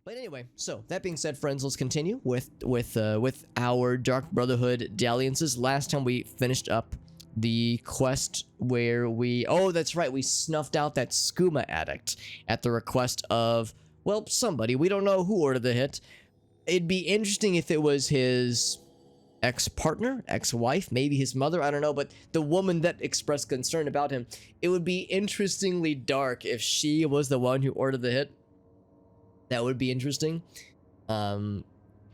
But anyway, so that being said, friends, let's continue with our Dark Brotherhood dalliances. Last time we finished up the quest where oh, that's right, we snuffed out that skooma addict at the request of, well, somebody. We don't know who ordered the hit. It'd be interesting if it was his ex-partner, ex-wife, maybe his mother, I don't know, but the woman that expressed concern about him, it would be interestingly dark if she was the one who ordered the hit. That would be interesting,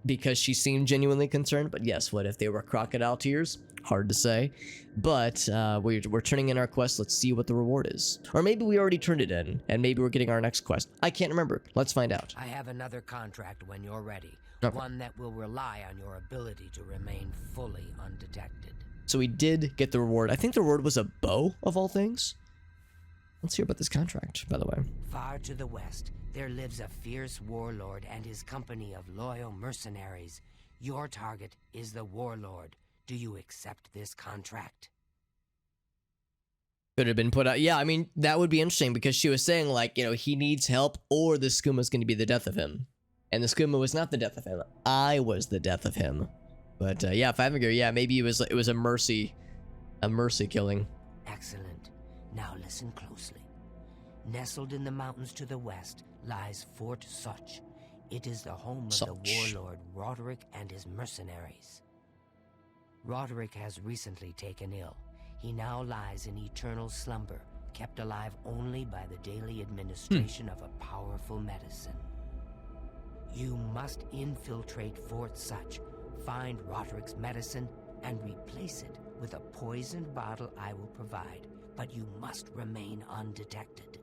because she seemed genuinely concerned. But yes, what if they were crocodile tears? Hard to say. But we're turning in our quest. Let's see what the reward is. Or maybe we already turned it in, and maybe we're getting our next quest. I can't remember. Let's find out. I have another contract when you're ready. Okay. One that will rely on your ability to remain fully undetected. So we did get the reward. I think the reward was a bow, of all things. Let's hear about this contract, by the way. Far to the west, there lives a fierce warlord and his company of loyal mercenaries. Your target is the warlord. Do you accept this contract? Could have been put out. Yeah, I mean, that would be interesting because she was saying, like, you know, he needs help or the skooma's going to be the death of him. And the skooma was not the death of him. I was the death of him. But yeah, if I figure, yeah, maybe it was a mercy killing. Excellent. Now listen closely. Nestled in the mountains to the west lies Fort Such. It is the home of the warlord Roderick and his mercenaries. Roderick has recently taken ill. He now lies in eternal slumber, kept alive only by the daily administration of a powerful medicine. You must infiltrate Fort Such, find Roderick's medicine, and replace it with a poisoned bottle I will provide, but you must remain undetected.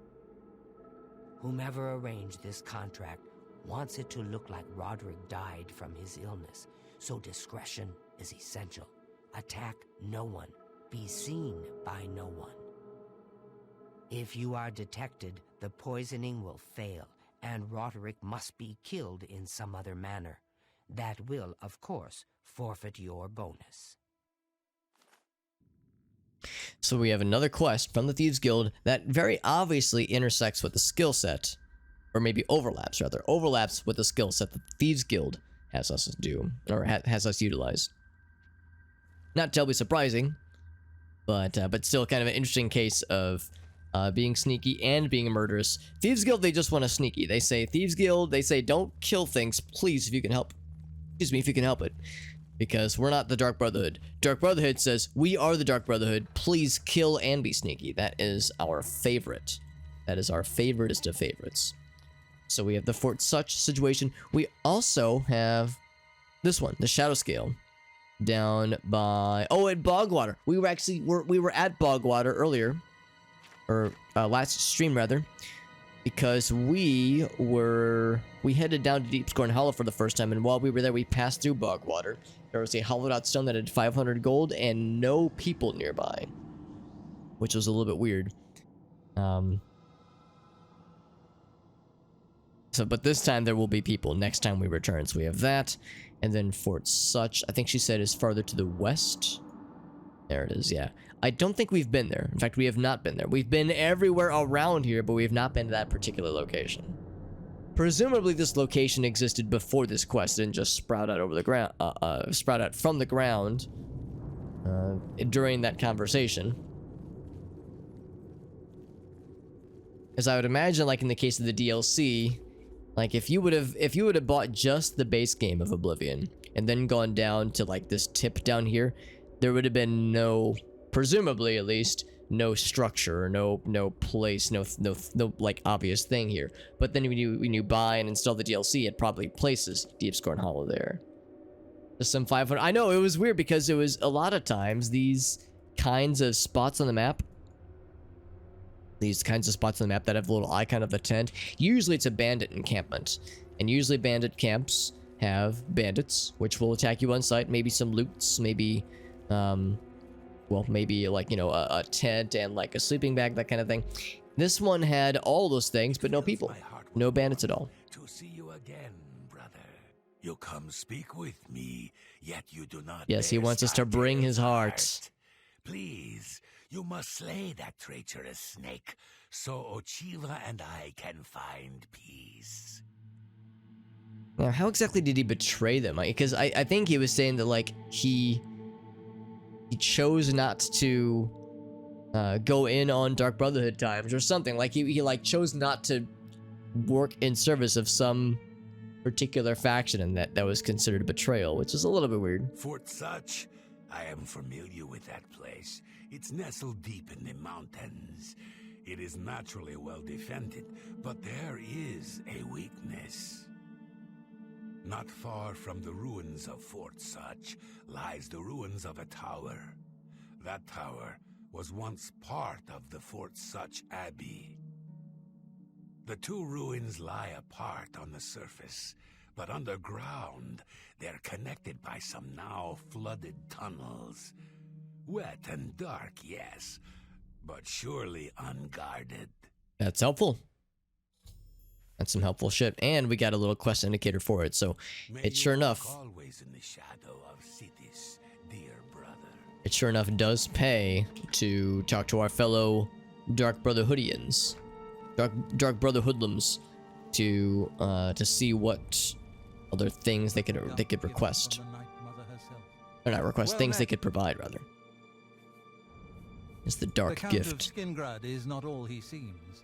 Whomever arranged this contract wants it to look like Roderick died from his illness, so discretion is essential. Attack no one. Be seen by no one. If you are detected, the poisoning will fail, and Roderick must be killed in some other manner. That will, of course, forfeit your bonus. So we have another quest from the Thieves Guild that very obviously intersects with the skill set, or maybe overlaps with the skill set the Thieves Guild has us do, or has us utilize. Not terribly surprising, but still kind of an interesting case of being sneaky and being murderous. Thieves Guild, they just want to sneaky. They say, Thieves Guild, they say, don't kill things, please, if you can help. Excuse me, if you can help it. Because we're not the Dark Brotherhood. Dark Brotherhood says, we are the Dark Brotherhood, please kill and be sneaky. That is our favorite. That is our favoriteest of favorites. So we have the Fort Such situation. We also have this one, the Shadow Scale. Down by at Bogwater. We were actually we were at Bogwater earlier, or last stream rather, because we headed down to Deepscorn Hollow for the first time, and while we were there, we passed through Bogwater. There was a hollowed out stone that had 500 gold and no people nearby, which was a little bit weird. But this time there will be people next time we return. So we have that. And then Fort Such, I think she said, is farther to the west. There it is, yeah. I don't think we've been there. In fact, we have not been there. We've been everywhere around here, but we have not been to that particular location. Presumably this location existed before this quest. It didn't just sprout out over the ground, sprout out from the ground during that conversation. As I would imagine, like in the case of the DLC, like if you would have bought just the base game of Oblivion and then gone down to like this tip down here, there would have been no, presumably at least, no structure, no place, no like obvious thing here. But then when you buy and install the DLC, it probably places Deepscorn Hollow there. Just some 500. I know it was weird because it was a lot of times these kinds of spots on the map. These kinds of spots on the map that have a little icon of the tent. Usually it's a bandit encampment. And usually bandit camps have bandits, which will attack you on sight. Maybe some loots, maybe, well, maybe like, you know, a tent and like a sleeping bag, that kind of thing. This one had all those things, but no people. No bandits at all. To see you again, brother. You come speak with me, yet you do not. Yes, he wants us to bring his heart. Please. You must slay that traitorous snake, so Ochiva and I can find peace. Now, how exactly did he betray them? Because I think he was saying that, like, he chose not to go in on Dark Brotherhood times or something. Like, he like, chose not to work in service of some particular faction, and that was considered betrayal, which is a little bit weird. Fort Such? I am familiar with that place. It's nestled deep in the mountains. It is naturally well defended, but there is a weakness. Not far from the ruins of Fort Such lies the ruins of a tower. That tower was once part of the Fort Such Abbey. The two ruins lie apart on the surface, but underground they're connected by some now flooded tunnels. Wet and dark, yes, but surely unguarded. That's helpful. That's some helpful shit, and we got a little quest indicator for it, so it sure enough, always in the shadow of cities, dear brother. it sure enough does pay to talk to our fellow Dark Brotherhoodians, Dark Brotherhoodlums, to see what other things they could request, or not request, things they could provide rather. It's the Dark Gift. The Count of Skingrad is not all he seems.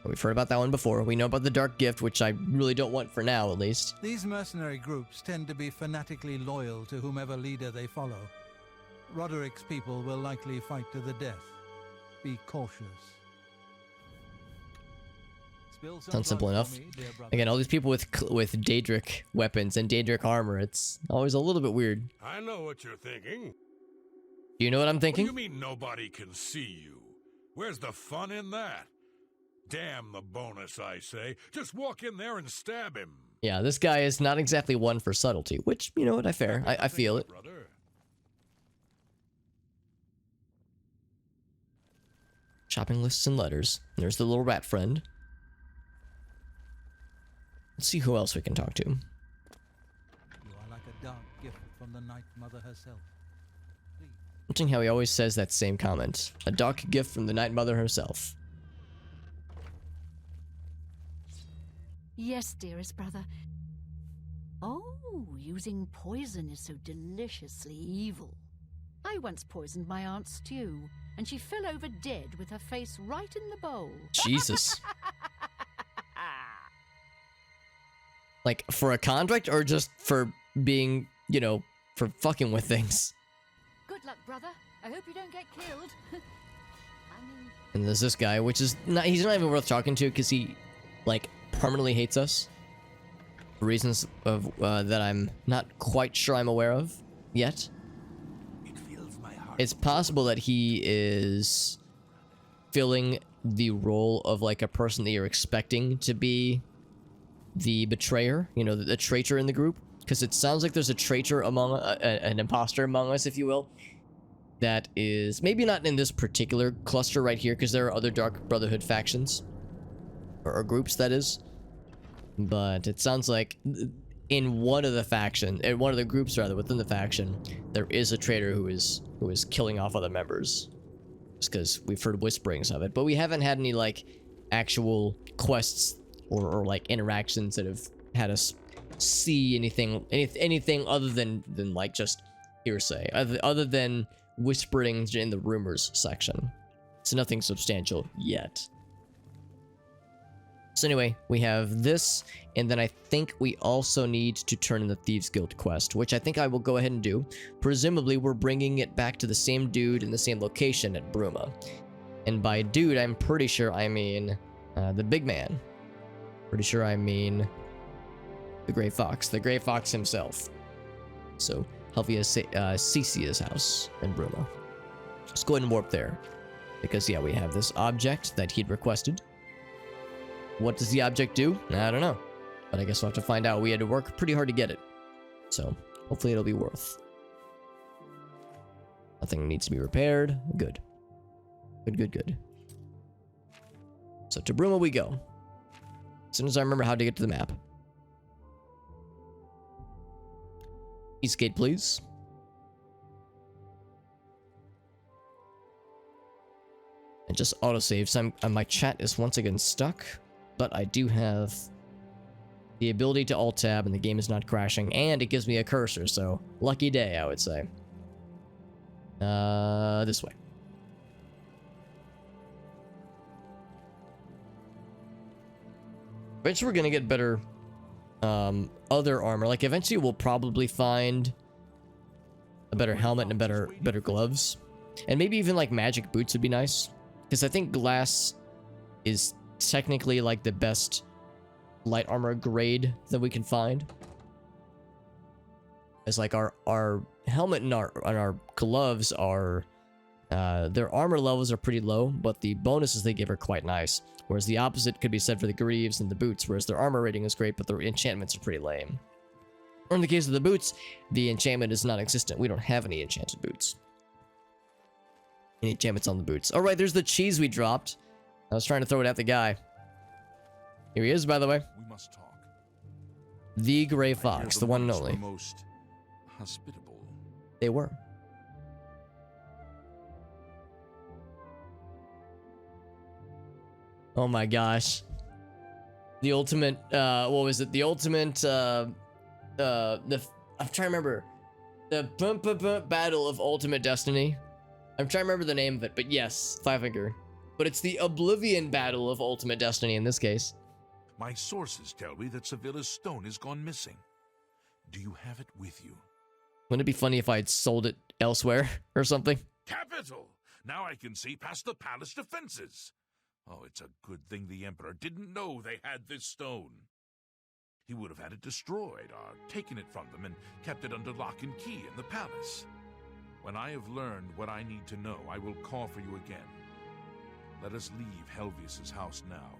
We've heard about that one before. We know about the Dark Gift, which I really don't want for now, at least. These mercenary groups tend to be fanatically loyal to whomever leader they follow. Roderick's people will likely fight to the death. Be cautious. Sounds simple enough. Again, all these people with Daedric weapons and Daedric armor, it's always a little bit weird. I know what you're thinking. Do you know what I'm thinking? What do you mean nobody can see you? Where's the fun in that? Damn the bonus, I say. Just walk in there and stab him. Yeah, this guy is not exactly one for subtlety, which, you know what, I feel it. Brother. Shopping lists and letters. There's the little rat friend. Let's see who else we can talk to. You are like a dark gift from the Night Mother herself. Please. Watching how he always says that same comment. A dark gift from the Night Mother herself. Yes, dearest brother. Oh, using poison is so deliciously evil. I once poisoned my aunt's stew, and she fell over dead with her face right in the bowl. Jesus. Like, for a contract, or just for being, you know, for fucking with things? Good luck, brother. I hope you don't get killed. And there's this guy, which is not, he's not even worth talking to, because he, like, permanently hates us. For reasons of, that I'm not quite sure I'm aware of yet. It fills my heart. It's possible that he is filling the role of, like, a person that you're expecting to be the betrayer, you know, the traitor in the group, because it sounds like there's a traitor among an imposter among us, if you will, that is maybe not in this particular cluster right here, because there are other Dark Brotherhood factions or groups, that is, but it sounds like in one of the groups rather within the faction, there is a traitor who is killing off other members, just because we've heard whisperings of it, but we haven't had any like actual quests or like interactions that have had us see anything other than like just hearsay, other than whisperings in the rumors section. So nothing substantial yet. So anyway, we have this, and then I think we also need to turn in the Thieves Guild quest, which I think I will go ahead and do. Presumably, we're bringing it back to the same dude in the same location at Bruma. And by dude, I'm pretty sure I mean the big man. Pretty sure I mean the Grey Fox himself. So, Helvia Cecia's house in Bruma. Let's go ahead and warp there. Because, yeah, we have this object that he'd requested. What does the object do? I don't know. But I guess we'll have to find out. We had to work pretty hard to get it. So, hopefully it'll be worth. Nothing needs to be repaired. Good. Good. So, to Bruma we go. As soon as I remember how to get to the map. Eastgate, please. And just autosave. So my chat is once again stuck. But I do have the ability to alt tab and the game is not crashing, and it gives me a cursor, so lucky day, I would say. This way. Eventually we're gonna get better other armor. Like eventually we'll probably find a better helmet and better gloves. And maybe even like magic boots would be nice. Because I think glass is technically like the best light armor grade that we can find. It's like our helmet and our gloves are their armor levels are pretty low, but the bonuses they give are quite nice. Whereas the opposite could be said for the greaves and the boots, whereas their armor rating is great, but their enchantments are pretty lame. Or in the case of the boots, the enchantment is non-existent. We don't have any enchanted boots. Any enchantments on the boots. Alright, there's the cheese we dropped. I was trying to throw it at the guy. Here he is, by the way. We must talk. The Gray Fox, the one and only. Most hospitable. They were. Oh my gosh. The ultimate, what was it? The ultimate, I'm trying to remember. The Battle of Ultimate Destiny. I'm trying to remember the name of it, but yes, Five Finger. But it's the Oblivion Battle of Ultimate Destiny in this case. My sources tell me that Sevilla's stone has gone missing. Do you have it with you? Wouldn't it be funny if I had sold it elsewhere or something? Capital! Now I can see past the palace defenses. Oh, it's a good thing the Emperor didn't know they had this stone. He would have had it destroyed or taken it from them and kept it under lock and key in the palace. When I have learned what I need to know, I will call for you again. Let us leave Helvius's house now.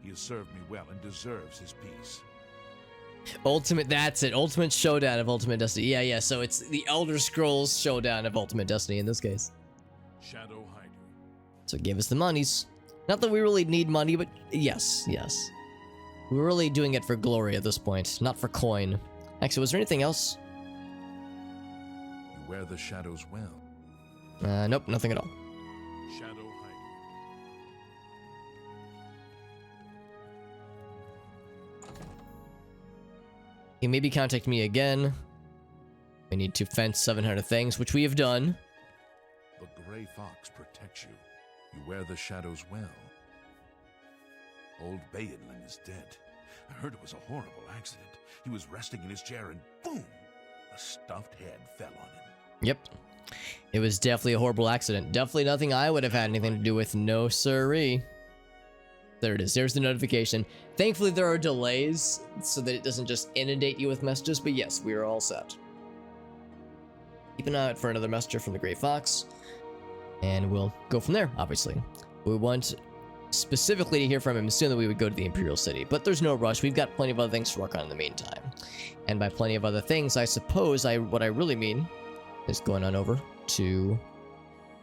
He has served me well and deserves his peace. Ultimate, that's it. Ultimate Showdown of Ultimate Destiny. Yeah, so it's the Elder Scrolls Showdown of Ultimate Destiny in this case. Shadow Haidu. So give us the monies. Not that we really need money, but yes. We're really doing it for glory at this point, not for coin. Actually, was there anything else? You wear the shadows well. Nope, nothing at all. Shadow Haidu. You maybe contact me again. We need to fence 700 things, which we have done. The Gray Fox protects you. You wear the shadows well. Old Bayadlin is dead. I heard it was a horrible accident. He was resting in his chair and boom! A stuffed head fell on him. Yep. It was definitely a horrible accident. Definitely nothing I would have had anything to do with. No siree. There it is. There's the notification. Thankfully, there are delays so that it doesn't just inundate you with messages, but yes, we are all set. Keep an eye out for another messenger from the Gray Fox, and we'll go from there, obviously. We want specifically to hear from him as soon as we would go to the Imperial City, but there's no rush. We've got plenty of other things to work on in the meantime. And by plenty of other things, I suppose what I really mean is going on over to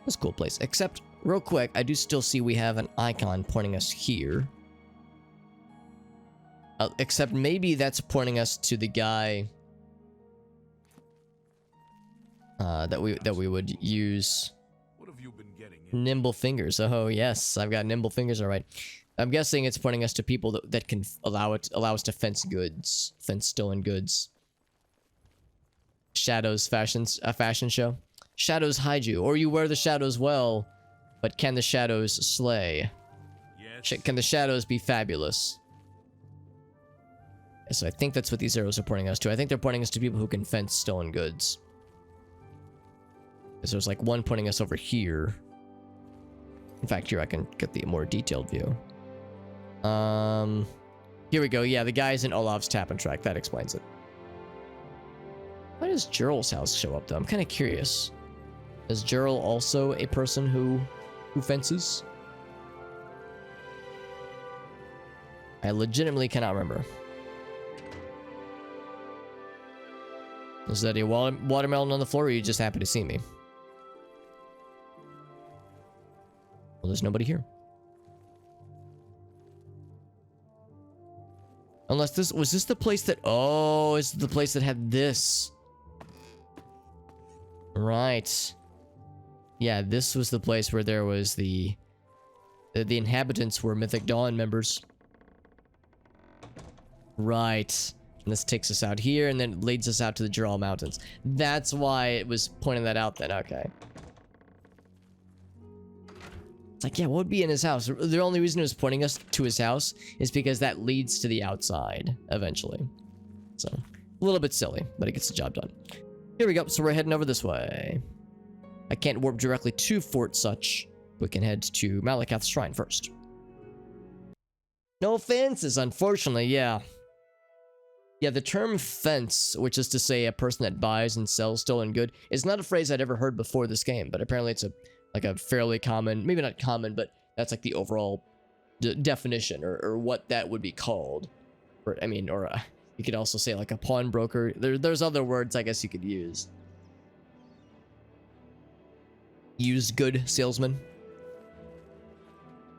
this cool place. Except, real quick, I do still see we have an icon pointing us here. Except maybe that's pointing us to the guy that we would use. What have you been getting? Nimble fingers. Oh yes, I've got nimble fingers. All right. I'm guessing it's pointing us to people that can allow us to fence stolen goods. Shadows a fashion show. Shadows hide you, or you wear the shadows well, but can the shadows slay? Yes. Can the shadows be fabulous? So I think that's what these arrows are pointing us to. I think they're pointing us to people who can fence stolen goods. So there's like one pointing us over here. In fact, here I can get the more detailed view. Here we go. Yeah, the guy's in Olaf's tap and track. That explains it. Why does Geral's house show up though? I'm kind of curious. Is Geral also a person who fences? I legitimately cannot remember. Is that a watermelon on the floor, or are you just happy to see me? Well, there's nobody here. Unless was this the place that... Oh, is the place that had this? Right. Yeah, this was the place where there was the inhabitants were Mythic Dawn members. Right. And this takes us out here and then leads us out to the Jural Mountains. That's why it was pointing that out then. Okay. It's like, yeah, what would be in his house? The only reason it was pointing us to his house is because that leads to the outside eventually. So, a little bit silly, but it gets the job done. Here we go. So we're heading over this way. I can't warp directly to Fort Such. We can head to Malakath's Shrine first. No fences, unfortunately, yeah. Yeah, the term fence, which is to say a person that buys and sells stolen good, is not a phrase I'd ever heard before this game, but apparently it's a fairly common, maybe not common, but that's like the overall definition or what that would be called. Or, I mean, or you could also say like a pawnbroker. There's other words I guess you could use. Used good salesman.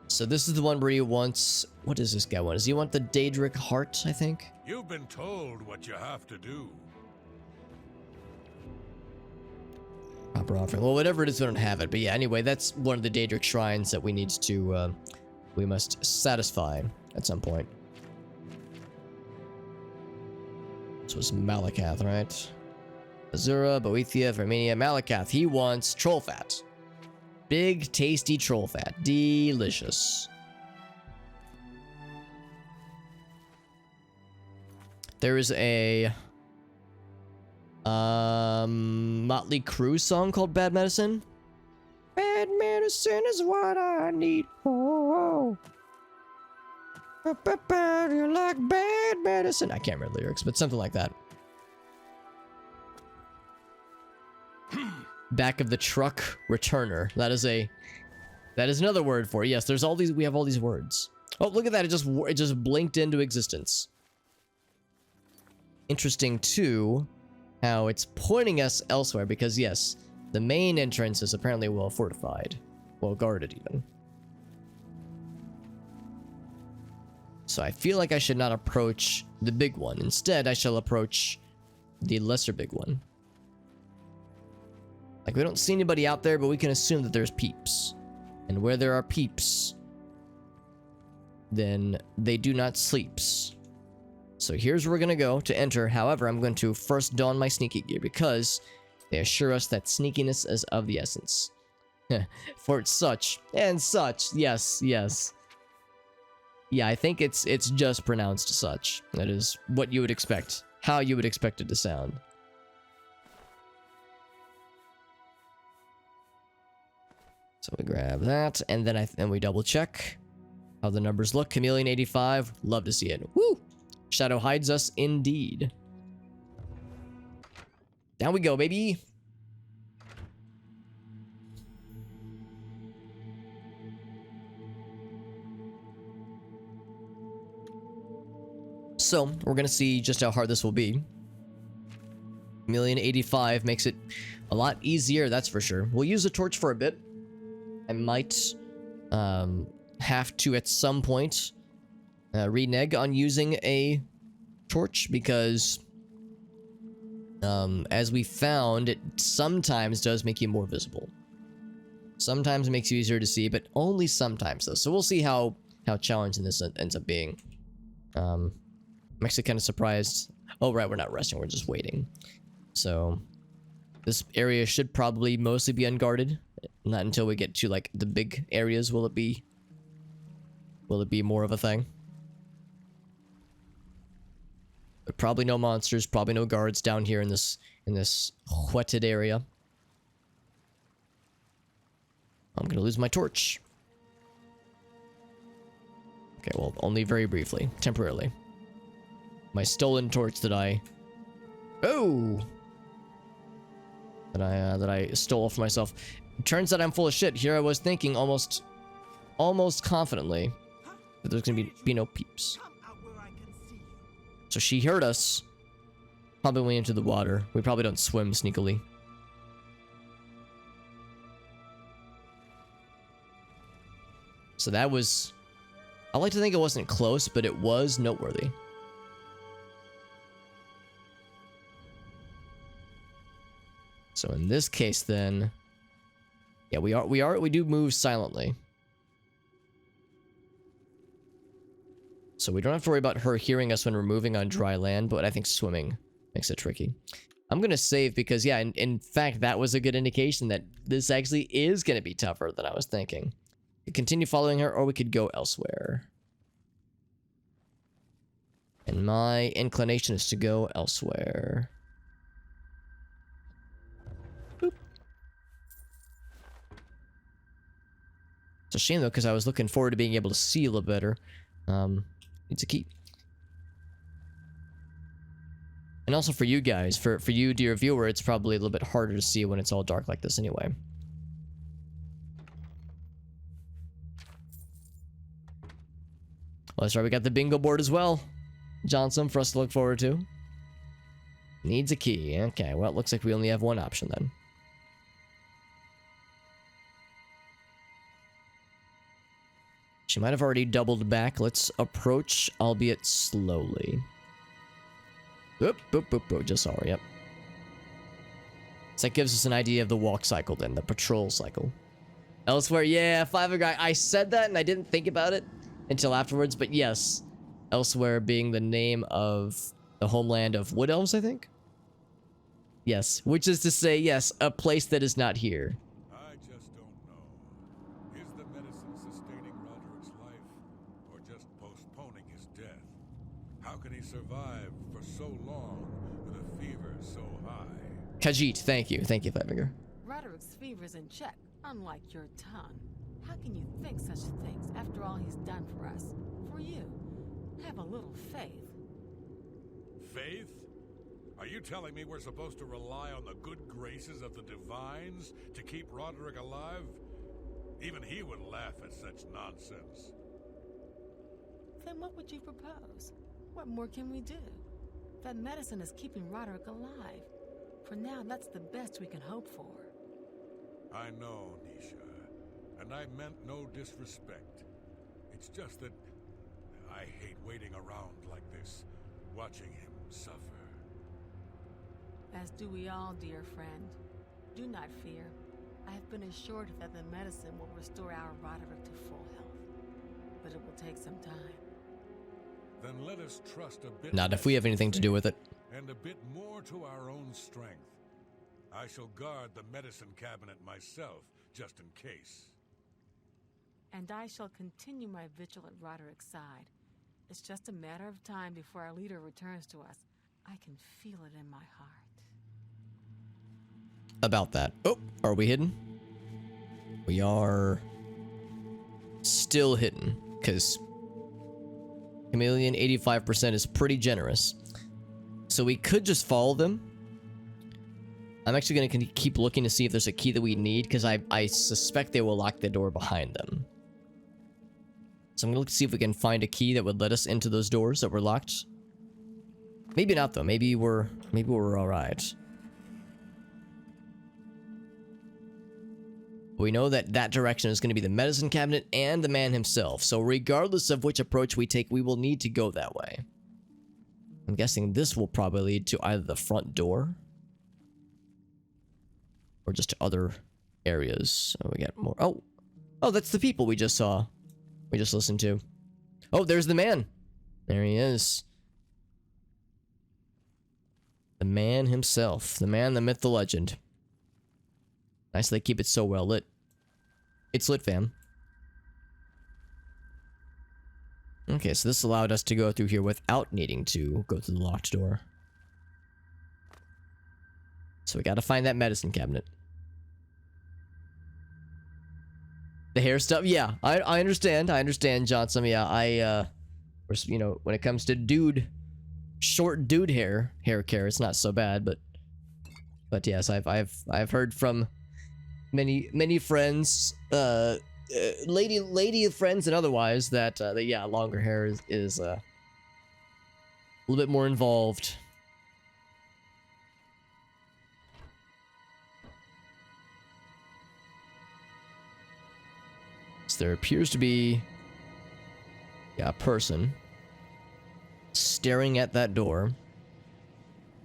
So this is the one where he wants... What does this guy want? Does he want the Daedric heart, I think? You've been told what you have to do. Proper offering. Well, whatever it is, we don't have it. But yeah, anyway, that's one of the Daedric shrines that we need to... we must satisfy at some point. This was Malakath, right? Azura, Boethia, Vermania, Malakath. He wants troll fat. Big, tasty troll fat. Delicious. There is a Motley Crue song called Bad Medicine. Bad medicine is what I need. Oh, you like bad medicine. I can't remember the lyrics, but something like that. Back of the truck returner. That is another word for it. Yes, there's all these. We have all these words. Oh, look at that! It just blinked into existence. Interesting too, how it's pointing us elsewhere because yes, the main entrance is apparently well fortified, well guarded even. So I feel like I should not approach the big one. Instead, I shall approach the lesser big one. Like, we don't see anybody out there, but we can assume that there's peeps. And where there are peeps, then they do not sleeps. So here's where we're going to go to enter. However, I'm going to first don my sneaky gear because they assure us that sneakiness is of the essence. Fort Such and such. Yes, yes. Yeah, I think it's just pronounced such. That is what you would expect. How you would expect it to sound. So we grab that, and then we double check how the numbers look. Chameleon 85, love to see it. Woo! Shadow hides us indeed. Down we go, baby. So we're gonna see just how hard this will be. Chameleon 85 makes it a lot easier, that's for sure. We'll use a torch for a bit. I might have to at some point renege on using a torch because as we found, it sometimes does make you more visible. Sometimes it makes you easier to see, but only sometimes though. So we'll see how challenging this ends up being. I'm actually kind of surprised. Oh right, we're not resting, we're just waiting. So this area should probably mostly be unguarded. Not until we get to like the big areas will it be more of a thing. But probably no monsters, probably no guards down here in this whetted area. I'm gonna lose my torch. Okay, well, only very briefly, temporarily. My stolen torch that I stole for myself. It turns out I'm full of shit. Here I was thinking almost confidently that there's gonna be no peeps. So she heard us. Probably went into the water. We probably don't swim sneakily. So that was... I like to think it wasn't close, but it was noteworthy. So in this case then... Yeah, we do move silently. So we don't have to worry about her hearing us when we're moving on dry land, but I think swimming makes it tricky. I'm going to save because, yeah, in fact, that was a good indication that this actually is going to be tougher than I was thinking. We could continue following her, or we could go elsewhere. And my inclination is to go elsewhere. Boop. It's a shame, though, because I was looking forward to being able to see a little better. It's a key. And also for you guys, for you, dear viewer, it's probably a little bit harder to see when it's all dark like this anyway. Well, that's right, we got the bingo board as well. Johnson for us to look forward to. Needs a key. Okay, well, it looks like we only have one option then. She might have already doubled back. Let's approach, albeit slowly. Oop, boop, boop, boop. Just saw her, yep. So that gives us an idea of the walk cycle then, the patrol cycle. Elsewhere, yeah, Five-A-Guy. I said that and I didn't think about it until afterwards, but yes. Elsewhere being the name of the homeland of Wood Elves, I think? Yes, which is to say, yes, a place that is not here. I just don't know. Is the medicine sustaining Roderick's life, or just postponing his death? How can he survive for so long with a fever so high? Khajiit, thank you. Thank you, Five-A-Guy. Roderick's fever's in check, unlike your tongue. How can you think such things after all he's done for us? For you? Have a little faith. Faith? Are you telling me we're supposed to rely on the good graces of the divines to keep Roderick alive? Even he would laugh at such nonsense. Then what would you propose? What more can we do? That medicine is keeping Roderick alive. For now, that's the best we can hope for. I know, Nisha, and I meant no disrespect. It's just that I hate waiting around like this, watching him suffer. As do we all, dear friend. Do not fear. I have been assured that the medicine will restore our Roderick to full health. But it will take some time. Then let us trust a bit Not if we have anything to do with it. and a bit more to our own strength. I shall guard the medicine cabinet myself, just in case. And I shall continue my vigil at Roderick's side. It's just a matter of time before our leader returns to us. I can feel it in my heart. About that. Oh, are we hidden? We are still hidden, because Chameleon 85% is pretty generous. So we could just follow them. I'm actually going to keep looking to see if there's a key that we need, because I suspect they will lock the door behind them. So I'm going to look to see if we can find a key that would let us into those doors that were locked. Maybe not, though. Maybe we're all right. We know that that direction is going to be the medicine cabinet and the man himself. So regardless of which approach we take, we will need to go that way. I'm guessing this will probably lead to either the front door or just to other areas. So we got more. Oh, that's the people we just saw. We just listened to. Oh, there's the man. There he is. The man himself. The man, the myth, the legend. Nice they keep it so well lit. It's lit, fam. Okay, so this allowed us to go through here without needing to go through the locked door. So we gotta find that medicine cabinet. The hair stuff? Yeah, I understand. I understand, Johnson. Yeah, you know, when it comes to short dude hair care, it's not so bad, but yes, I've heard from many friends, lady friends and otherwise that yeah, longer hair is a little bit more involved. So there appears to be a person staring at that door.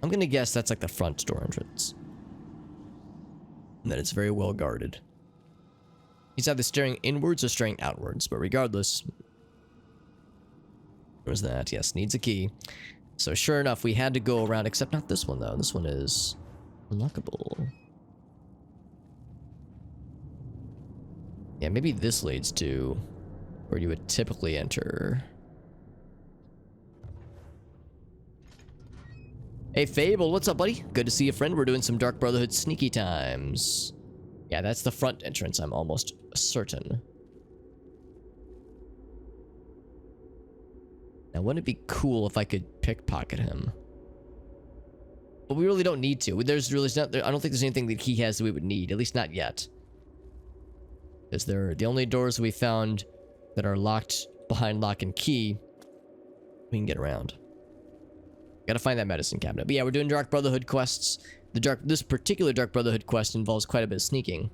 I'm gonna guess that's like the front door entrance. And that it's very well guarded. He's either staring inwards or staring outwards, but regardless, Where's that? Yes, needs a key. So sure enough, we had to go around, except not this one though. This one is unlockable. Yeah, maybe this leads to where you would typically enter. Hey Fable, what's up, buddy? Good to see you, friend. We're doing some Dark Brotherhood sneaky times. Yeah, that's the front entrance, I'm almost certain. Now, wouldn't it be cool if I could pickpocket him? But we really don't need to. There's really not. I don't think there's anything that he has that we would need. At least not yet. Because they're the only doors we found that are locked behind lock and key. We can get around. Gotta find that medicine cabinet. But yeah, we're doing Dark Brotherhood quests. This particular Dark Brotherhood quest involves quite a bit of sneaking.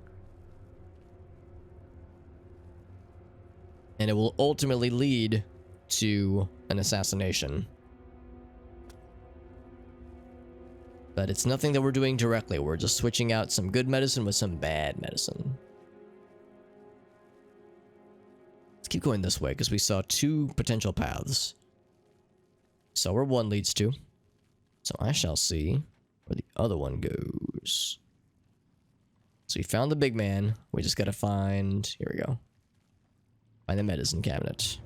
And it will ultimately lead to an assassination. But it's nothing that we're doing directly. We're just switching out some good medicine with some bad medicine. Let's keep going this way because we saw two potential paths. So where one leads to. So I shall see where the other one goes. So we found the big man. We just gotta find... Here we go. Find the medicine cabinet.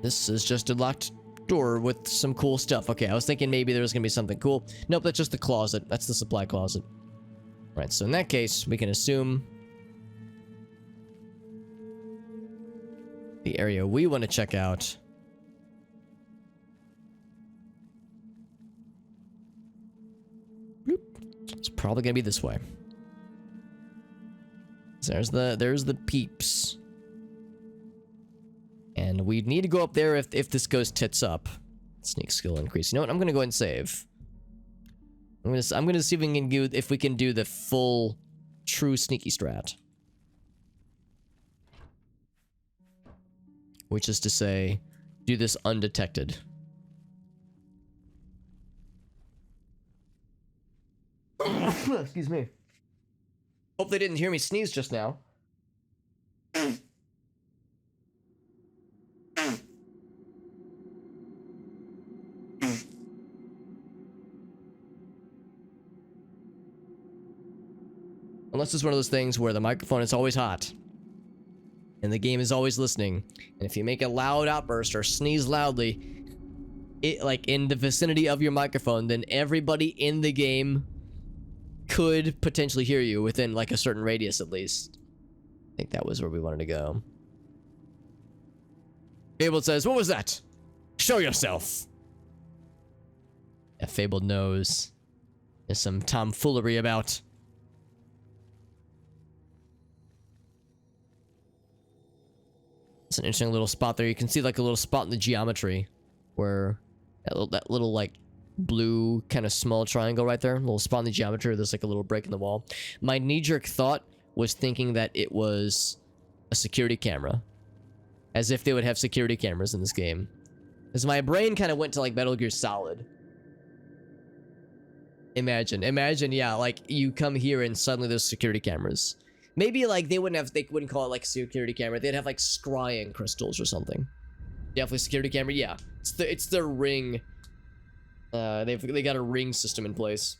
This is just a locked door with some cool stuff. Okay, I was thinking maybe there was gonna be something cool. Nope, that's just the closet. That's the supply closet. Right, so in that case, we can assume the area we want to check out it's probably gonna be this way. So there's the peeps. And we need to go up there if this goes tits up. Sneak skill increase. You know what? I'm gonna go ahead and save. I'm gonna see if we can do the full true sneaky strat. Which is to say, do this undetected. Excuse me. Hope they didn't hear me sneeze just now. Unless it's one of those things where the microphone is always hot. And the game is always listening. And if you make a loud outburst or sneeze loudly, like in the vicinity of your microphone, then everybody in the game could potentially hear you within like a certain radius at least. I think that was where we wanted to go. Fable says, what was that? Show yourself. Yeah, Fable knows there's some tomfoolery about. It's an interesting little spot there. You can see like a little spot in the geometry where that little like blue kind of small triangle right there, a little spot in the geometry. There's like a little break in the wall. My knee-jerk thought was thinking that it was a security camera, as if they would have security cameras in this game. As my brain kind of went to like Metal Gear Solid. Imagine, yeah, like you come here and suddenly there's security cameras. Maybe like they wouldn't call it like a security camera. They'd have like scrying crystals or something. Definitely security camera. Yeah, it's the ring. They got a ring system in place.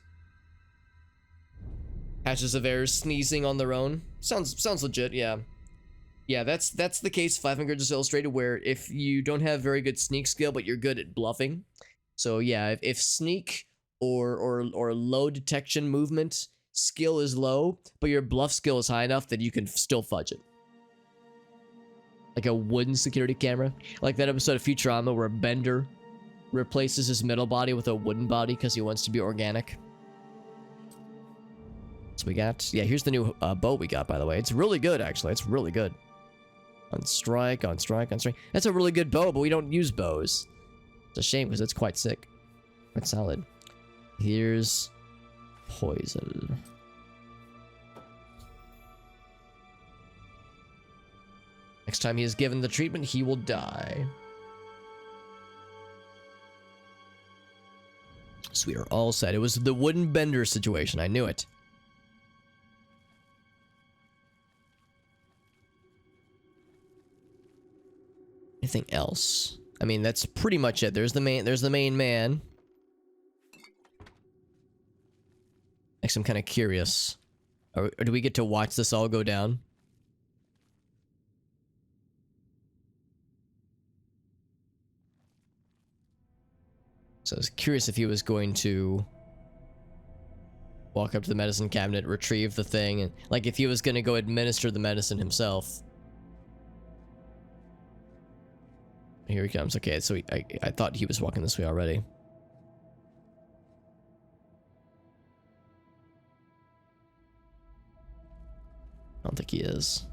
Patches of air sneezing on their own. Sounds legit. Yeah, yeah. That's the case. Five Finger just illustrated where if you don't have very good sneak skill but you're good at bluffing. So yeah, if sneak or low detection movement skill is low, but your bluff skill is high enough that you can still fudge it. Like a wooden security camera. Like that episode of Futurama where Bender replaces his metal body with a wooden body because he wants to be organic. So we got... Yeah, here's the new bow we got, by the way. It's really good, actually. It's really good. On strike, on strike, on strike. That's a really good bow, but we don't use bows. It's a shame because it's quite sick. Quite solid. Here's... poison. Next time he is given the treatment, he will die. So we are all set. It was the wooden bender situation. I knew it. Anything else? I mean, that's pretty much it. There's the main man. Next, I'm kind of curious. Or do we get to watch this all go down? So I was curious if he was going to walk up to the medicine cabinet, retrieve the thing, and like if he was going to go administer the medicine himself. Here he comes. Okay, so I thought he was walking this way already. I don't think he is.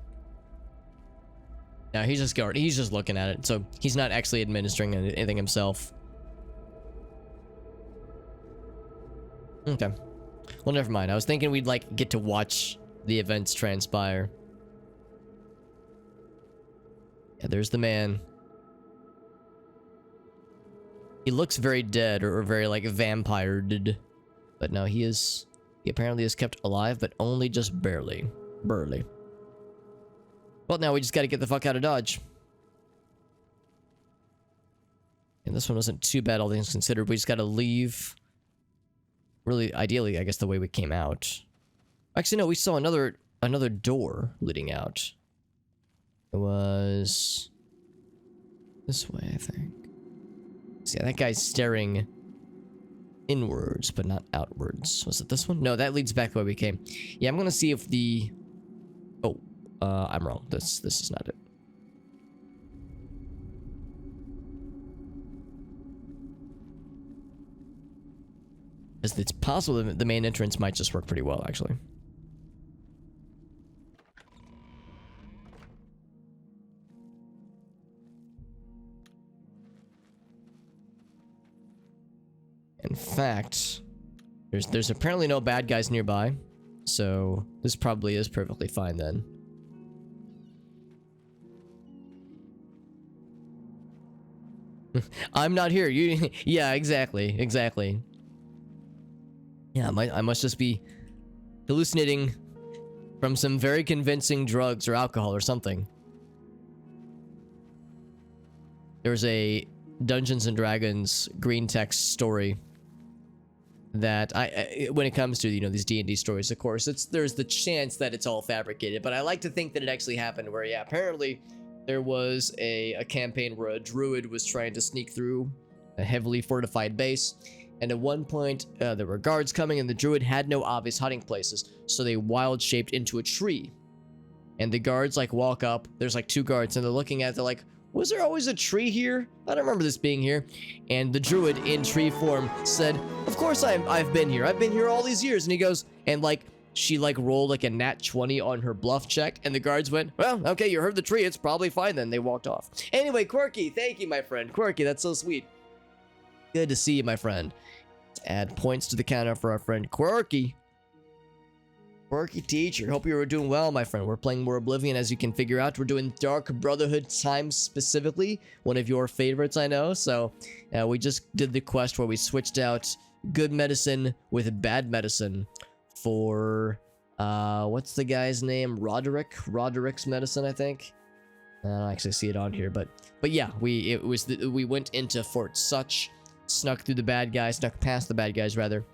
No, he's just looking at it. So he's not actually administering anything himself. Okay. Well, never mind. I was thinking we'd like get to watch the events transpire. Yeah, there's the man. He looks very dead or very like vampired, but no, he apparently is kept alive, but only just barely. Well, now we just gotta get the fuck out of Dodge. And this one wasn't too bad, all things considered. We just gotta leave. Really, ideally, I guess the way we came out. Actually, no, we saw another door leading out. It was this way, I think. See, that guy's staring inwards, but not outwards. Was it this one? No, that leads back the way we came. Yeah, I'm gonna see if the... Oh, I'm wrong. This is not it. It's possible that the main entrance might just work pretty well, actually. In fact, there's apparently no bad guys nearby, so this probably is perfectly fine then. I'm not here. You, yeah, exactly. Yeah, I must just be hallucinating from some very convincing drugs or alcohol or something. There's a Dungeons and Dragons green text story that when it comes to, you know, these D&D stories, of course, there's the chance that it's all fabricated, but I like to think that it actually happened where, yeah, apparently there was a campaign where a druid was trying to sneak through a heavily fortified base, and at one point there were guards coming and the druid had no obvious hiding places, so they wild shaped into a tree. And the guards like walk up, there's like two guards, and they're looking at it, they're like, was there always a tree here? I don't remember this being here. And the druid in tree form said, of course I've been here. I've been here all these years. And he goes, and like, she like rolled like a nat 20 on her bluff check. And the guards went, well, okay, you heard the tree. It's probably fine then. They walked off. Anyway, Quirky, thank you, my friend. Quirky, that's so sweet. Good to see you, my friend. Let's add points to the counter for our friend Quirky. Quirky teacher, hope you were doing well, my friend. We're playing more Oblivion, as you can figure out. We're doing Dark Brotherhood time specifically, one of your favorites, I know. So we just did the quest where we switched out good medicine with bad medicine for what's the guy's name? Roderick's medicine, I think. I don't actually see it on here, but yeah, we went into Fort Such, snuck through the bad guys, snuck past the bad guys rather.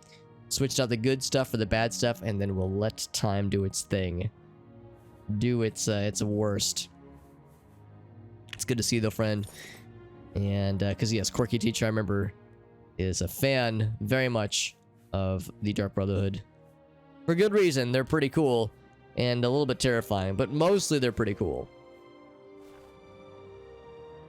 Switched out the good stuff for the bad stuff, and then we'll let time do its thing. Do its worst. It's good to see you, though, friend. And, because, yes, Quirky Teacher, I remember, is a fan, very much, of the Dark Brotherhood. For good reason. They're pretty cool, and a little bit terrifying, but mostly they're pretty cool.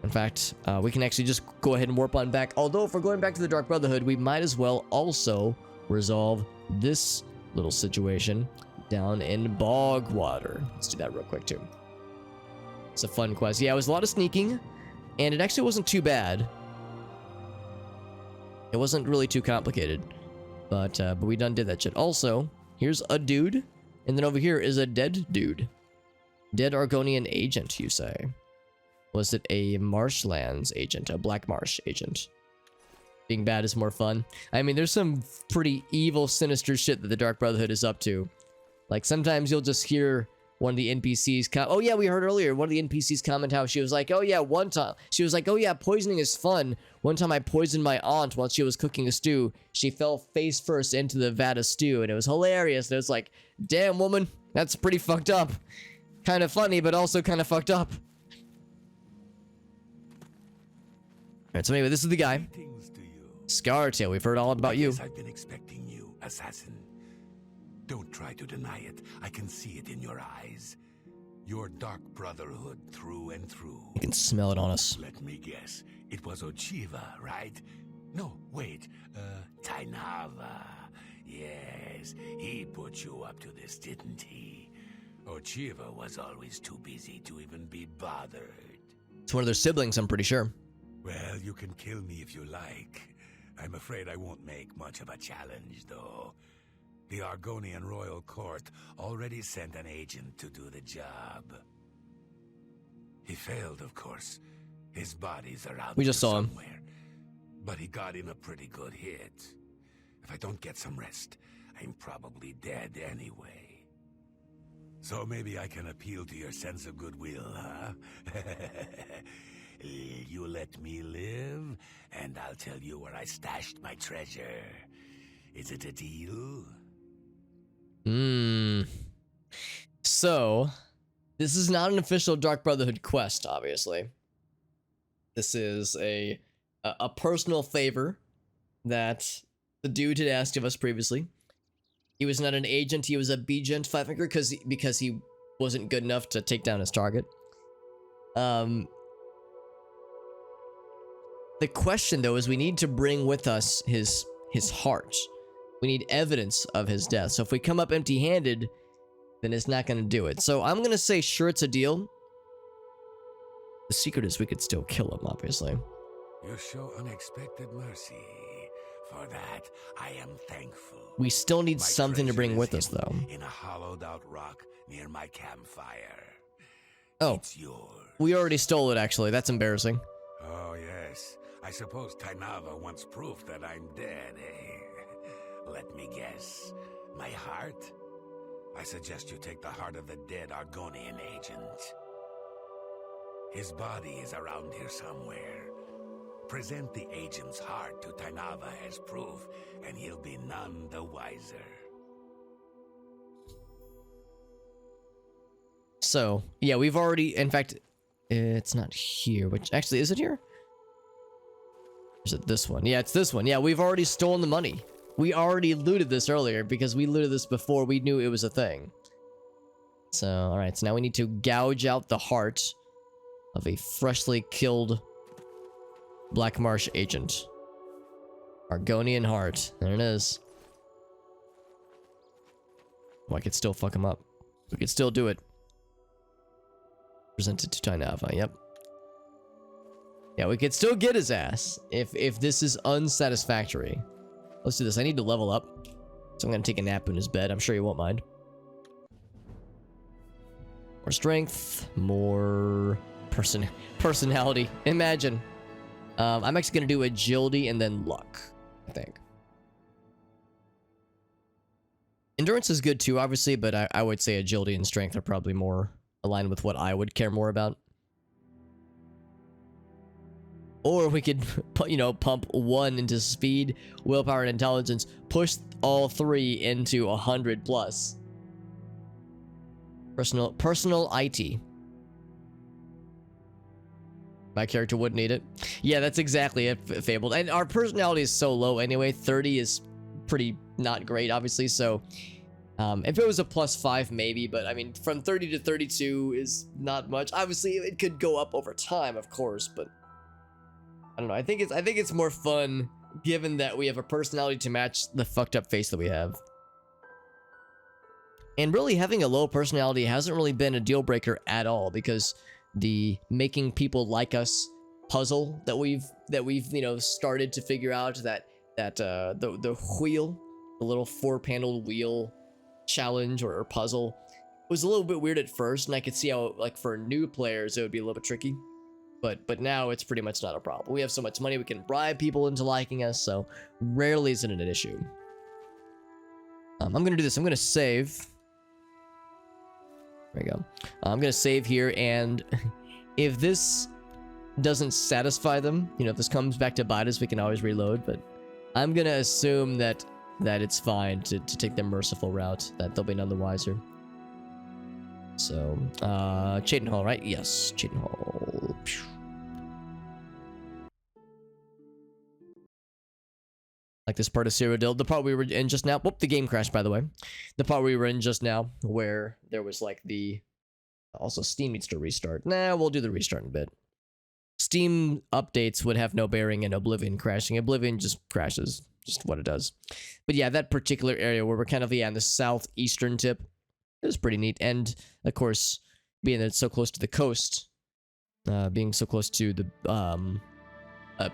In fact, we can actually just go ahead and warp on back. Although, if we're going back to the Dark Brotherhood, we might as well also resolve this little situation down in Bogwater. Let's do that real quick too. It's a fun quest. Yeah, it was a lot of sneaking, and it actually wasn't too bad. It wasn't really too complicated, but we done did that shit. Also, here's a dude, and then over here is a dead dude. Dead Argonian agent, you say? Was it a marshlands agent, a black marsh agent? Being bad is more fun. I mean, there's some pretty evil, sinister shit that the Dark Brotherhood is up to. Like, sometimes you'll just hear one of the NPCs oh yeah, we heard earlier one of the NPCs comment how she was like, oh yeah, one time she was like, oh yeah, poisoning is fun. One time I poisoned my aunt while she was cooking a stew. She fell face first into the vat of stew, and it was hilarious. And it was like, damn, woman, that's pretty fucked up. Kind of funny, but also kind of fucked up. Alright, so anyway, this is the guy. Greetings to you. Scartail, we've heard all about you. Yes, I've been expecting you, assassin. Don't try to deny it. I can see it in your eyes. Your Dark Brotherhood through and through. You can smell it on us. Let me guess. It was Ochiva, right? No, wait. Tainava. Yes, he put you up to this, didn't he? Ochiva was always too busy to even be bothered. It's one of their siblings, I'm pretty sure. Well, you can kill me if you like. I'm afraid I won't make much of a challenge, though. The Argonian Royal Court already sent an agent to do the job. He failed, of course. His body's around We just saw him. somewhere. But he got in a pretty good hit. If I don't get some rest, I'm probably dead anyway. So maybe I can appeal to your sense of goodwill, huh? You let me live, and I'll tell you where I stashed my treasure. Is it a deal? So, this is not an official Dark Brotherhood quest, obviously. This is a personal favor that the dude had asked of us previously. He was not an agent, he was a B-gent Fivefinger because he wasn't good enough to take down his target. The question, though, is we need to bring with us his heart. We need evidence of his death. So if we come up empty-handed, then it's not going to do it. So I'm going to say, sure, it's a deal. The secret is we could still kill him, obviously. You show unexpected mercy. For that, I am thankful. We still need My something to bring treasure with is us, though. hidden in a hollowed-out rock near my campfire. Oh, It's yours. we already stole it, actually. That's embarrassing. Oh, yes. I suppose Tainava wants proof that I'm dead, eh? Let me guess. My heart? I suggest you take the heart of the dead Argonian agent. His body is around here somewhere. Present the agent's heart to Tainava as proof, and he'll be none the wiser. So, yeah, we've already... In fact, it's not here. Which actually, is it here? Or is it this one? Yeah, it's this one. Yeah, we've already stolen the money. We already looted this earlier because we looted this before we knew it was a thing. So, alright, so now we need to gouge out the heart of a freshly killed Black Marsh agent. Argonian heart. There it is. Oh, I could still fuck him up. We could still do it. Present it to Tainava, yep. Yeah, we could still get his ass if this is unsatisfactory. Let's do this. I need to level up. So I'm gonna take a nap in his bed. I'm sure he won't mind. More strength, more personality. Imagine. I'm actually gonna do agility and then luck, I think. Endurance is good too, obviously, but I would say agility and strength are probably more aligned with what I would care more about. Or we could, you know, pump 1 into speed, willpower, and intelligence, push all 3 into 100 plus. Personal IT. My character wouldn't need it. Yeah, that's exactly it, Fabled. And our personality is so low anyway. 30 is pretty not great, obviously. So, if it was a +5, maybe. But, I mean, from 30 to 32 is not much. Obviously, it could go up over time, of course. But, I don't know. I think it's more fun, given that we have a personality to match the fucked up face that we have. And really, having a low personality hasn't really been a deal breaker at all, because the making people like us puzzle that we've you know started to figure out, that the wheel, the little 4-paneled wheel challenge or puzzle was a little bit weird at first, and I could see how, like, for new players it would be a little bit tricky, but now it's pretty much not a problem. We have so much money, we can bribe people into liking us, so rarely is it an issue. I'm gonna do this. I'm gonna save. There we go. I'm gonna save here, and if this doesn't satisfy them, you know, if this comes back to bite us, we can always reload, but I'm gonna assume that it's fine to take the merciful route, that they'll be none the wiser. So, Cheydon Hall, right? Yes, Cheydon Hall. Like this part of Cyrodiil, the part we were in just now. Whoop, the game crashed, by the way. The part we were in just now, where there was like the... Also, Steam needs to restart. Nah, we'll do the restart in a bit. Steam updates would have no bearing in Oblivion crashing. Oblivion just crashes, just what it does. But yeah, that particular area where we're kind of, on the southeastern tip, it was pretty neat. And, of course, being that it's so close to the coast, being so close to the...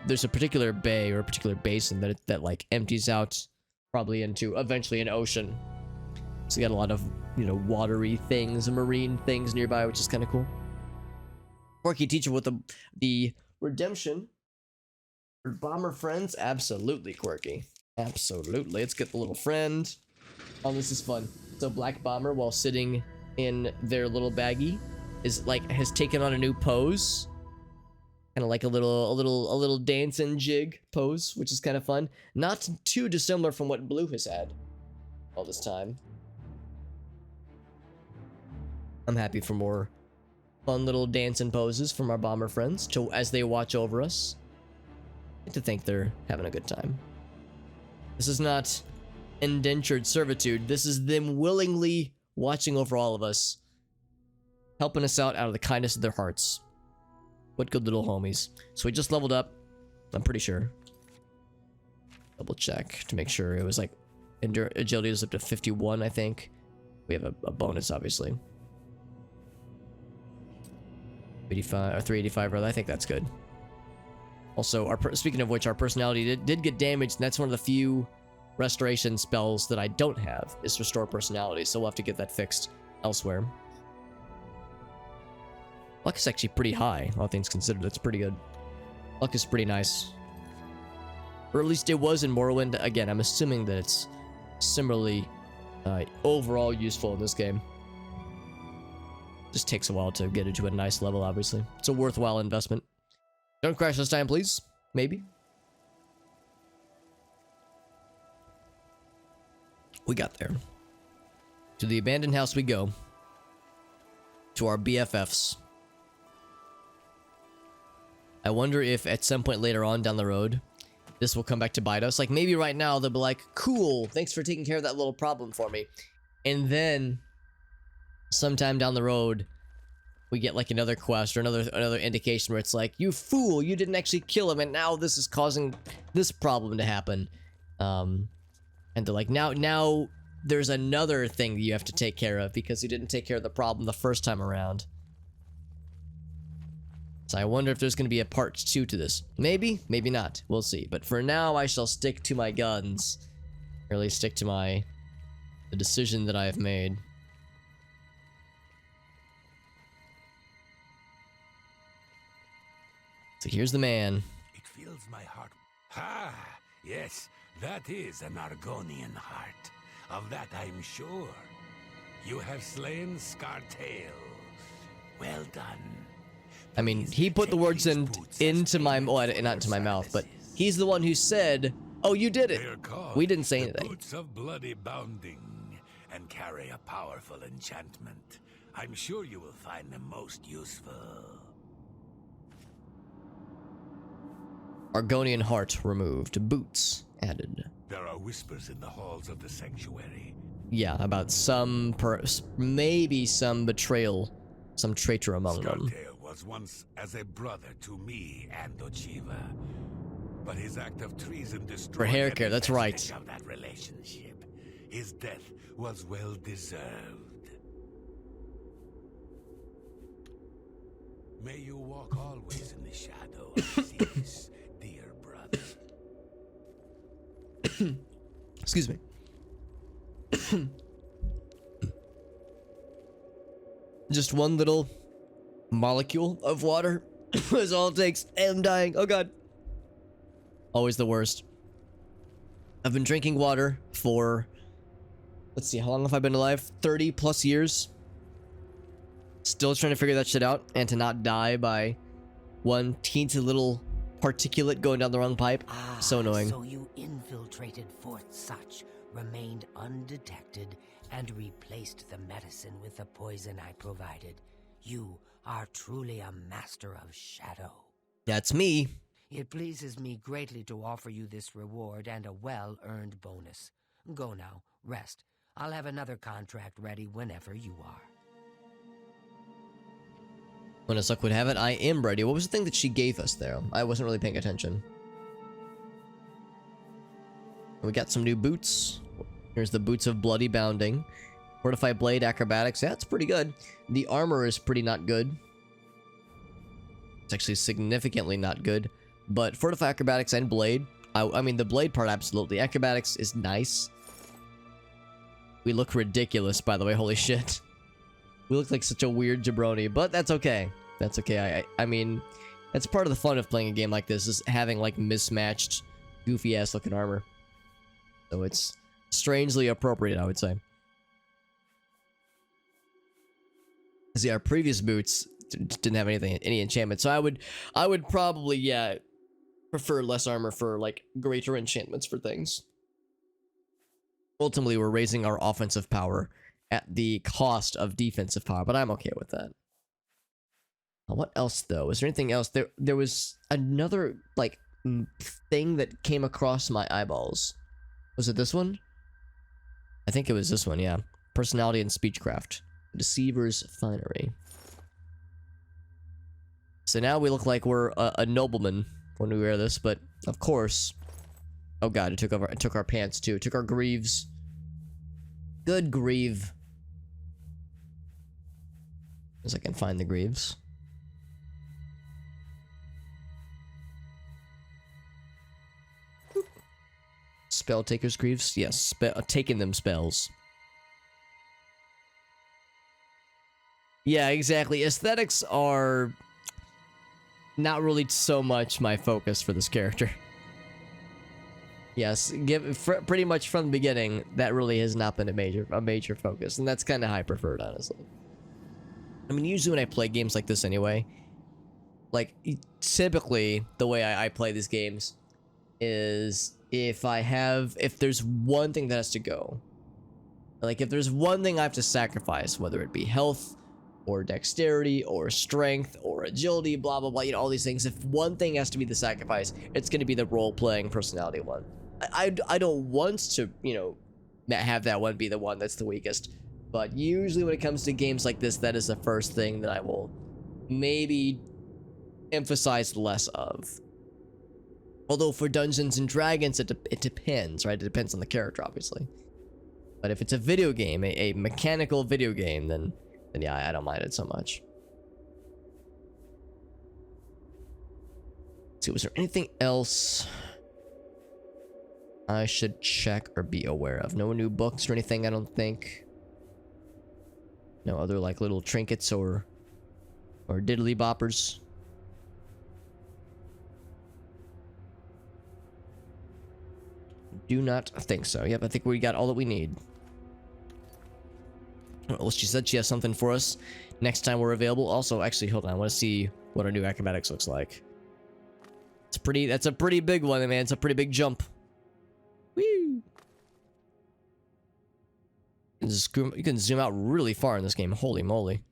there's a particular bay or a particular basin that like empties out probably into eventually an ocean. So you got a lot of, you know, watery things and marine things nearby, which is kind of cool. Quirky teacher with the redemption for bomber friends. Absolutely quirky. Absolutely. Let's get the little friend. Oh, this is fun. So Black Bomber, while sitting in their little baggie, is like has taken on a new pose. Kind of like a little dance and jig pose, which is kind of fun. Not too dissimilar from what Blue has had all this time. I'm happy for more fun little dancing poses from our bomber friends as they watch over us. I like to think they're having a good time. This is not indentured servitude. This is them willingly watching over all of us, helping us out of the kindness of their hearts. What good little homies. So we just leveled up, I'm pretty sure. Double check to make sure it was like agility is up to 51, I think. We have a bonus, obviously. 85 or 385 rather. I think that's good. Also, speaking of which, our personality did get damaged, and that's one of the few restoration spells that I don't have, is restore personality, so we'll have to get that fixed elsewhere. Luck is actually pretty high, all things considered. That's pretty good. Luck is pretty nice. Or at least it was in Morrowind. Again, I'm assuming that it's similarly overall useful in this game. Just takes a while to get into a nice level, obviously. It's a worthwhile investment. Don't crash this time, please. Maybe. We got there. To the abandoned house we go. To our BFFs. I wonder if at some point later on down the road, this will come back to bite us. Like, maybe right now they'll be like, cool, thanks for taking care of that little problem for me. And then, sometime down the road, we get like another quest or another indication where it's like, you fool, you didn't actually kill him, and now this is causing this problem to happen. And they're like, now there's another thing that you have to take care of because you didn't take care of the problem the first time around. So I wonder if there's going to be a part 2 to this. Maybe, maybe not. We'll see. But for now, I shall stick to my guns. Or at least stick to the decision that I have made. So here's the man. It fills my heart. Ha! Yes, that is an Argonian heart. Of that I'm sure. You have slain Scartail. Well done. I mean, he put the words into my... Well, not into my mouth, but he's the one who said, oh, you did it. We didn't say anything. Boots of bloody bounding and carry a powerful enchantment. I'm sure you will find them most useful. Argonian heart removed. Boots added. There are whispers in the halls of the sanctuary. Yeah, about maybe some betrayal, some traitor among them. Scartail was once as a brother to me and Ochiva, but his act of treason destroyed For hair care, that's right. of that relationship. His death was well deserved. May you walk always in the shadow of Zeus, dear brother. Excuse me. Just one little molecule of water is all it takes. I'm dying. Oh god. Always the worst. I've been drinking water for, let's see, how long have I been alive? 30 plus years. Still trying to figure that shit out, and to not die by one teensy little particulate going down the wrong pipe. So annoying. So you infiltrated Fort Such, remained undetected, and replaced the medicine with the poison I provided. You are truly a master of shadow. That's me. It pleases me greatly to offer you this reward and a well-earned bonus. Go now, rest. I'll have another contract ready whenever you are. When as luck would have it, I am ready. What was the thing that she gave us there? I wasn't really paying attention. We got some new boots. Here's the boots of bloody bounding. Fortified blade, acrobatics. Yeah, it's pretty good. The armor is pretty not good. It's actually significantly not good. But fortified acrobatics and blade. I mean, the blade part, absolutely. Acrobatics is nice. We look ridiculous, by the way. Holy shit. We look like such a weird jabroni, but that's okay. That's okay. I mean, that's part of the fun of playing a game like this, is having like mismatched, goofy ass looking armor. So it's strangely appropriate, I would say. See, our previous boots didn't have any enchantment, so I would probably, yeah, prefer less armor for like greater enchantments for things. Ultimately, we're raising our offensive power at the cost of defensive power, but I'm okay with that. What else though? Is there anything else? There was another like thing that came across my eyeballs. Was it this one? I think it was this one, yeah. Personality and speechcraft. Deceiver's finery. So now we look like we're a nobleman when we wear this, but of course. Oh god, it took our pants too. It took our greaves. Good grieve. As I can find the greaves. Spell taker's greaves? Yes, taking them spells. Yeah, exactly. Aesthetics are not really so much my focus for this character. Yes, pretty much from the beginning, that really has not been a major focus, and that's kind of how I prefer it, honestly. I mean, usually when I play games like this anyway, like, typically, the way I play these games is if there's one thing that has to go, like, if there's one thing I have to sacrifice, whether it be health, or dexterity, or strength, or agility, blah, blah, blah, you know, all these things, if one thing has to be the sacrifice, it's going to be the role-playing personality one. I don't want to, you know, have that one be the one that's the weakest. But usually when it comes to games like this, that is the first thing that I will maybe emphasize less of. Although for Dungeons and Dragons, it depends, right? It depends on the character, obviously. But if it's a video game, a mechanical video game, then yeah, I don't mind it so much. Let's see, was there anything else I should check or be aware of? No new books or anything, I don't think. No other like little trinkets or diddly boppers. Do not think so. Yep, I think we got all that we need. Well, she said she has something for us next time we're available. Also, actually, hold on. I want to see what our new acrobatics looks like. That's a pretty big one, man. It's a pretty big jump. Woo! You can zoom out really far in this game. Holy moly.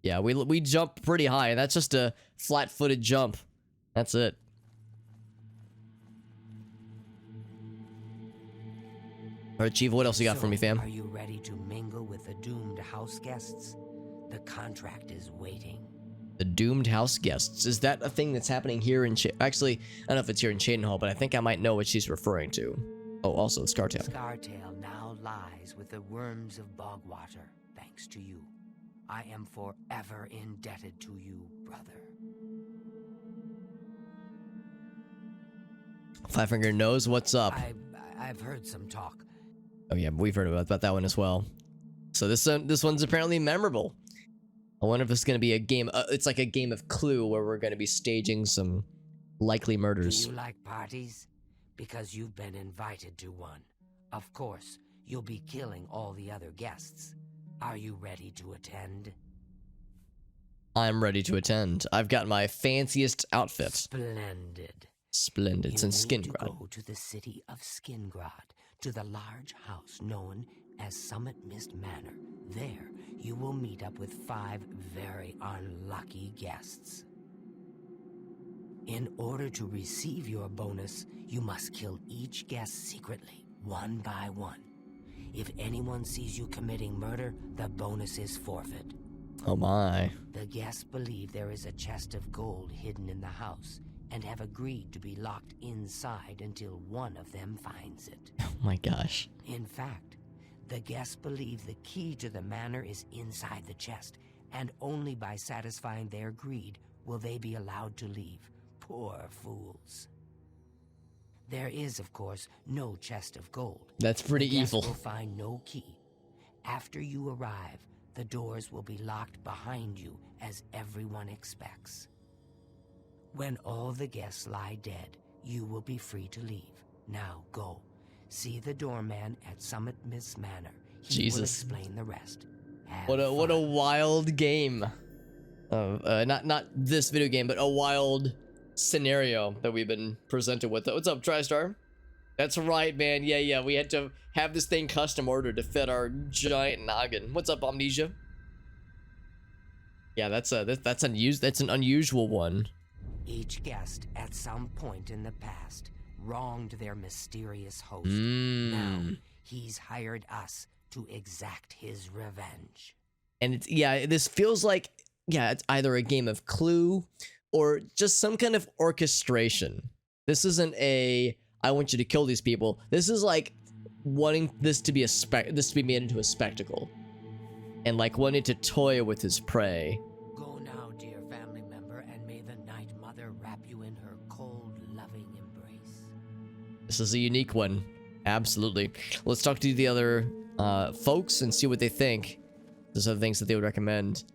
Yeah, we jump pretty high. That's just a flat-footed jump. That's it. Alright, Chief, what else you got for me, fam? Are you ready to mingle with the doomed house guests? The contract is waiting. The doomed house guests. Is that a thing that's happening here in Actually, I don't know if it's here in Cheydinhall, but I think I might know what she's referring to. Oh, also Scartail. Scartail now lies with the worms of Bogwater, thanks to you. I am forever indebted to you, brother. Five Finger knows what's up. I've heard some talk. Oh yeah, we've heard about that one as well. So this one's apparently memorable. I wonder if it's going to be a game. It's like a game of Clue where we're going to be staging some likely murders. Do you like parties? Because you've been invited to one. Of course, you'll be killing all the other guests. Are you ready to attend? I'm ready to attend. I've got my fanciest outfit. Splendid. Splendid. It's in You need to Skingrad. go to the city of Skingrad, to the large house known as Summit Mist Manor. There, you will meet up with 5 very unlucky guests. In order to receive your bonus, you must kill each guest secretly, one by one. If anyone sees you committing murder, the bonus is forfeit. Oh my. The guests believe there is a chest of gold hidden in the house and have agreed to be locked inside until one of them finds it. Oh my gosh. In fact, the guests believe the key to the manor is inside the chest, and only by satisfying their greed will they be allowed to leave. Poor fools. There is, of course, no chest of gold. That's pretty The guests evil. will find no key. After you arrive, the doors will be locked behind you, as everyone expects. When all the guests lie dead, you will be free to leave. Now go. See the doorman at Summit Mist Manor. He will Jesus. explain the rest. Have What a fun. wild game. Not this video game, but a wild scenario that we've been presented with. What's up, TriStar? That's right, man. Yeah. We had to have this thing custom ordered to fit our giant noggin. What's up, Amnesia? Yeah, that's an unusual one. Each guest, at some point in the past, wronged their mysterious host. Mm. Now, he's hired us to exact his revenge. And this feels like it's either a game of Clue or just some kind of orchestration. This isn't a I want you to kill these people. This is like wanting this to be made into a spectacle, and like wanting to toy with his prey. Go now, dear family member, and may the Night Mother wrap you in her cold, loving embrace. This is a unique one, absolutely. Let's talk to the other folks and see what they think. Those are the things that they would recommend.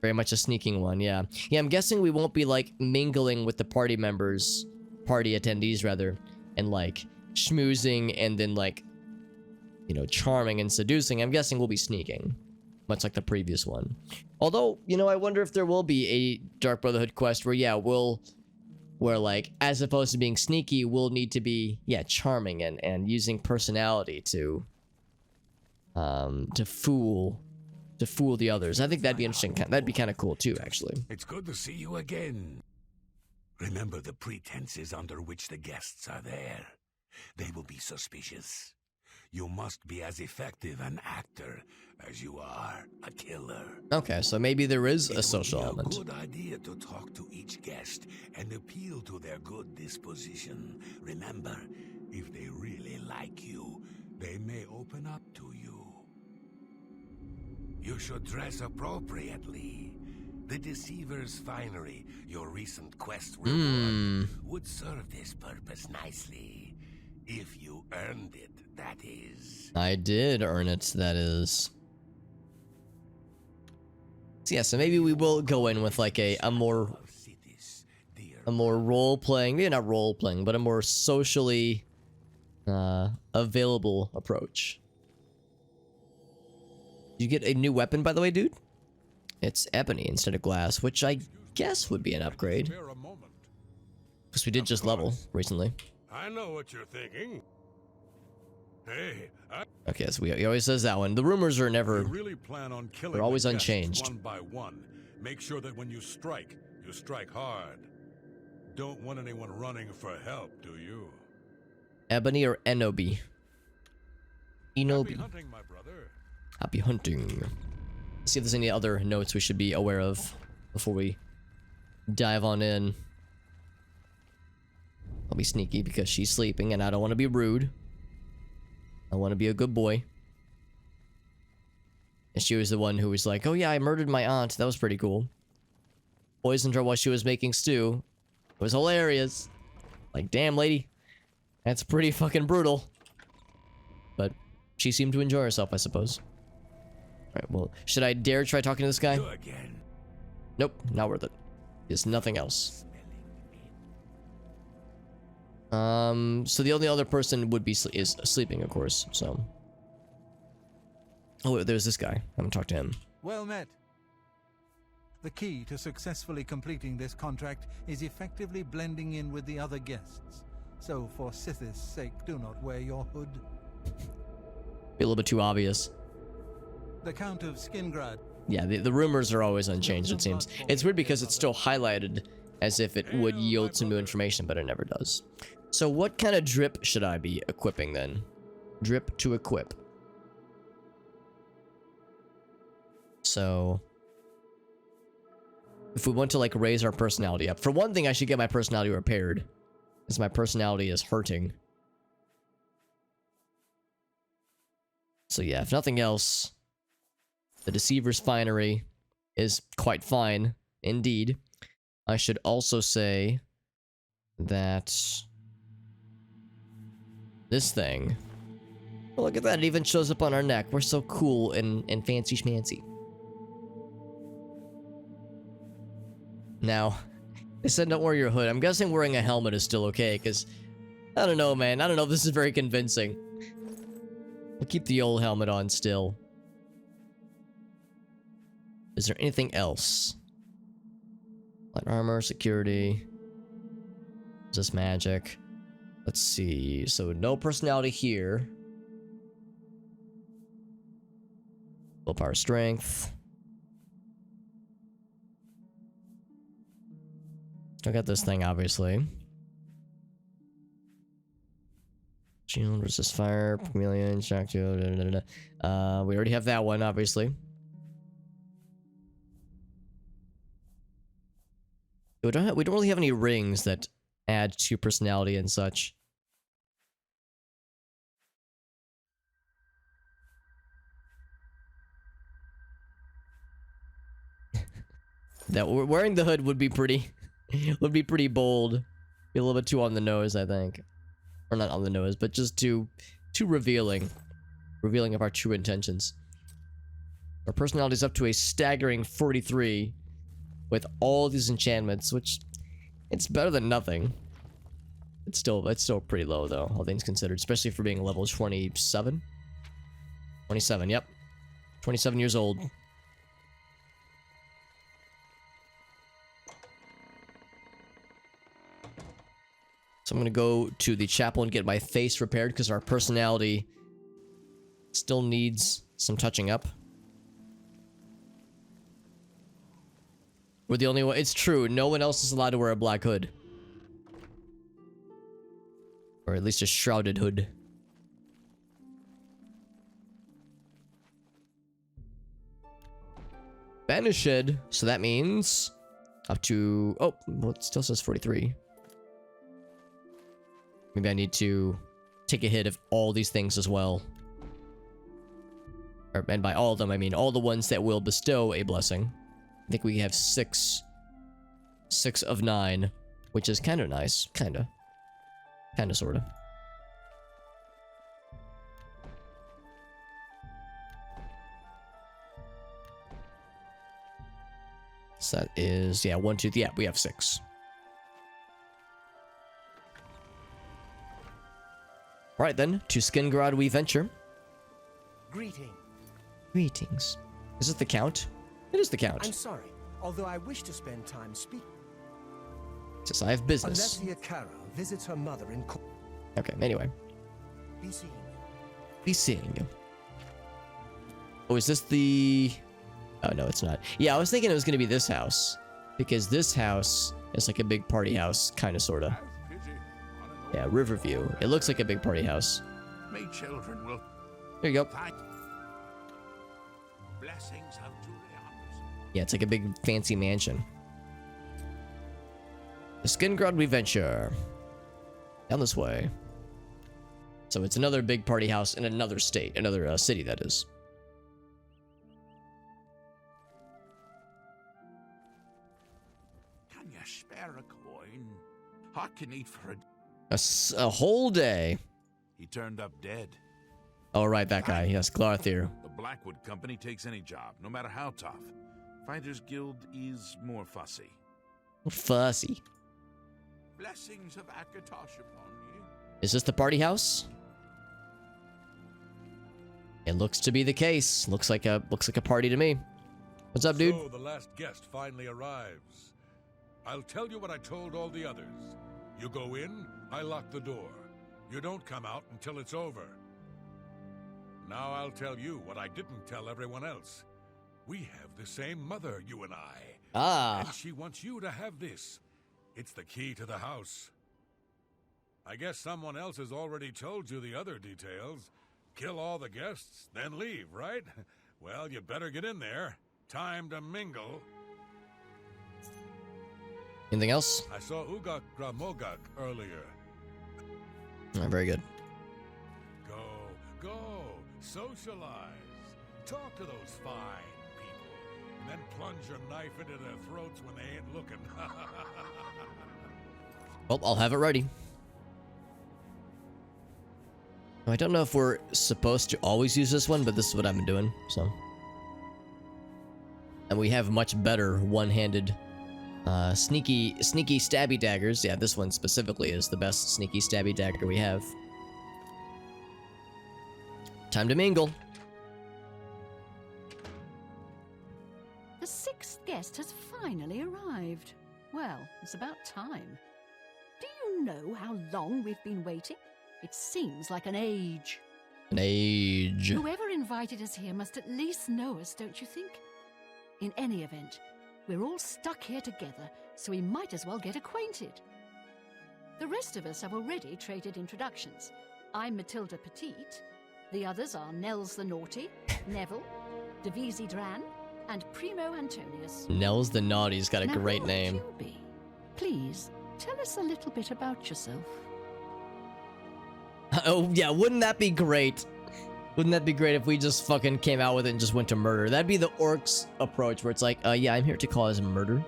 Very much a sneaking one, yeah. Yeah, I'm guessing we won't be like mingling with the party attendees rather, and like schmoozing and then like, charming and seducing. I'm guessing we'll be sneaking, much like the previous one. Although, I wonder if there will be a Dark Brotherhood quest where like, as opposed to being sneaky, we'll need to be, charming and using personality to fool the others. I think that'd be interesting. That'd be kind of cool too, actually. It's good to see you again. Remember the pretenses under which the guests are there. They will be suspicious. You must be as effective an actor as you are a killer. Okay, so maybe there is a social It would element. be a good idea to talk to each guest and appeal to their good disposition. Remember, if they really like you, they may open up to you. You should dress appropriately. The Deceiver's Finery, your recent quest reward, would serve this purpose nicely. If you earned it, that is. I did earn it, that is. So yeah, so maybe we will go in with like a more role-playing, maybe not role-playing, but a more socially available approach. You get a new weapon, by the way, dude? It's ebony instead of glass, which I guess would be an upgrade. Because we did just level recently. I know what you're thinking. Hey, Okay, so he always says that one. The rumors are never... really plan on killing They're always the guests unchanged. one by one. Make sure that when you strike hard. Don't want anyone running for help, do you? Ebony or Enobi? Happy Enobi. hunting, my brother. Happy hunting. Let's see if there's any other notes we should be aware of before we dive on in. I'll be sneaky because she's sleeping and I don't want to be rude. I want to be a good boy. And she was the one who was like, oh yeah, I murdered my aunt. That was pretty cool. Poisoned her while she was making stew. It was hilarious. Like, damn, lady. That's pretty fucking brutal. But she seemed to enjoy herself, I suppose. Alright, well, should I dare try talking to this guy? you again. Nope, not worth it. There's nothing else. So the only other person would be is sleeping, of course, so. Oh, there's this guy. I'm gonna talk to him. Well met. The key to successfully completing this contract is effectively blending in with the other guests. So for Sithis' sake, do not wear your hood. Be a little bit too obvious. The Count of Skingrad. Yeah, the rumors are always unchanged, it seems. It's weird because it's still highlighted as if it would yield some new information, but it never does. So what kind of drip should I be equipping then? Drip to equip. So if we want to like raise our personality up. For one thing, I should get my personality repaired, as my personality is hurting. So yeah, if nothing else, the Deceiver's Finery is quite fine indeed. I should also say that this thing, oh, look at that, it even shows up on our neck. We're so cool and fancy schmancy. Now, they said don't wear your hood. I'm guessing wearing a helmet is still okay, because I don't know, man. I don't know if this is very convincing. We'll keep the old helmet on still. Is there anything else? Light armor, security. Is this magic? Let's see. So no personality here. Willpower, strength. I got this thing, obviously. Shield, resist fire, chameleon, shock you. We already have that one, obviously. We don't really have any rings that add to personality and such. That wearing the hood would be pretty bold. Be a little bit too on the nose, I think. Or not on the nose, but just too revealing. Revealing of our true intentions. Our personality is up to a staggering 43 with all these enchantments, which it's better than nothing. It's still pretty low though, all things considered, especially for being level 27. 27, yep. 27 years old. So I'm gonna go to the chapel and get my face repaired because our personality still needs some touching up. We're the only one. It's true. No one else is allowed to wear a black hood. Or at least a shrouded hood. Banished. So that means up to... Oh, well, it still says 43. Maybe I need to take a hit of all these things as well. And by all of them, I mean all the ones that will bestow a blessing. I think we have 6 of 9, which is kind of nice. Kind of, sort of. So that is, yeah, 1, 2, yeah, we have 6. Alright then, to Skingrad we venture. Greetings. Is this the Count? It is the Count. I'm sorry, although I wish to spend time speaking. Says I have business. Alessia Cara visits her mother in court. Okay, anyway. Be seeing you. Be seeing you. Oh, is this the... Oh, no, it's not. Yeah, I was thinking it was going to be this house. Because this house is like a big party house, kind of, sort of. Yeah, Riverview. It looks like a big party house. May children will... There you go. Blessings of Julianus. Yeah, it's like a big fancy mansion. The Skingrad we venture. Down this way. So it's another big party house in another state. Another city, that is. Can you spare a coin? I can eat for A whole day. He turned up dead. Oh, right, that guy. Yes, Glarthir. The Blackwood Company takes any job, no matter how tough. Fighters Guild is more fussy. Fussy. Blessings of Akatosh upon you. Is this the party house? It looks to be the case. Looks like a party to me. What's up, dude? So the last guest finally arrives. I'll tell you what I told all the others. You go in, I lock the door. You don't come out until it's over. Now I'll tell you what I didn't tell everyone else. We have the same mother, you and I. Ah. And she wants you to have this. It's the key to the house. I guess someone else has already told you the other details. Kill all the guests, then leave, right? Well, you better get in there. Time to mingle. Anything else? I saw Ugak Gramogak earlier. Very good. Go, socialize. Talk to those fine people, and then plunge your knife into their throats when they ain't looking. Well, I'll have it ready. I don't know if we're supposed to always use this one, but this is what I've been doing, so. And we have much better one-handed, sneaky stabby daggers. Yeah, this one specifically is the best sneaky stabby dagger we have. Time to mingle. The sixth guest has finally arrived. Well, it's about time. Do you know how long we've been waiting? It seems like an age. An age. Whoever invited us here must at least know us, don't you think? In any event, we're all stuck here together, so we might as well get acquainted. The rest of us have already traded introductions. I'm Matilda Petite. The others are Nels the Naughty, Neville, Devisi Dran, and Primo Antonius. Nels the Naughty's got a Now, great who name. would you be? Please, tell us a little bit about yourself. Oh, yeah, wouldn't that be great? Wouldn't that be great if we just fucking came out with it and just went to murder? That'd be the orcs approach where it's like, yeah, I'm here to cause murder.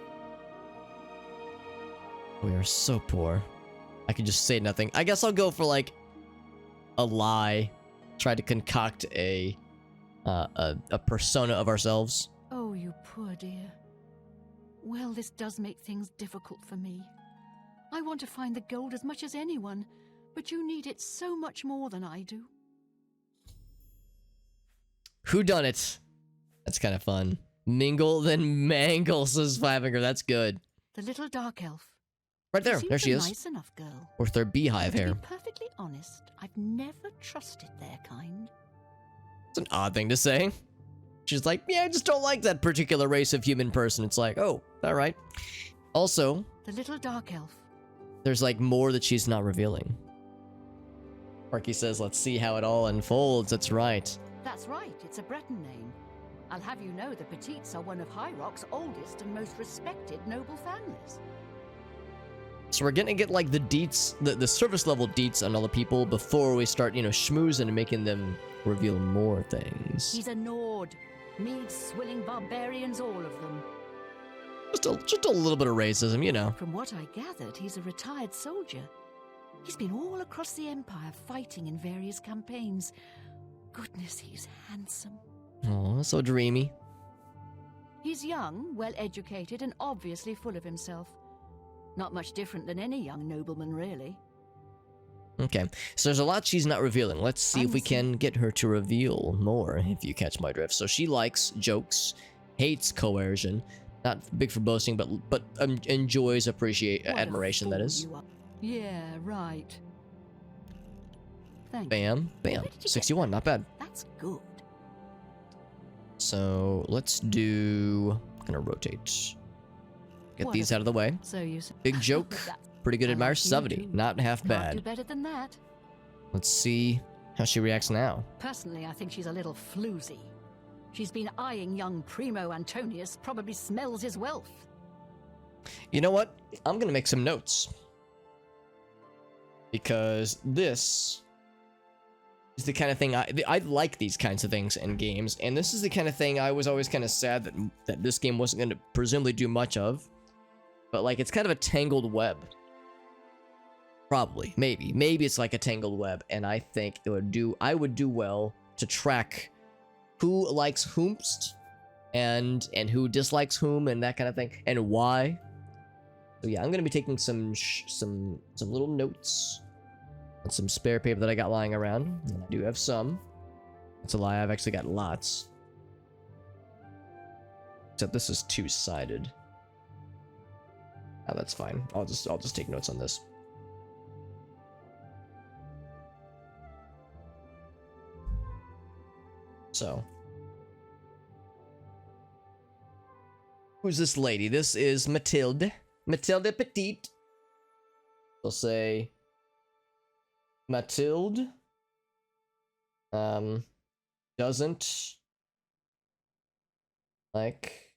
We are so poor. I could just say nothing. I guess I'll go for like a lie. Try to concoct a persona of ourselves. Oh, you poor dear. Well, this does make things difficult for me. I want to find the gold as much as anyone, but you need it so much more than I do. Who done it? That's kind of fun. Mingle then mangle, says Flavinger. That's good. The little dark elf. Right there. There she is. Nice enough girl. With their beehive hair. To be perfectly honest, I've never trusted their kind. It's an odd thing to say. She's like, yeah, I just don't like that particular race of human person. It's like, oh, all right. Also, the little dark elf. There's like more that she's not revealing. Marky says, let's see how it all unfolds. That's right. That's right. It's a Breton name. I'll have you know the Petites are one of High Rock's oldest and most respected noble families. So we're gonna get like the deets, the service level deets on all the people before we start, you know, schmoozing and making them reveal more things. He's a Nord. Mead swilling barbarians, all of them. Just a little bit of racism, you know. From what I gathered, he's a retired soldier. He's been all across the Empire fighting in various campaigns. Goodness, he's handsome. Oh, so dreamy. He's young, well-educated, and obviously full of himself. Not much different than any young nobleman, really. Okay, so there's a lot she's not revealing. Let's see if we can get her to reveal more, if you catch my drift. So she likes jokes, hates coercion, not big for boasting, but enjoys admiration, that is. Yeah, right. Thanks. Bam, bam. 61, not bad. That's good. So let's do. Gonna rotate. Get these out of the way. So you big joke. Pretty good admire. 70, not half bad. Do better than that. Let's see how she reacts now. Personally, I think she's a little floozy. She's been eyeing young Primo Antonius, probably smells his wealth. You know what? I'm gonna make some notes. Because this is the kind of thing I like these kinds of things in games, and this is the kind of thing I was always kind of sad that this game wasn't going to presumably do much of. But like, it's kind of a tangled web. Probably, maybe it's like a tangled web, and I think I would do well to track who likes whomst and who dislikes whom and that kind of thing, and why. So yeah, I'm gonna be taking some little notes on some spare paper that I got lying around. And I do have some. That's a lie. I've actually got lots. Except this is two-sided. Oh, that's fine. I'll just take notes on this. So, who's this lady? This is Mathilde. Mathilde Petite. I'll say Mathilde doesn't like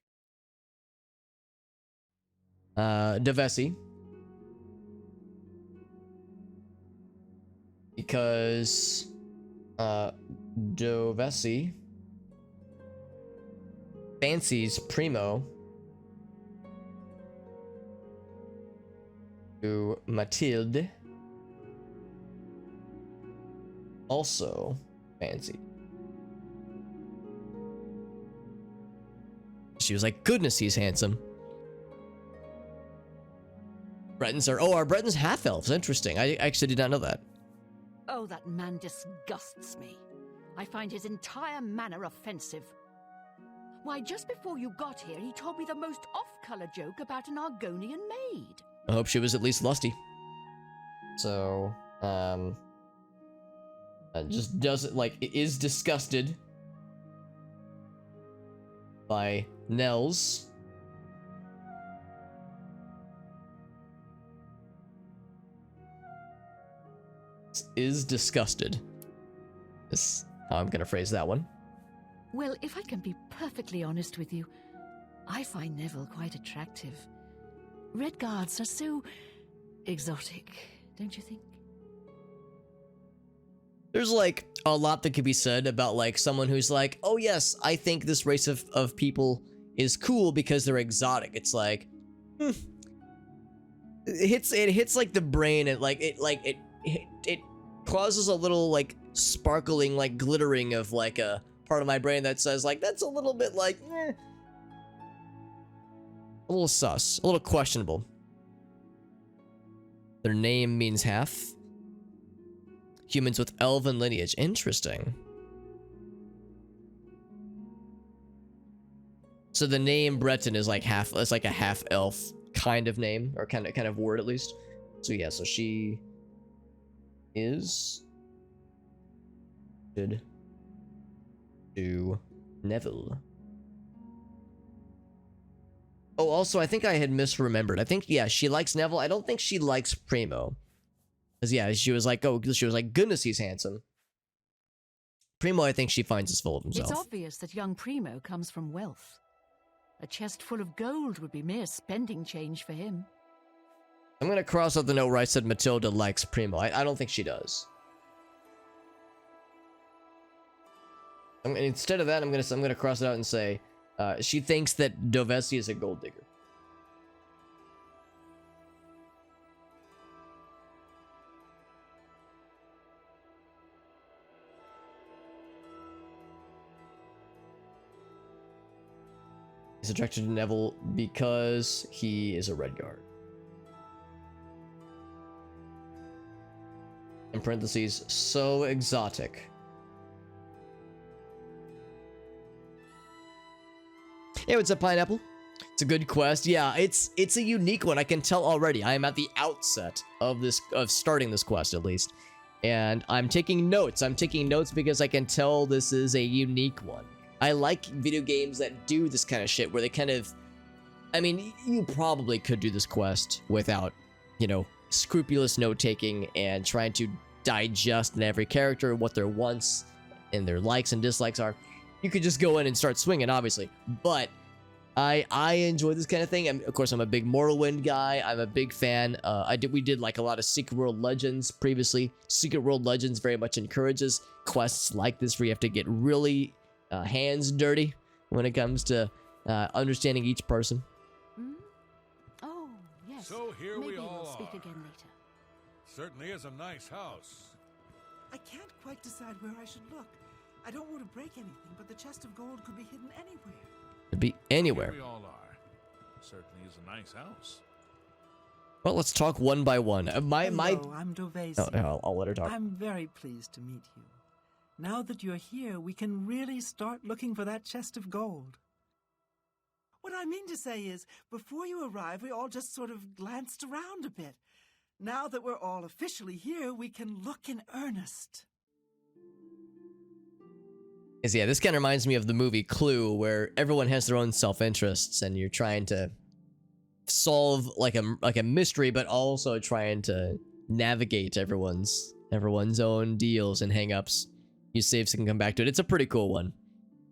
Devesi because Devesi fancies Primo, who Mathilde also fancied. She was like, goodness, he's handsome. Bretons are, our Bretons half-elves. Interesting. I actually did not know that. Oh, that man disgusts me. I find his entire manner offensive. Why, just before you got here, he told me the most off-color joke about an Argonian maid. I hope she was at least lusty. So, just doesn't, like, is disgusted by Nels. Is disgusted. Is how I'm gonna phrase that one. Well, if I can be perfectly honest with you, I find Neville quite attractive. Red Guards are so exotic, don't you think? There's like a lot that could be said about like someone who's like, oh yes, I think this race of people is cool because they're exotic. It's like, it hits like the brain and like it causes a little like sparkling, like glittering of like a part of my brain that says like, that's a little bit like, a little sus, a little questionable. Their name means half. Humans with elven lineage. Interesting. So the name Breton is like half, it's like a half elf kind of name, or kind of word at least. So yeah, so she is good to Neville. Oh, also, I think I had misremembered. I think, yeah, she likes Neville. I don't think she likes Primo. Because, yeah, she was like, goodness, he's handsome. Primo, I think she finds is full of himself. It's obvious that young Primo comes from wealth. A chest full of gold would be mere spending change for him. I'm going to cross out the note where I said Matilda likes Primo. I don't think she does. Instead of that, I'm gonna cross it out and say she thinks that Dovesi is a gold digger. He's attracted to Neville because he is a red guard. In parentheses, so exotic. Hey, what's up, Pineapple? It's a good quest. Yeah, it's a unique one. I can tell already. I am at the outset of starting this quest, at least. And I'm taking notes. I'm taking notes because I can tell this is a unique one. I like video games that do this kind of shit where they kind of... I mean, you probably could do this quest without, you know, scrupulous note-taking and trying to digest in every character what their wants and their likes and dislikes are. You could just go in and start swinging, obviously. But I enjoy this kind of thing. Of course, I'm a big Morrowind guy. I'm a big fan. We did like a lot of Secret World Legends previously. Secret World Legends very much encourages quests like this where you have to get really hands dirty when it comes to understanding each person. Mm? Oh, yes. So here Maybe we all we'll speak are. again later. Certainly is a nice house. I can't quite decide where I should look. I don't want to break anything, but the chest of gold could be hidden anywhere. Could be anywhere. Here we all are. Certainly is a nice house. Well, let's talk one by one. Hello, I'm Dovesi. Oh, I'll let her talk. I'm very pleased to meet you. Now that you're here, we can really start looking for that chest of gold. What I mean to say is, before you arrived, we all just sort of glanced around a bit. Now that we're all officially here, we can look in earnest. Yeah, this kind of reminds me of the movie Clue, where everyone has their own self-interests, and you're trying to solve like a mystery, but also trying to navigate everyone's own deals and hang-ups. You save so you can come back to it. It's a pretty cool one.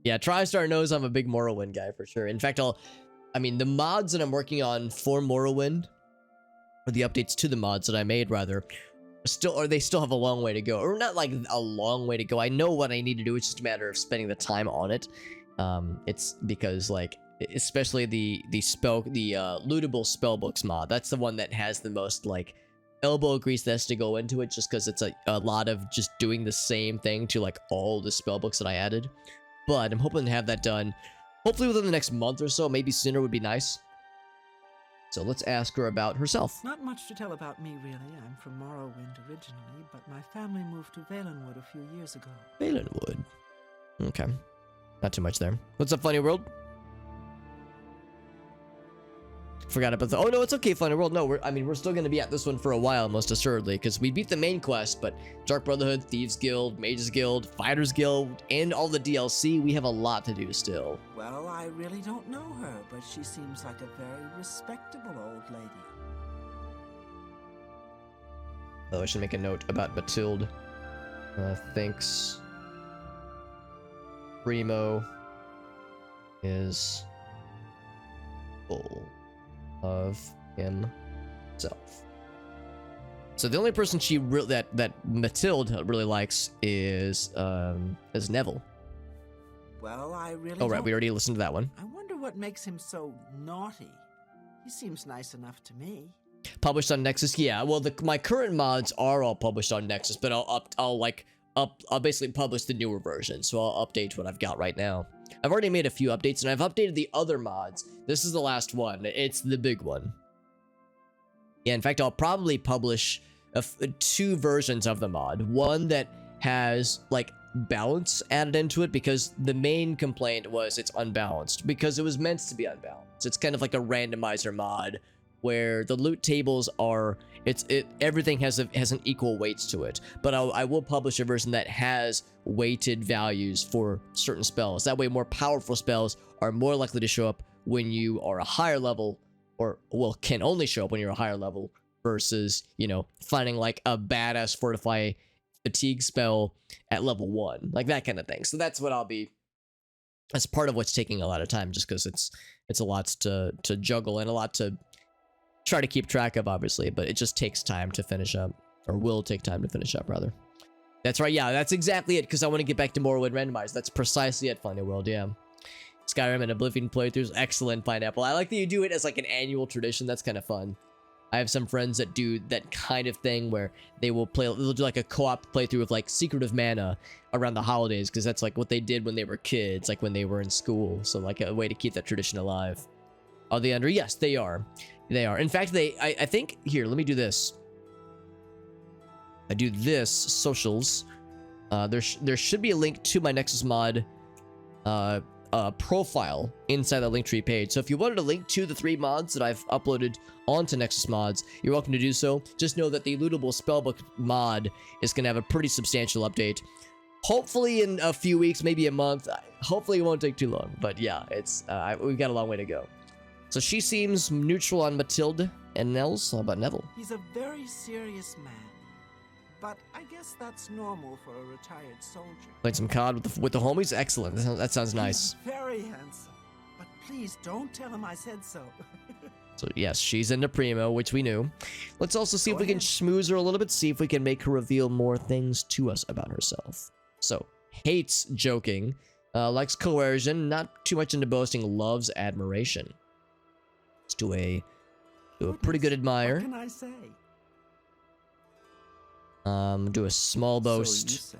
Yeah, TriStar knows I'm a big Morrowind guy for sure. In fact, I mean, the mods that I'm working on for Morrowind, or the updates to the mods that I made, rather, they still have a long way to go. Or not like a long way to go. I know what I need to do. It's just a matter of spending the time on it. It's because, like, especially the lootable spellbooks mod. That's the one that has the most, like, elbow grease that has to go into it, just because it's a lot of just doing the same thing to, like, all the spellbooks that I added. But I'm hoping to have that done hopefully within the next month or so. Maybe sooner would be nice. So let's ask her about herself. Not much to tell about me, really. I'm from Morrowind originally, but my family moved to Valenwood a few years ago. Valenwood. Okay. Not too much there. What's up, Funny World? Forgot about the... Oh, no, it's okay, Funny World. No, we're still going to be at this one for a while, most assuredly, because we beat the main quest, but Dark Brotherhood, Thieves Guild, Mages Guild, Fighters Guild, and all the DLC, we have a lot to do still. Well, I really don't know her, but she seems like a very respectable old lady. Oh, I should make a note about Matilde. Thinks Primo is full of himself. So the only person she that Matilde really likes is Neville. Well, I really Oh, right, we already listened to that one. I wonder what makes him so naughty. He seems nice enough to me. Published on Nexus, yeah. Well, my current mods are all published on Nexus, but I'll basically publish the newer version, so I'll update what I've got right now. I've already made a few updates, and I've updated the other mods. This is the last one. It's the big one. Yeah, in fact, I'll probably publish two versions of the mod. One that has, like, balance added into it, because the main complaint was it's unbalanced, because it was meant to be unbalanced. It's kind of like a randomizer mod, where the loot tables are, everything has an equal weights to it. But I will publish a version that has weighted values for certain spells. That way, more powerful spells are more likely to show up when you are a higher level, or, well, can only show up when you're a higher level, versus, you know, finding like a badass fortify fatigue spell at level 1, like that kind of thing. So that's part of what's taking a lot of time, just because it's a lot to juggle and a lot to try to keep track of, obviously, but it just takes time to finish up, or will take time to finish up, rather. That's right, yeah, that's exactly it, because I want to get back to Morrowind randomized. That's precisely it, Funny World, yeah. Skyrim and Oblivion playthroughs, excellent, Pineapple. I like that you do it as like an annual tradition. That's kind of fun. I have some friends that do that kind of thing where they'll do like a co-op playthrough of like Secret of Mana around the holidays, because that's like what they did when they were kids, like when they were in school. So like a way to keep that tradition alive. Are they under? Yes, they are. They are. In fact, I think, here, let me do this. I do this, socials. There should be a link to my Nexus mod profile inside that Linktree page. So if you wanted a link to the 3 mods that I've uploaded onto Nexus mods, you're welcome to do so. Just know that the lootable spellbook mod is going to have a pretty substantial update. Hopefully in a few weeks, maybe a month. Hopefully it won't take too long. But yeah, we've got a long way to go. So she seems neutral on Matilde and Nels. How about Neville? He's a very serious man, but I guess that's normal for a retired soldier. Played some COD with the homies? Excellent. That sounds nice. He's very handsome, but please don't tell him I said so. So yes, she's into Primo, which we knew. Let's also see if we can schmooze her a little bit, see if we can make her reveal more things to us about herself. So, hates joking, likes coercion, not too much into boasting, loves admiration. Let's do a pretty good admire. What can I say? Do a small boast. So you say.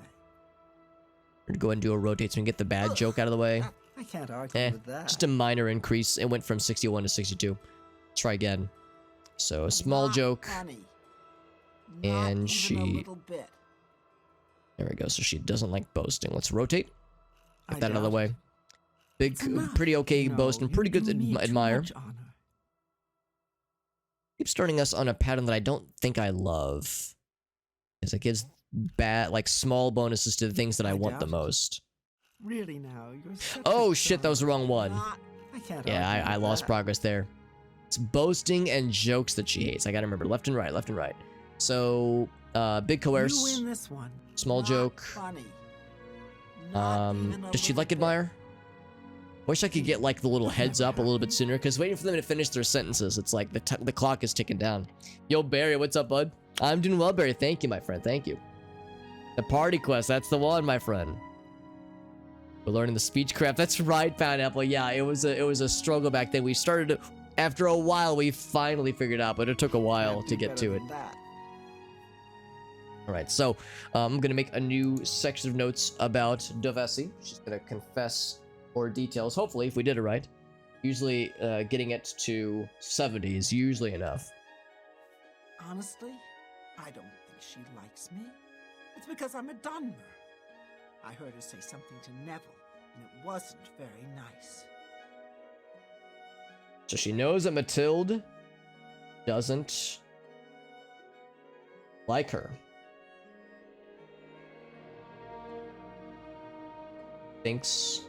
Go ahead and do a rotate so we can get the bad joke out of the way. I can't argue with that. Just a minor increase. It went from 61 to 62. Let's try again. So a small joke. Funny. And not she... even a little bit. There we go. So she doesn't like boasting. Let's rotate. Get that out of the doubt way. it. Big, It's enough. pretty okay No, boast and you pretty good do me too admire. much honor. Keep starting us on a pattern that I don't think I love. Because it gives bad, like small bonuses to the things that I want the doubt it. most. Really now, you're such Oh a shit, that was the wrong one. I can't Yeah, argue I with lost that. progress there. It's boasting and jokes that she hates. I gotta remember left and right, left and right. So, big You coerce, win this one. small Not joke. Funny. Not even a Does she little like bit. admire? Wish I could get like the little heads up a little bit sooner, because waiting for them to finish their sentences, it's like the clock is ticking down. Yo, Barry, what's up, bud? I'm doing well, Barry. Thank you, my friend. Thank you. The party quest, that's the one, my friend. We're learning the speechcraft. That's right, Pineapple. Yeah, it was a struggle back then. We started after a while. We finally figured it out, but it took a while Can't to do get better to it. than that. All right, so I'm gonna make a new section of notes about Dovesi. She's gonna confess more details. Hopefully, if we did it right. Usually, getting it to 70 is usually enough. Honestly, I don't think she likes me. It's because I'm a Dunmer. I heard her say something to Neville, and it wasn't very nice. So she knows that Matilde doesn't like her. Thinks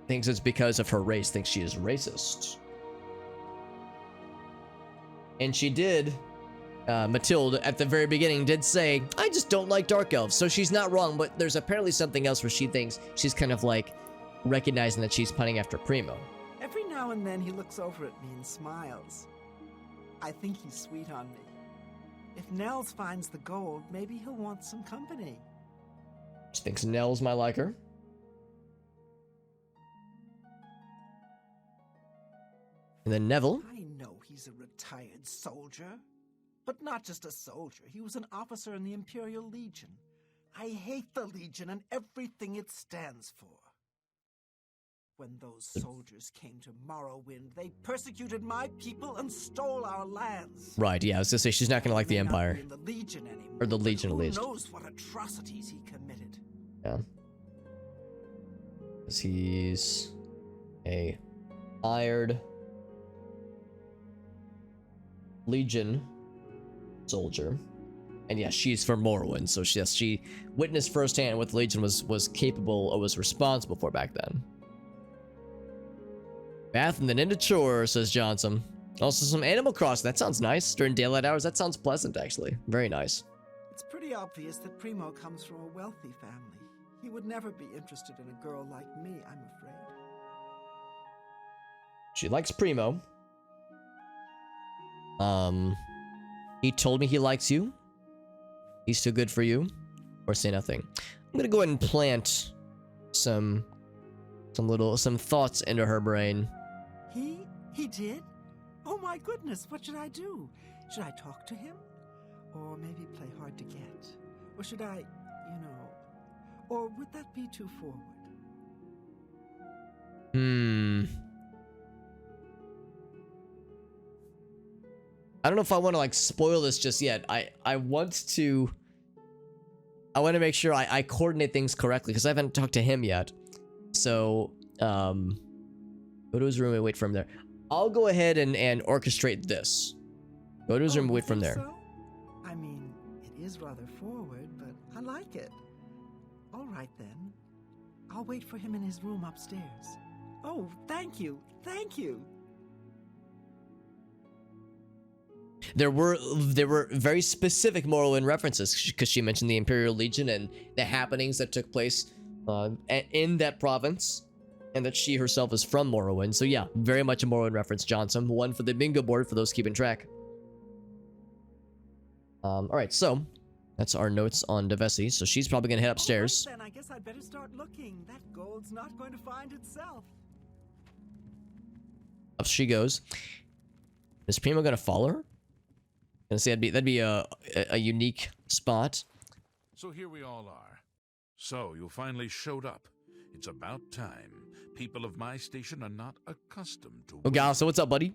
it's because of her race, thinks she is racist. And she did, Matilde, at the very beginning, did say, I just don't like dark elves. So she's not wrong, but there's apparently something else where she thinks she's kind of like recognizing that she's punning after Primo. Every now and then he looks over at me and smiles. I think he's sweet on me. If Nels finds the gold, maybe he'll want some company. She thinks Nels might like her. And then Neville. I know he's a retired soldier. But not just a soldier. He was an officer in the Imperial Legion. I hate the Legion and everything it stands for. When those soldiers came to Morrowind, they persecuted my people and stole our lands. Right, yeah, I was gonna say she's not gonna like the He may not Empire. be in the Legion anymore, Or the but Legion, at least. Who knows what atrocities he committed? Yeah. Because he's a hired Legion soldier. And yeah, she's from Morrowind, so she witnessed firsthand what the Legion was capable or was responsible for back then. Bath and then into chore, says Johnson. Also some Animal Crossing. That sounds nice. During daylight hours, that sounds pleasant, actually. Very nice. It's pretty obvious that Primo comes from a wealthy family. He would never be interested in a girl like me, I'm afraid. She likes Primo. He told me he likes you. He's too good for you. Or say nothing. I'm gonna go ahead and plant some thoughts into her brain. He did? Oh my goodness, what should I do? Should I talk to him? Or maybe play hard to get? Or should I, or would that be too forward? I don't know if I want to like spoil this just yet. I want to make sure I coordinate things correctly because I haven't talked to him yet. So, go to his room and wait for him there. I'll go ahead and orchestrate this. Go to his room and wait for him there. So? I mean, it is rather forward, but I like it. All right then. I'll wait for him in his room upstairs. Oh, thank you. Thank you. There were very specific Morrowind references because she mentioned the Imperial Legion and the happenings that took place in that province, and that she herself is from Morrowind. So yeah, very much a Morrowind reference, Johnson. One for the bingo board for those keeping track. All right, so that's our notes on Dovesi. So she's probably gonna head upstairs. All right, then I guess I'd better start looking. That gold's not going to find itself. Up she goes. Is Primo gonna follow her? Gonna say that'd be a unique spot. So here we all are. So you finally showed up. It's about time. People of my station are not accustomed to... Oh, Gal, so what's up, buddy?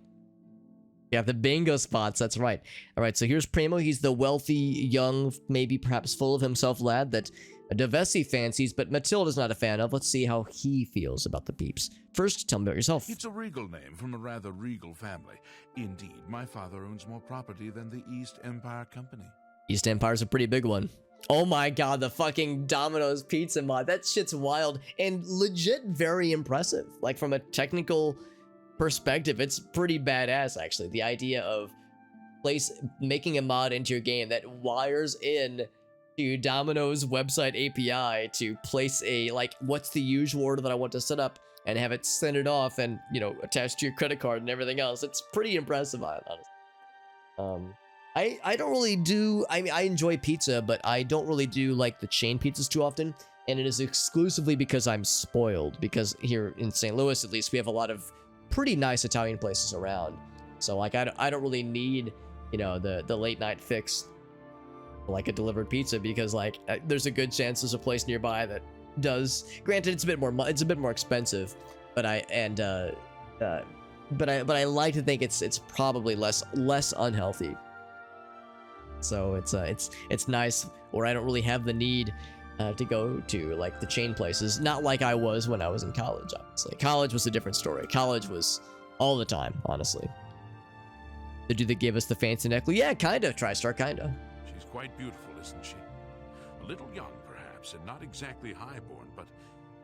Yeah, the bingo spots, that's right. All right, so here's Primo. He's the wealthy, young, maybe perhaps full of himself lad that Devesi fancies, but Matilda's not a fan of. Let's see how he feels about the peeps. First, tell me about yourself. It's a regal name from a rather regal family. Indeed, my father owns more property than the East Empire Company. East Empire's a pretty big one. Oh my god, the fucking Domino's pizza mod. That shit's wild and legit very impressive. Like, from a technical perspective, it's pretty badass, actually. The idea of making a mod into your game that wires in to Domino's website API to place a, like, what's the usual order that I want to set up, and have it send it off and, you know, attach to your credit card and everything else. It's pretty impressive, honestly. I don't really do, I mean, I enjoy pizza, but I don't really do, like, the chain pizzas too often, and it is exclusively because I'm spoiled, because here in St. Louis, at least, we have a lot of pretty nice Italian places around. So, like, I don't really need, you know, the late night fix, like a delivered pizza, because, like, there's a good chance there's a place nearby that does. Granted, it's a bit more expensive, but I like to think it's probably less unhealthy. So it's nice, or I don't really have the need to go to, like, the chain places. Not like I was when I was in college, obviously. College was a different story. College was all the time, honestly. The dude that gave us the fancy necklace, yeah, kinda. TriStar, kinda. She's quite beautiful, isn't she? A little young, perhaps, and not exactly highborn, but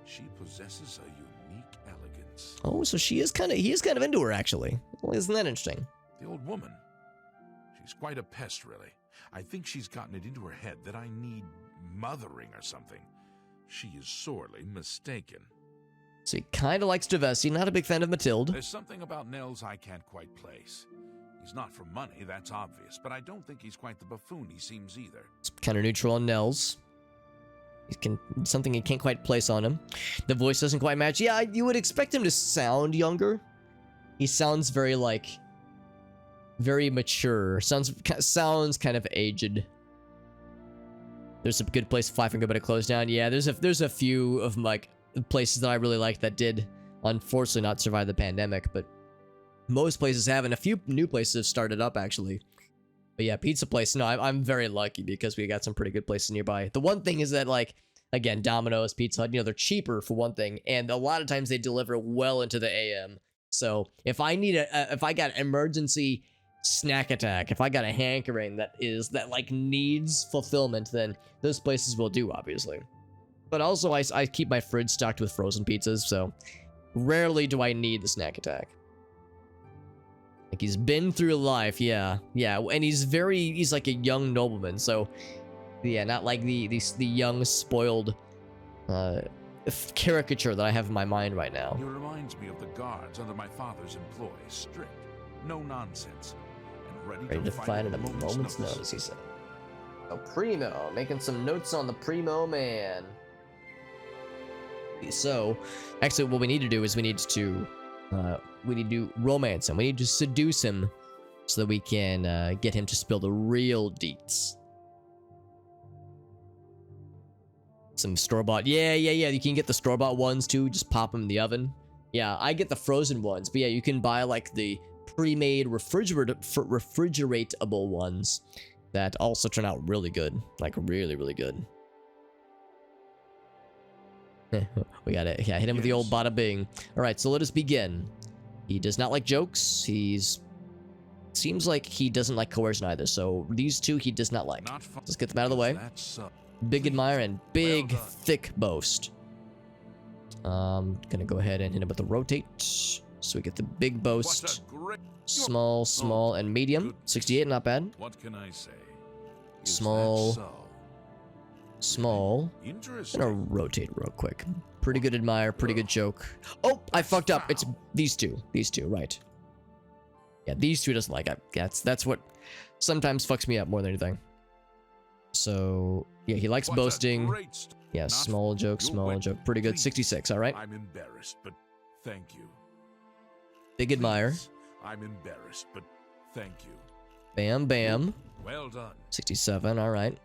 she possesses a unique elegance. Oh, so he is kind of into her, actually. Well, isn't that interesting? The old woman. She's quite a pest, really. I think she's gotten it into her head that I need mothering or something. She is sorely mistaken. So he kind of likes Devesi, not a big fan of Matilde. There's something about Nels I can't quite place. He's not for money, that's obvious, but I don't think he's quite the buffoon he seems either. It's kind of neutral on Nels. Something he can't quite place on him. The voice doesn't quite match. Yeah, you would expect him to sound younger. He sounds very, like, very mature. Sounds kind of aged. There's a good place to fly from good, but it closed down. Yeah, there's a few of, like, places that I really liked that did unfortunately not survive the pandemic, but most places have, and a few new places have started up, actually. But yeah, pizza place, no, I'm very lucky because we got some pretty good places nearby. The one thing is that, like, again, Domino's, Pizza Hut, you know, they're cheaper for one thing, and a lot of times they deliver well into the AM. So if I need if I got emergency snack attack, if I got a hankering that needs fulfillment, then those places will do, obviously. But also, I keep my fridge stocked with frozen pizzas, so rarely do I need the snack attack. Like, he's been through life, yeah, and he's like a young nobleman, so yeah, not like the young spoiled caricature that I have in my mind right now. He reminds me of the guards under my father's employ, strict, no nonsense, and ready to fight at a moment's notice, he said. Oh, Primo, making some notes on the Primo man. So, actually, what we need to do is we need to romance him. We need to seduce him so that we can get him to spill the real deets. Some store-bought. Yeah. You can get the store-bought ones too. Just pop them in the oven. Yeah, I get the frozen ones. But yeah, you can buy, like, the pre-made refrigeratable ones that also turn out really good. Like, really, really good. We got it. Yeah, hit him with the old bada bing. All right, so let us begin. He does not like jokes. Seems like he doesn't like coercion either. So these two he does not like. Let's get them out of the way. Big admire and big thick boast. Gonna go ahead and hit him with the rotate. So we get the big boast. Small, and medium. 68, not bad. What can I say? Small. Interesting. Gonna rotate real quick. Pretty good admire, pretty good joke. Oh, I fucked up. It's these two, right. Yeah, these two doesn't like it. That's what sometimes fucks me up more than anything. So, yeah, he likes boasting. Yeah, small joke. Pretty good. 66, all right. I'm embarrassed, but thank you. Big admire. Please, I'm embarrassed, but thank you. Bam. Well done. 67, all right.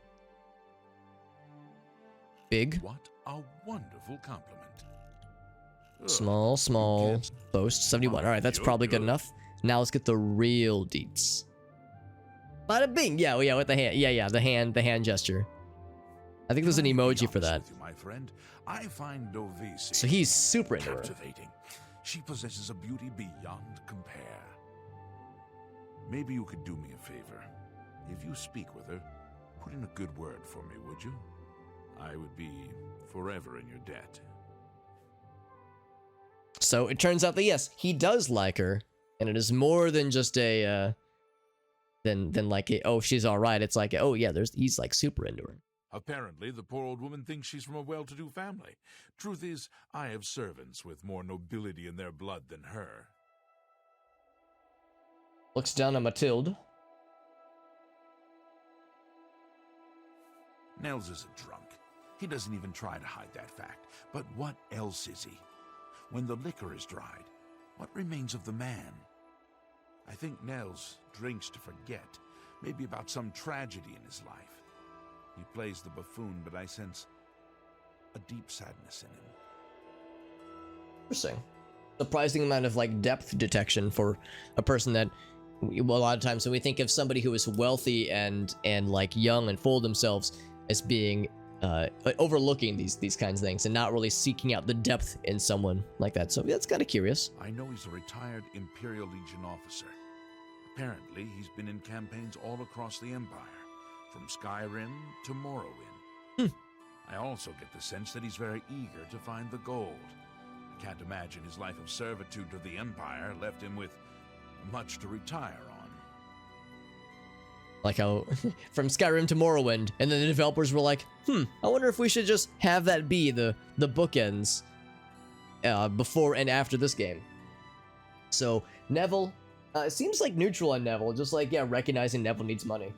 Big. What a wonderful compliment. Small. Boast. 71. All right, that's probably good enough. Now let's get the real deets. Bada bing. Yeah, with the hand. Yeah, the hand gesture. I think there's an emoji for that. With you, my friend, I find Dovisi So he's super into her. captivating. She possesses a beauty beyond compare. Maybe you could do me a favor. If you speak with her, put in a good word for me, would you? I would be forever in your debt. So it turns out that yes, he does like her, and it is more than just a than like a, oh, she's all right. It's like, oh yeah, he's like super into her. Apparently, the poor old woman thinks she's from a well-to-do family. Truth is, I have servants with more nobility in their blood than her. Looks down at Mathilde. Nels isn't drunk. He doesn't even try to hide that fact. But what else is he? When the liquor is dried, what remains of the man? I think Nels drinks to forget, maybe about some tragedy in his life. He plays the buffoon, but I sense a deep sadness in him. Interesting. Surprising amount of like depth detection for a person that, well, a lot of times when we think of somebody who is wealthy and like young and full of themselves as being overlooking these kinds of things and not really seeking out the depth in someone like that. So that's kind of curious. I know he's a retired Imperial Legion officer. Apparently, he's been in campaigns all across the Empire, from Skyrim to Morrowind. I also get the sense that he's very eager to find the gold. I can't imagine his life of servitude to the Empire left him with much to retire on. Like how from Skyrim to Morrowind, and then the developers were like, I wonder if we should just have that be the bookends before and after this game. So Neville, it seems like neutral on Neville, just like, yeah, recognizing Neville needs money.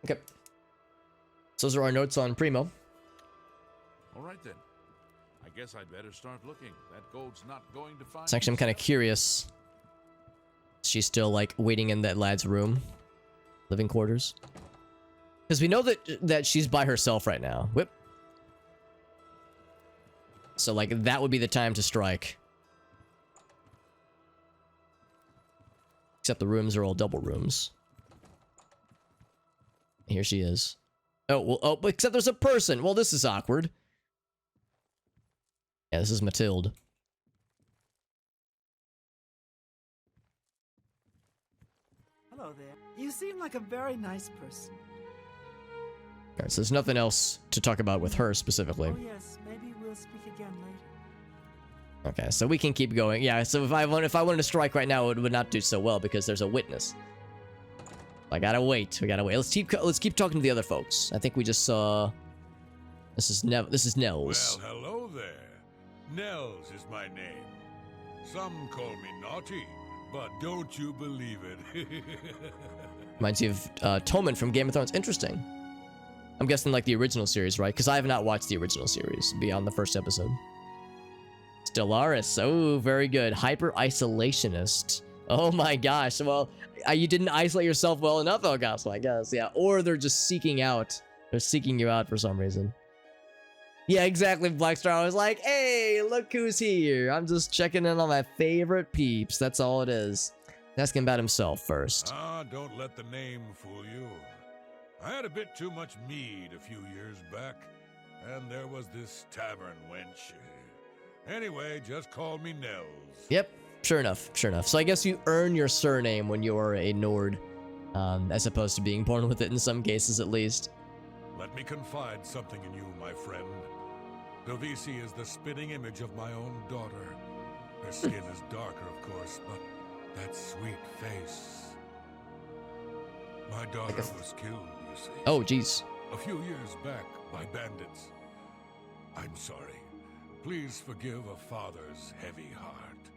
Okay. So those are our notes on Primo. All right then. I guess I'd better start looking. That gold's not going to find. So actually, I'm kind of curious. She's still like waiting in that lad's room, living quarters, because we know that she's by herself right now. Whip. So like that would be the time to strike. Except the rooms are all double rooms. Here she is. Oh, well, oh, except there's a person. Well, this is awkward. Yeah, this is Mathilde. Hello there. You seem like a very nice person. Alright, so there's nothing else to talk about with her specifically. Oh yes, maybe we'll speak again later. Okay, so we can keep going. Yeah, so if I wanted to strike right now, it would not do so well because there's a witness. I gotta wait. We gotta wait. Let's keep talking to the other folks. I think we just saw. This is Nels. Well, hello there. Nels is my name. Some call me naughty, but don't you believe it. Reminds you of Tommen from Game of Thrones. Interesting. I'm guessing like the original series, right? Because I have not watched the original series beyond the first episode. Stellaris. Oh, very good. Hyper isolationist. Oh my gosh. Well, you didn't isolate yourself well enough, Elgaso, I guess. Yeah. Or they're just seeking out. They're seeking you out for some reason. Yeah, exactly. Blackstar. I was like, hey, look who's here. I'm just checking in on my favorite peeps. That's all it is. Asking about himself first. Don't let the name fool you. I had a bit too much mead a few years back, and there was this tavern wench. Anyway, just call me Nels. Yep. Sure enough. So I guess you earn your surname when you are a Nord, as opposed to being born with it in some cases at least. Let me confide something in you, my friend. Dovisi is the spitting image of my own daughter. Her skin is darker, of course, but that sweet face. My daughter was killed, you see. Oh, jeez. A few years back by bandits. I'm sorry. Please forgive a father's heavy heart.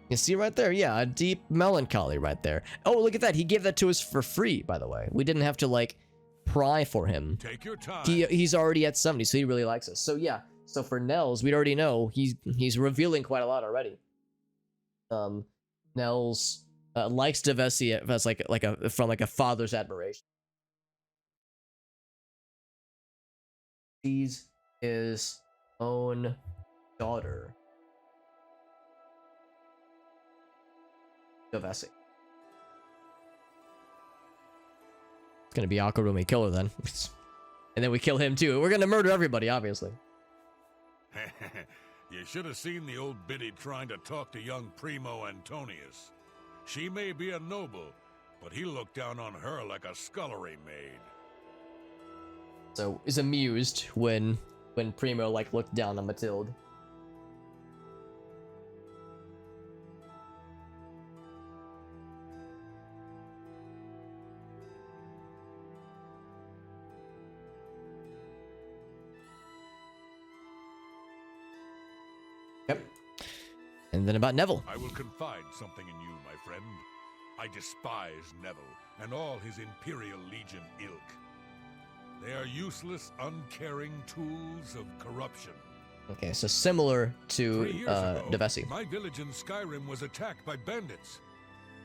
You see right there? Yeah, a deep melancholy right there. Oh, look at that. He gave that to us for free, by the way. We didn't have to, like, pry for him. Take your time. He's already at 70, so he really likes us. So, yeah. So, for Nels, we already know he's revealing quite a lot already. Nels likes Dovisi as from a father's admiration. Sees his own daughter. Devesi. It's gonna be awkward when we kill her then. And then we kill him too. We're gonna murder everybody, obviously. You should have seen the old biddy trying to talk to young Primo Antonius. She may be a noble, but he looked down on her like a scullery maid. So is amused when Primo like looked down on Matilde. Yep. And then about Neville. I will confide something in you, my friend. I despise Neville and all his Imperial Legion ilk. They are useless, uncaring tools of corruption. Okay, so similar 3 to years ago, Devesi. my village in Skyrim was attacked by bandits.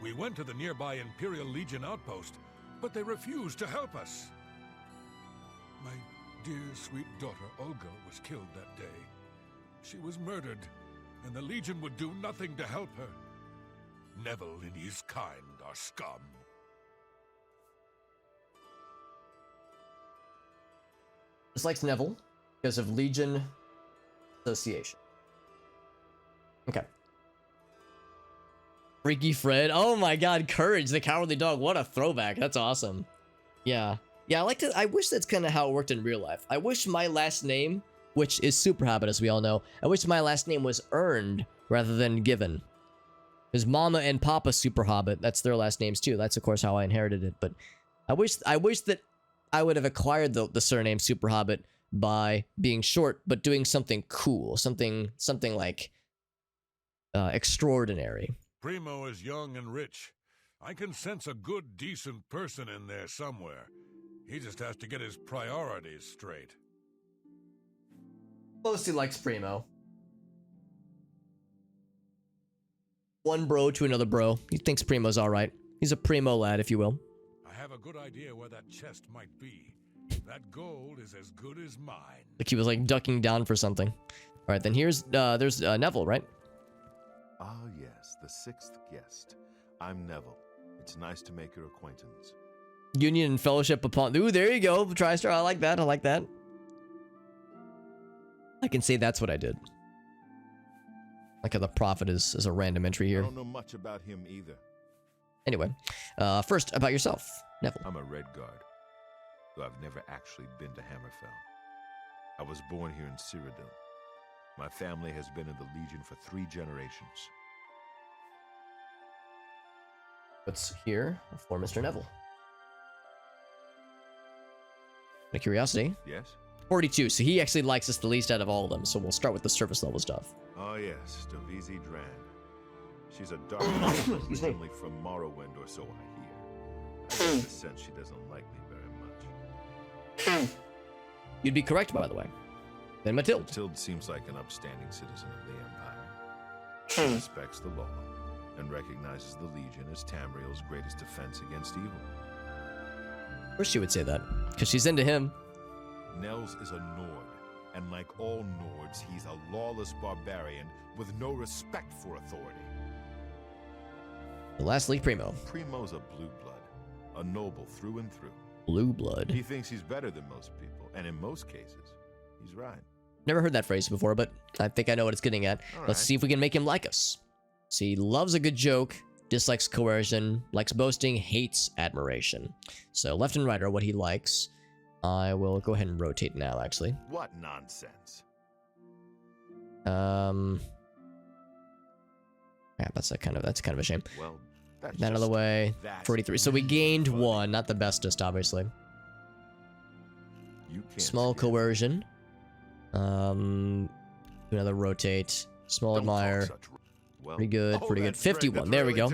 We went to the nearby Imperial Legion outpost, but they refused to help us. My dear, sweet daughter Olga was killed that day. She was murdered, and the Legion would do nothing to help her. Neville and his kind are scum. Dislikes Neville because of Legion association. Okay. Freaky Fred. Oh my god, Courage, the Cowardly Dog. What a throwback. That's awesome. Yeah. Yeah, I wish that's kind of how it worked in real life. I wish my last name, which is Super Hobbit, as we all know, I wish my last name was earned rather than given. Because Mama and Papa Super Hobbit, that's their last names too. That's of course how I inherited it. But I wish that I would have acquired the surname Super Hobbit by being short, but doing something cool, something like extraordinary. Primo is young and rich. I can sense a good, decent person in there somewhere. He just has to get his priorities straight. Mostly likes Primo. One bro to another bro. He thinks Primo's alright. He's a Primo lad, if you will. I have a good idea where that chest might be. That gold is as good as mine. Like he was like ducking down for something. Alright, then there's Neville, right? Ah, yes, the sixth guest. I'm Neville. It's nice to make your acquaintance. Union and fellowship upon... Ooh, there you go. TriStar, I like that. I like that. I can say that's what I did. Like how the prophet is a random entry here. I don't know much about him either. Anyway, first, about yourself, Neville. I'm a Red Guard, though I've never actually been to Hammerfell. I was born here in Cyrodiil. My family has been in the Legion for 3 generations. What's here for Mr. Neville? Out of curiosity. Yes? 42, so he actually likes us the least out of all of them, so we'll start with the surface level stuff. Oh yes, Devesi Dran. She's a dark originally from Morrowind, or so I hear. I get the sense she doesn't like me very much. You'd be correct, by the way. Then Matilde. Matilde seems like an upstanding citizen of the Empire. She respects the law and recognizes the Legion as Tamriel's greatest defense against evil. Of course she would say that, because she's into him. Nels is a Nord, and like all Nords, he's a lawless barbarian with no respect for authority. The last league Primo. Primo's a blue blood, a noble through and through. Blue blood. He thinks he's better than most people, and in most cases, he's right. Never heard that phrase before, but I think I know what it's getting at. Let's see if we can make him like us. So he loves a good joke, dislikes coercion, likes boasting, hates admiration. So left and right are what he likes. I will go ahead and rotate now, actually. What nonsense. Yeah, that's kind of a shame. Well, that's that out of the way. 43. So we gained 1, not the bestest, obviously. You can't Small coercion. Another rotate. Small admire. Well, Pretty good, pretty good. 51. There we go.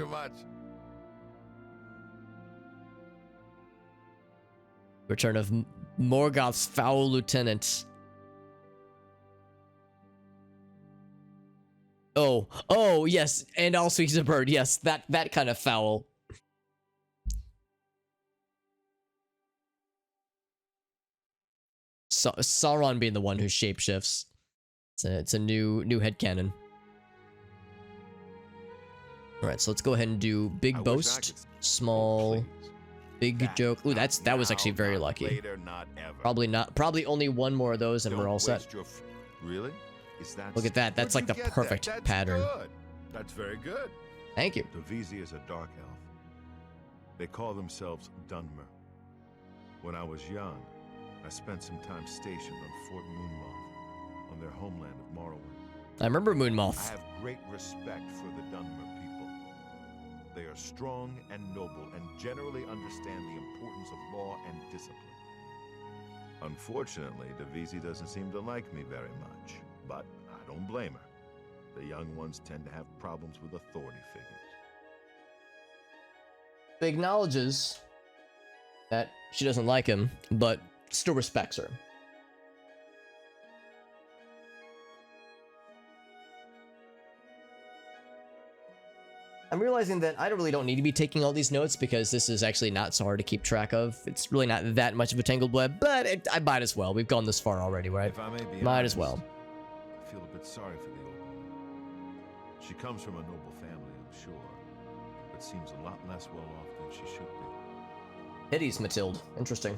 Return of Morgoth's foul lieutenant. Oh, yes, and also he's a bird. Yes, that kind of foul. Sauron being the one who shapeshifts. It's a new headcanon. Alright, so let's go ahead and do big boast, small, big joke. Ooh, that was actually very lucky. Later, not ever. Probably only one more of those and we're all set. Really? Is that Look at that. That's like the perfect pattern. Good. That's very good. Thank you. Davisi is a dark elf. They call themselves Dunmer. When I was young, I spent some time stationed on Fort Moonmoth, on their homeland of Morrowind. I remember I Moonmoth. have great respect for the Dunmer people. They are strong and noble and generally understand the importance of law and discipline. Unfortunately, Davisi doesn't seem to like me very much, but I don't blame her. The young ones tend to have problems with authority figures. He acknowledges that she doesn't like him, but still respects her. I'm realizing that I really don't need to be taking all these notes because this is actually not so hard to keep track of. It's really not that much of a tangled web, but I might as well. We've gone this far already, right? If I may be Might honest, as well. I feel a bit sorry for the old woman. She comes from a noble family, I'm sure, but seems a lot less well off than she should be. Pities Matilde. Interesting.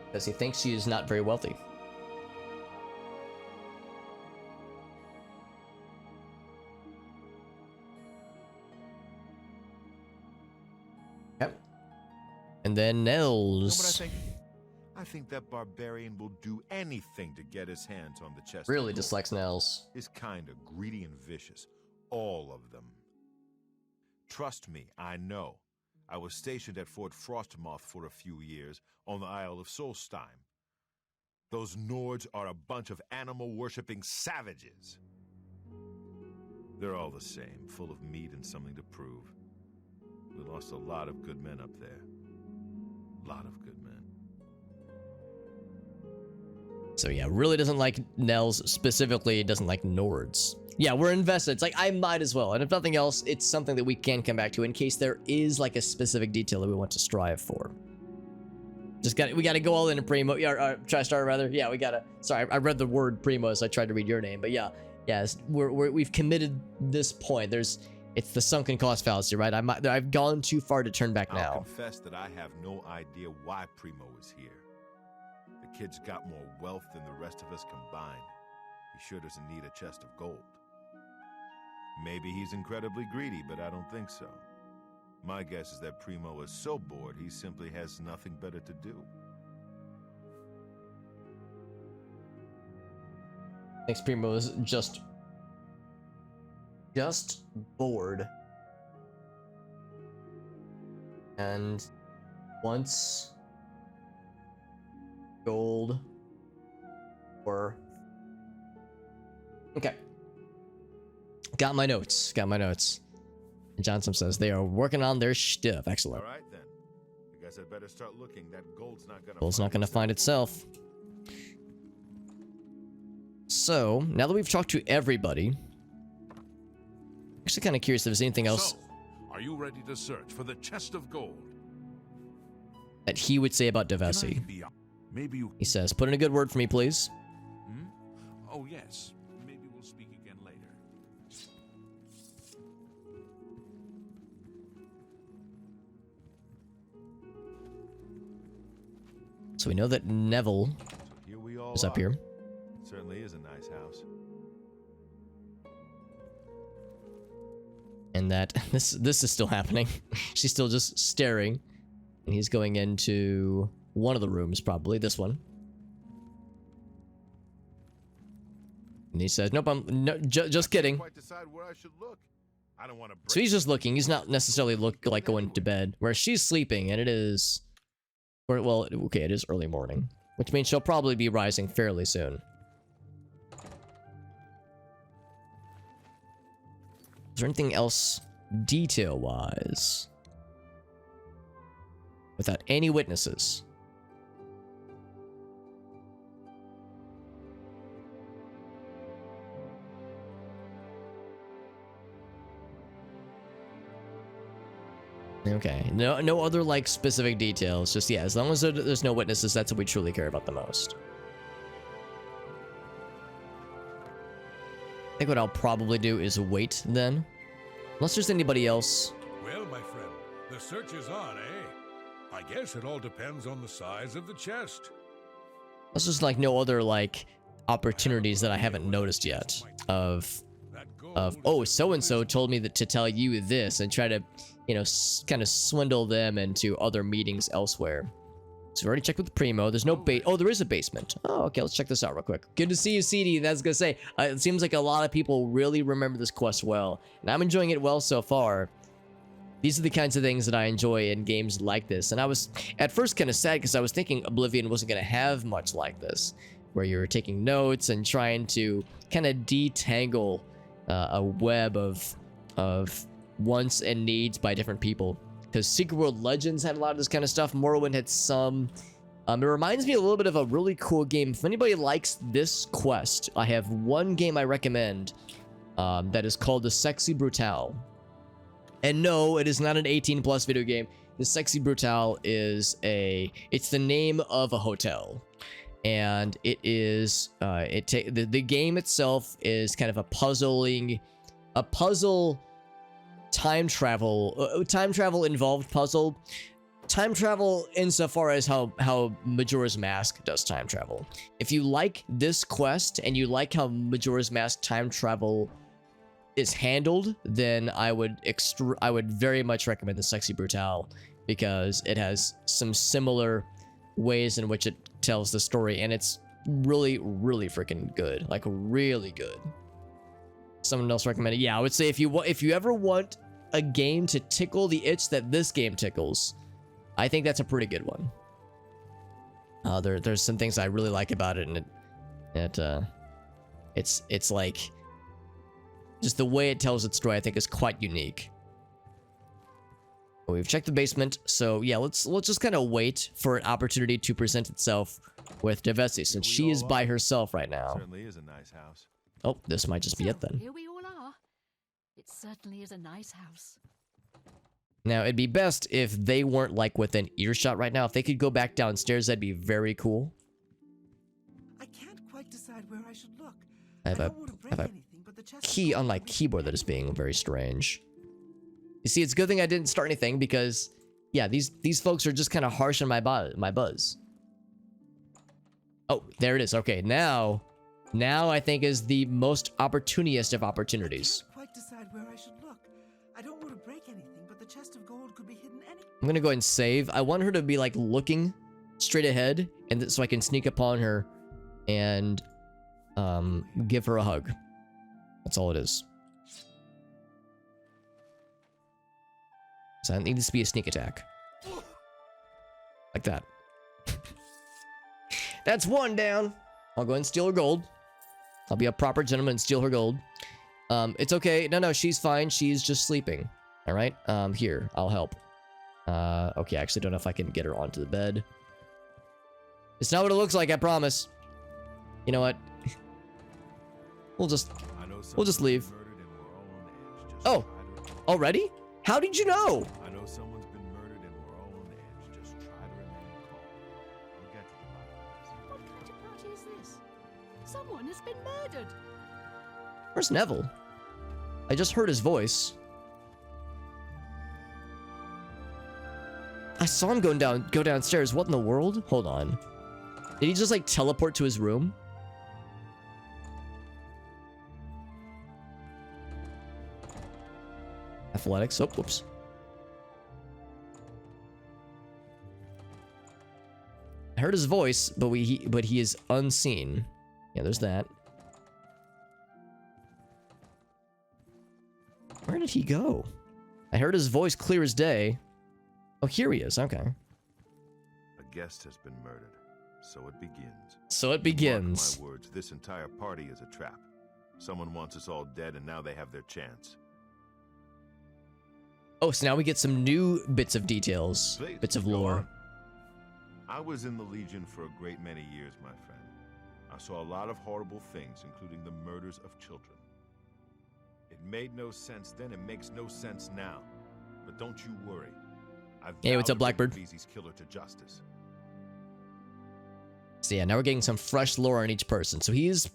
Because he thinks she is not very wealthy. Yep. And then Nels. You know what I think? I think that barbarian will do anything to get his hands on the chest. Really dislikes Nels. Is kind of greedy and vicious. All of them. Trust me, I know. I was stationed at Fort Frostmoth for a few years on the Isle of Solstheim. Those Nords are a bunch of animal-worshipping savages. They're all the same, full of meat and something to prove. We lost a lot of good men up there. A lot of good men. So yeah, really doesn't like Nels, specifically doesn't like Nords. Yeah, we're invested. It's like, I might as well. And if nothing else, it's something that we can come back to in case there is like a specific detail that we want to strive for. We gotta go all in primo. Yeah, try start rather. Yeah, we gotta. Sorry, I read the word primo, so I tried to read your name. But yeah, yes, we've committed this point. It's the sunken cost fallacy, right? I've gone too far to turn back now. I'll confess that I have no idea why Primo is here. The kid's got more wealth than the rest of us combined. He sure doesn't need a chest of gold. Maybe he's incredibly greedy, but I don't think so. My guess is that Primo is so bored he simply has nothing better to do. Thanks, Primo is just bored. And wants gold or... Okay. Got my notes. And Johnson says they are working on their stuff. Excellent. All right, then. I guess I'd better start looking. That gold's not gonna find itself. So, now that we've talked to everybody, I'm actually kind of curious if there's anything else So, are you ready to search for the chest of gold? that he would say about Can I Devesi. be- Maybe you... He says, put in a good word for me, please. Hmm? Oh, yes. Maybe we'll speak again later. So we know that Neville Here we all is up are. here. It certainly is a nice house. And that this is still happening. She's still just staring. And he's going into one of the rooms, probably this one. And he says, nope, just kidding. Quite decide where I should look. I don't want to break. So he's just looking. He's not necessarily like going to bed. Whereas she's sleeping, and it is... Well, okay, it is early morning. Which means she'll probably be rising fairly soon. Is there anything else detail-wise? Without any witnesses. Okay. No other like specific details. Just yeah, as long as there's no witnesses, that's what we truly care about the most. I think what I'll probably do is wait then. Unless there's anybody else. Well, my friend, the search is on, eh? I guess it all depends on the size of the chest. There's just like no other like opportunities that I haven't noticed yet of oh, so-and-so told me that to tell you this and try to, you know, kind of swindle them into other meetings elsewhere. So we already checked with Primo. There's no oh, there is a basement. Oh, okay, let's check this out real quick. Good to see you, CD. That's gonna say, it seems like a lot of people really remember this quest well, and I'm enjoying it well so far. These are the kinds of things that I enjoy in games like this, and I was at first kind of sad because I was thinking Oblivion wasn't gonna have much like this, where you're taking notes and trying to kind of detangle a web of wants and needs by different people. Because Secret World Legends had a lot of this kind of stuff. Morrowind had some. It reminds me a little bit of a really cool game. If anybody likes this quest, I have one game I recommend that is called The Sexy Brutale. And no, it is not an 18+ video game. The Sexy Brutale is it's the name of a hotel. And it is, the game itself is kind of a puzzle time travel involved puzzle. Time travel insofar as how Majora's Mask does time travel. If you like this quest and you like how Majora's Mask time travel is handled, then I would very much recommend the Sexy Brutale, because it has some similar ways in which it tells the story, and it's really freaking good. Like really good. Someone else recommended. Yeah, I would say if you ever want a game to tickle the itch that this game tickles, I think that's a pretty good one. There's some things I really like about it, and it's like just the way it tells its story, I think, is quite unique. We've checked the basement, so yeah, let's just kind of wait for an opportunity to present itself with Devesi, since she is by herself right now. Certainly is a nice house. Oh, this might just be it then. Here we all are. It certainly is a nice house. Now, it'd be best if they weren't like within earshot right now. If they could go back downstairs, that'd be very cool. I can't quite decide where I should look. I have a key on my keyboard that is being very strange. You see, it's a good thing I didn't start anything, because yeah, these folks are just kind of harsh on my buzz. Oh, there it is. Okay, now I think is the most opportunist of opportunities. I can't quite decide where I should look. I don't want to break anything, but the chest of gold could be hidden anywhere. I'm gonna go ahead and save. I want her to be like looking straight ahead, and so I can sneak upon her and give her a hug. That's all it is. So it needs to be a sneak attack. Like that. That's one down. I'll go ahead and steal her gold. I'll be a proper gentleman and steal her gold. It's okay. No, she's fine. She's just sleeping. All right. Here, I'll help. Okay, I actually don't know if I can get her onto the bed. It's not what it looks like, I promise. You know what? We'll just leave. Oh, already? How did you know? I know someone's been murdered and we're all on edge. Just try to remain calm. We'll get to the bottom of this. What kind of party is this? Someone has been murdered. Where's Neville? I just heard his voice. I saw him go downstairs. What in the world? Hold on. Did he just like teleport to his room? Athletics. Oh, whoops. I heard his voice, but he is unseen. Yeah, there's that. Where did he go? I heard his voice clear as day. Oh, here he is. Okay. A guest has been murdered, so it begins. So it begins. Mark my words, this entire party is a trap. Someone wants us all dead, and now they have their chance. Oh, so now we get some new bits of details, Please, bits of go lore. on. I was in the Legion for a great many years, my friend. I saw a lot of horrible things, including the murders of children. It made no sense then, it makes no sense now. But don't you worry. Hey, what's up, Blackbird? Vizzi's killer to justice. So yeah, now we're getting some fresh lore on each person. So he was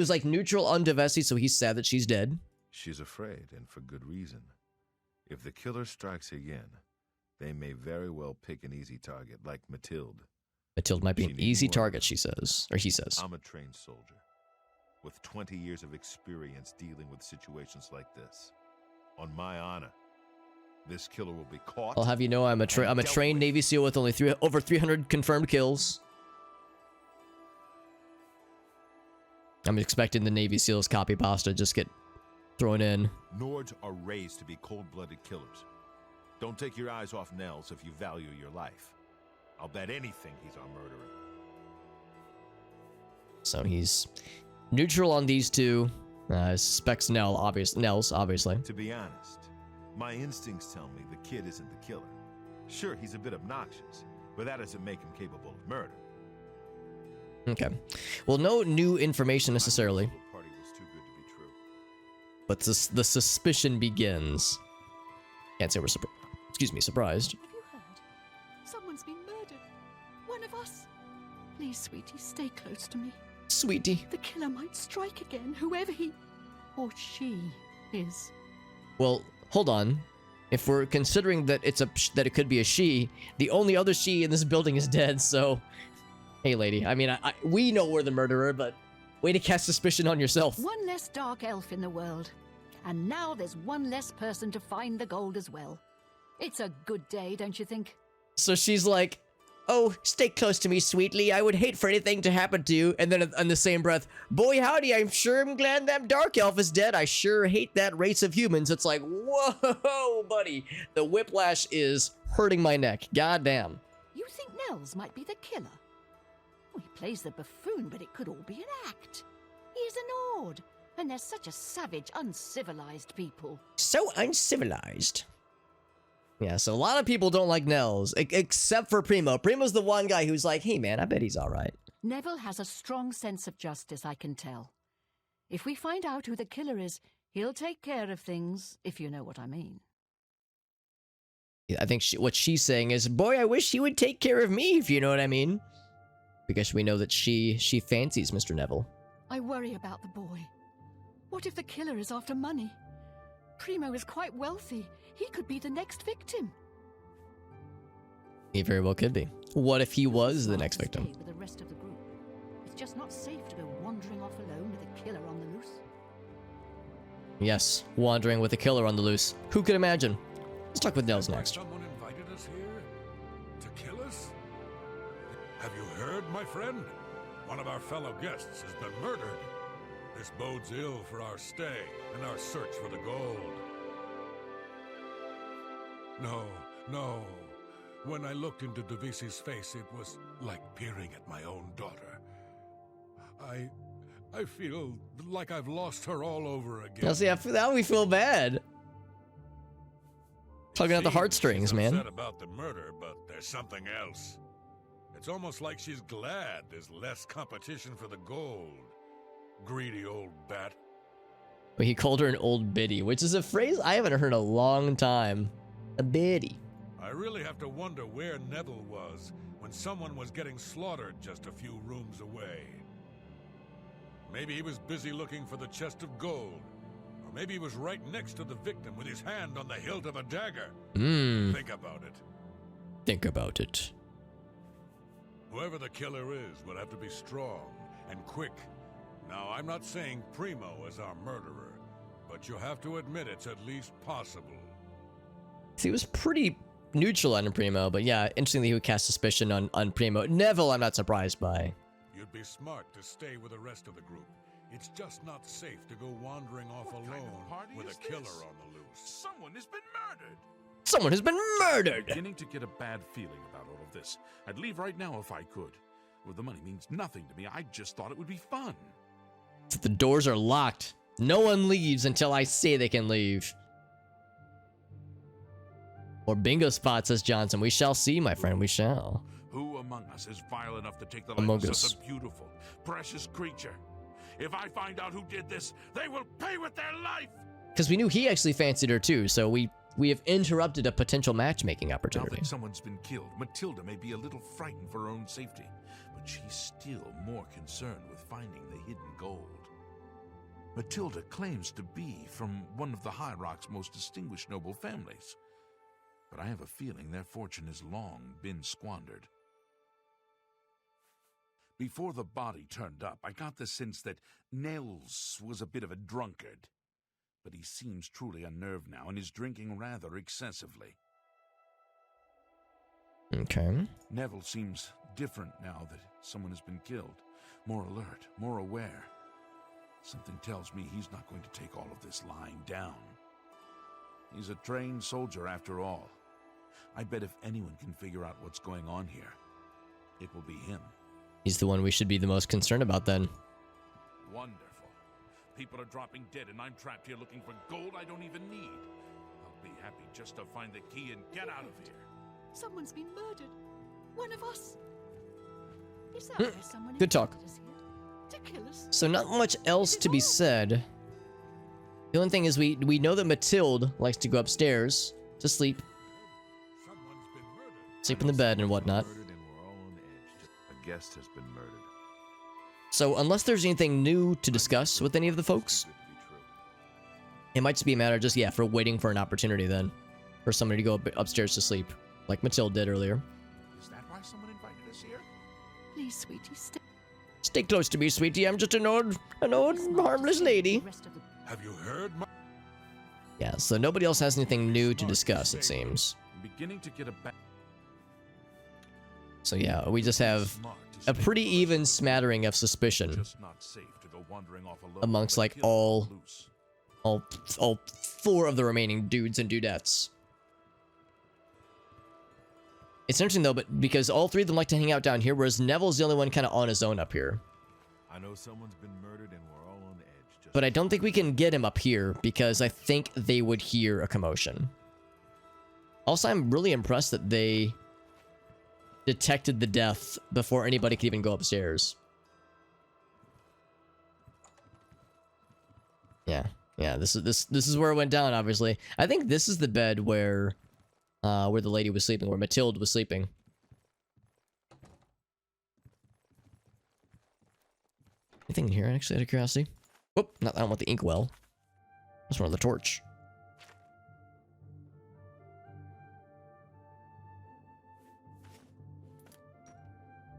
like neutral on Devesi, so he's sad that she's dead. She's afraid, and for good reason. If the killer strikes again, they may very well pick an easy target, like Mathilde. Mathilde might be She an needs easy more. target, she says. Or he says. I'm a trained soldier, with 20 years of experience dealing with situations like this. On my honor, this killer will be caught. I'll have you know I'm a trained Navy SEAL with only over 300 confirmed kills. I'm expecting the Navy SEALs copy pasta just get thrown in. Nords are raised to be cold-blooded killers. Don't take your eyes off Nels if you value your life. I'll bet anything he's our murderer. So he's neutral on these two. Suspects Nels, obviously. To be honest, my instincts tell me the kid isn't the killer. Sure, he's a bit obnoxious, but that doesn't make him capable of murder. Okay. Well, no new information necessarily. My party was too good to be true. But the suspicion begins. Can't say we're surprised. Have you heard? Someone's been murdered. One of us. Please, sweetie, stay close to me. Sweetie. The killer might strike again, whoever he or she is. Well, hold on. If we're considering that that it could be a she, the only other she in this building is dead, so hey lady, I mean, we know we're the murderer, but way to cast suspicion on yourself. One less dark elf in the world. And now there's one less person to find the gold as well. It's a good day, don't you think? So she's like, oh, stay close to me, sweetly. I would hate for anything to happen to you. And then in the same breath, boy, howdy, I'm glad that dark elf is dead. I sure hate that race of humans. It's like, whoa, buddy. The whiplash is hurting my neck. Goddamn. You think Nels might be the killer? Well, he plays the buffoon, but it could all be an act. He's an Ord, and they're such a savage, uncivilized people. So uncivilized. Yeah, so a lot of people don't like Nels, except for Primo. Primo's the one guy who's like, hey man, I bet he's alright. Neville has a strong sense of justice, I can tell. If we find out who the killer is, he'll take care of things, if you know what I mean. Yeah, I think what she's saying is, boy, I wish he would take care of me, if you know what I mean. Because we know that she fancies Mr. Neville. I worry about the boy. What if the killer is after money? Primo is quite wealthy. He could be the next victim. He very well could be. What if he was the next victim? Stay with the rest of the group. It's just not safe to go wandering off alone with a killer on the loose. Yes, wandering with a killer on the loose. Who could imagine? Let's talk with Nels next. Someone invited us here to kill us? Have you heard, my friend? One of our fellow guests has been murdered. This bodes ill for our stay and our search for the gold. No. When I looked into Devisi's face, it was like peering at my own daughter. I feel like I've lost her all over again. Now see, now we feel bad. Tugging at the heartstrings, she's man. upset about the murder, but there's something else. It's almost like she's glad there's less competition for the gold. Greedy old bat. But he called her an old biddy, which is a phrase I haven't heard in a long time. A biddy. I really have to wonder where Neville was when someone was getting slaughtered just a few rooms away. Maybe he was busy looking for the chest of gold. Or maybe he was right next to the victim with his hand on the hilt of a dagger. Think about it. Think about it. Whoever the killer is will have to be strong and quick. Now, I'm not saying Primo is our murderer, but you have to admit it's at least possible. See, he was pretty neutral on Primo, but yeah, interestingly, he would cast suspicion on Primo. Neville, I'm not surprised by. You'd be smart to stay with the rest of the group. It's just not safe to go wandering off alone with a killer on the loose. Someone has been murdered. Someone has been murdered! Beginning to get a bad feeling about all of this. I'd leave right now if I could. Well, the money means nothing to me. I just thought it would be fun. The doors are locked. No one leaves until I say they can leave. Or bingo spot, says Johnson. We shall see, my friend. We shall. Who among us is vile enough to take the Among life of us. such a beautiful, precious creature? If I find out who did this, they will pay with their life! Because we knew he actually fancied her too, so we we have interrupted a potential matchmaking Now opportunity. that someone's been killed, Matilda may be a little frightened for her own safety, but she's still more concerned with finding the hidden gold. Matilda claims to be from one of the High Rock's most distinguished noble families, but I have a feeling their fortune has long been squandered. Before the body turned up, I got the sense that Nels was a bit of a drunkard, but he seems truly unnerved now and is drinking rather excessively. Okay. Neville seems different now that someone has been killed. More alert, more aware. Something tells me he's not going to take all of this lying down. He's a trained soldier after all. I bet if anyone can figure out what's going on here, it will be him. He's the one we should be the most concerned about then. Wonderful. People are dropping dead and I'm trapped here looking for gold I don't even need. I'll be happy just to find the key and get out of here. Someone's been murdered. One of us. Is that why someone Good talk. invited us here? To kill us? So not much else to be said. The only thing is we know that Matilde likes to go upstairs to sleep. Sleep in the bed and whatnot. Murdered and we're all on edge. A guest has been murdered. So unless there's anything new to discuss with any of the folks, it might just be a matter of just, yeah, for waiting for an opportunity then. For somebody to go upstairs to sleep. Like Matilde did earlier. Is that why someone invited us here? Please, sweetie, stay. Stay close to me, sweetie. I'm just an old harmless lady. Have you heard my... Yeah, so nobody else has anything new to discuss, it seems. I'm beginning to get a So yeah, we just have a pretty even smattering of suspicion Just not safe to go wandering off alone amongst with a like killer all loose. four of the remaining dudes and dudettes. It's interesting though, but because all three of them like to hang out down here, whereas Neville's the only one kind of on his own up here. I know someone's been murdered and we're all on edge. Just But I don't think we can get him up here because I think they would hear a commotion. Also, I'm really impressed that they detected the death before anybody could even go upstairs. Yeah, this is where it went down, obviously. I think this is the bed where the lady was sleeping, where Matilde was sleeping. Anything in here, actually, out of curiosity? Whoop, I don't want the inkwell. I just want the torch.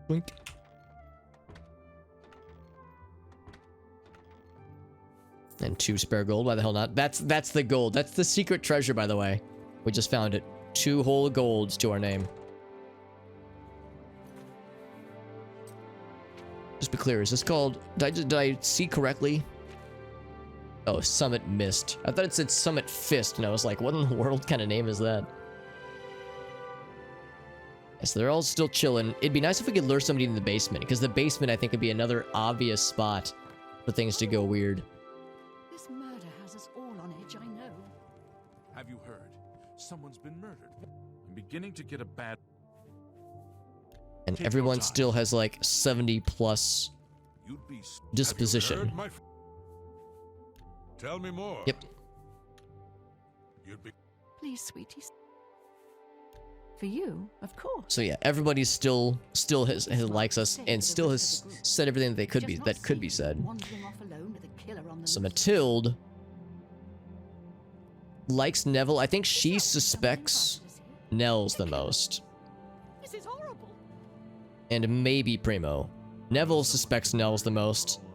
Blink. And 2 spare gold. Why the hell not? That's the gold. That's the secret treasure, by the way. We just found it. 2 whole golds to our name. Just be clear. Is this called? Did I see correctly? Oh, Summit Mist. I thought it said Summit Fist, and I was like, what in the world kind of name is that? So they're all still chilling. It'd be nice if we could lure somebody in the basement, because the basement, I think, would be another obvious spot for things to go weird. This murder has us all on edge, I know. Have you heard? Someone's been murdered. I'm beginning to get a bad... And Take everyone your time. still has like 70 plus You'd be... disposition. Have you heard, my Tell me more. Yep. You'd be... Please, sweeties. For you, of course. So yeah, everybody still has likes us and still has said everything that they could be said. Wandering off alone with a killer on the So loose. Matilde likes Neville. I think she suspects Nels the most. This is horrible. And maybe Primo. Neville suspects Nels the most. all on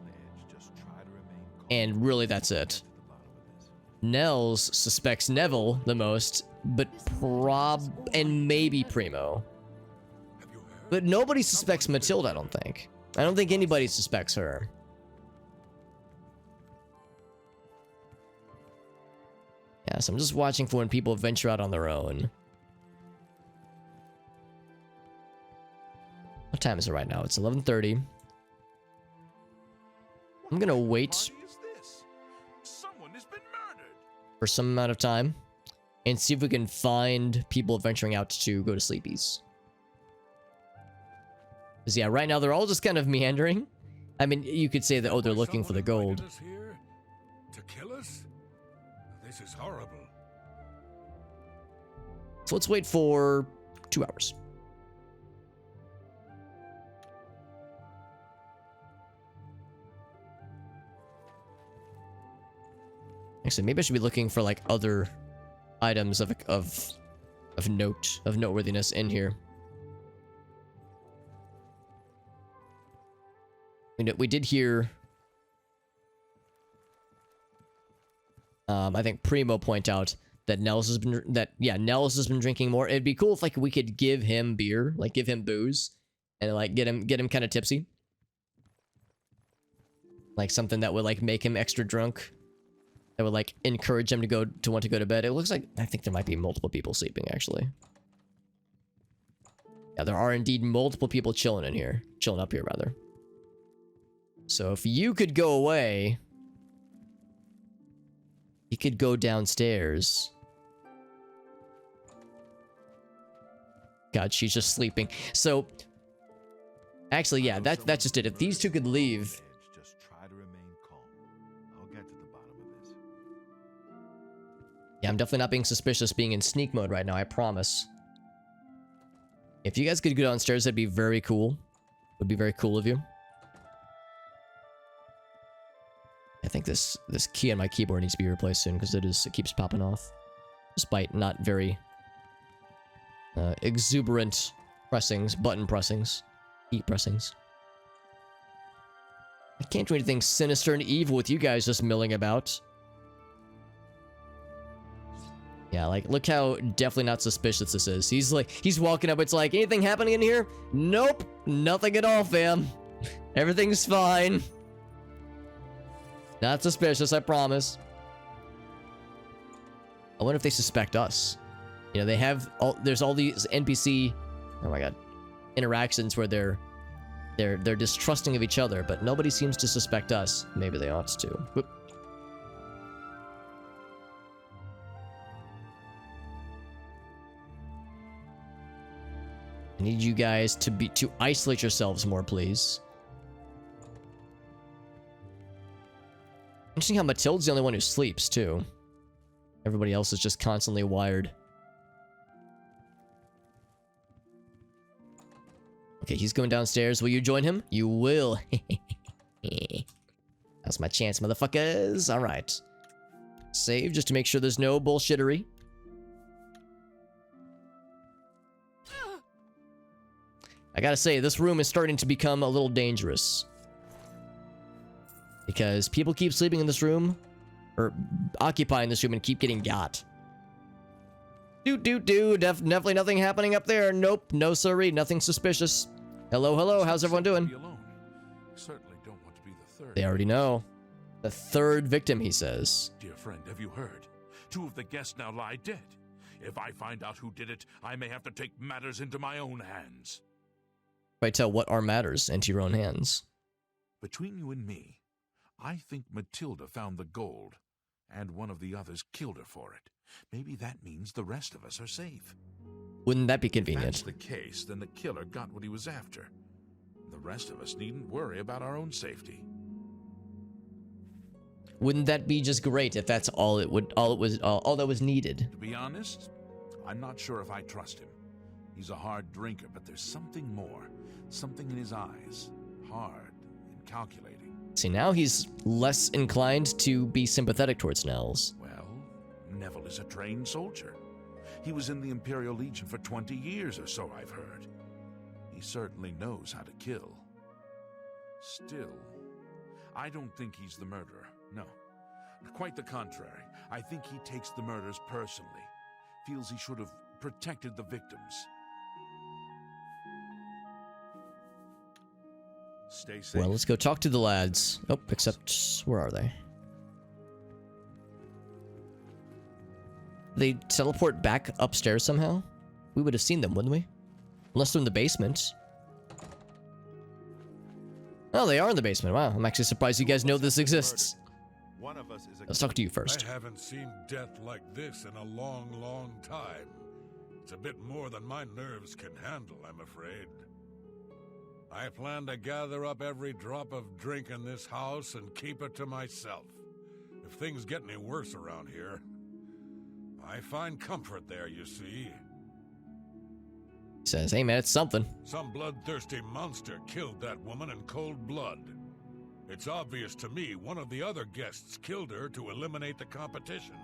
edge. Just try to remain calm. And really that's it. At the bottom of this. Nels suspects Neville the most, but and maybe Primo. Have you heard? But nobody suspects Matilde, I don't think. I don't think anybody suspects her. Yeah, so I'm just watching for when people venture out on their own. What time is it right now? It's 11:30. I'm gonna wait Party is this? Someone has been murdered. for some amount of time and see if we can find people venturing out to go to sleepies. Because yeah, right now they're all just kind of meandering. I mean, you could say that, oh, they're looking for the Someone gold. invited us here to kill us? This is horrible. So let's wait for 2 hours. Actually, maybe I should be looking for like other items of noteworthiness in here. We did hear I think Primo point out that Nels has been drinking more. It'd be cool if like we could give him beer, like give him booze, and like get him kind of tipsy, like something that would like make him extra drunk, that would like encourage him to want to go to bed. It looks like I think there might be multiple people sleeping actually. Yeah, there are indeed multiple people chilling up here rather. So if you could go away, he could go downstairs. God, she's just sleeping. So, actually, yeah, that's just it. If these two could leave. Just try to remain calm. I'll get to the bottom of this. Yeah, I'm definitely not being suspicious being in sneak mode right now, I promise. If you guys could go downstairs, that'd be very cool. Would be very cool of you. I think this key on my keyboard needs to be replaced soon because it keeps popping off, despite not very exuberant button pressings, key pressings. I can't do anything sinister and evil with you guys just milling about. Yeah, like look how definitely not suspicious this is. He's walking up. It's like, anything happening in here? Nope, nothing at all, fam. Everything's fine. Not suspicious, I promise. I wonder if they suspect us. You know, there's all these NPC, oh my god, interactions where they're distrusting of each other, but nobody seems to suspect us. Maybe they ought to. Whoop. I need you guys to isolate yourselves more, please. Interesting how Matilda's the only one who sleeps, too. Everybody else is just constantly wired. Okay, he's going downstairs. Will you join him? You will. That's my chance, motherfuckers. Alright. Save just to make sure there's no bullshittery. I gotta say, this room is starting to become a little dangerous. Because people keep sleeping in this room, or occupying this room and keep getting got. Definitely nothing happening up there. Nope, no siree, nothing suspicious. Hello, how's everyone doing? Certainly don't want to be the third. They already know. The third victim, he says. Dear friend, have you heard? 2 of the guests now lie dead. If I find out who did it, I may have to take matters into my own hands. Right, tell what are matters into your own hands. Between you and me, I think Matilda found the gold, and one of the others killed her for it. Maybe that means the rest of us are safe. Wouldn't that be If convenient? that's the case, then the killer got what he was after. The rest of us needn't worry about our own safety. Wouldn't that be just great if that's all that was needed? To be honest, I'm not sure if I trust him. He's a hard drinker, but there's something more. Something in his eyes. Hard and calculating. See, now he's less inclined to be sympathetic towards Nels. Well, Neville is a trained soldier. He was in the Imperial Legion for 20 years or so, I've heard. He certainly knows how to kill. Still, I don't think he's the murderer, no. Quite the contrary. I think he takes the murders personally. Feels he should have protected the victims. Stay safe. Well, let's go talk to the lads. Oh, except, where are they? They teleport back upstairs somehow? We would have seen them, wouldn't we? Unless they're in the basement. Oh, they are in the basement. Wow, I'm actually surprised you guys know this exists. One of us is a Let's talk to you first. I haven't seen death like this in a long, long time. It's a bit more than my nerves can handle, I'm afraid. I plan to gather up every drop of drink in this house and keep it to myself. If things get any worse around here, I find comfort there, you see. Says, hey man, it's something. Some bloodthirsty monster killed that woman in cold blood. It's obvious to me one of the other guests killed her to eliminate the competition.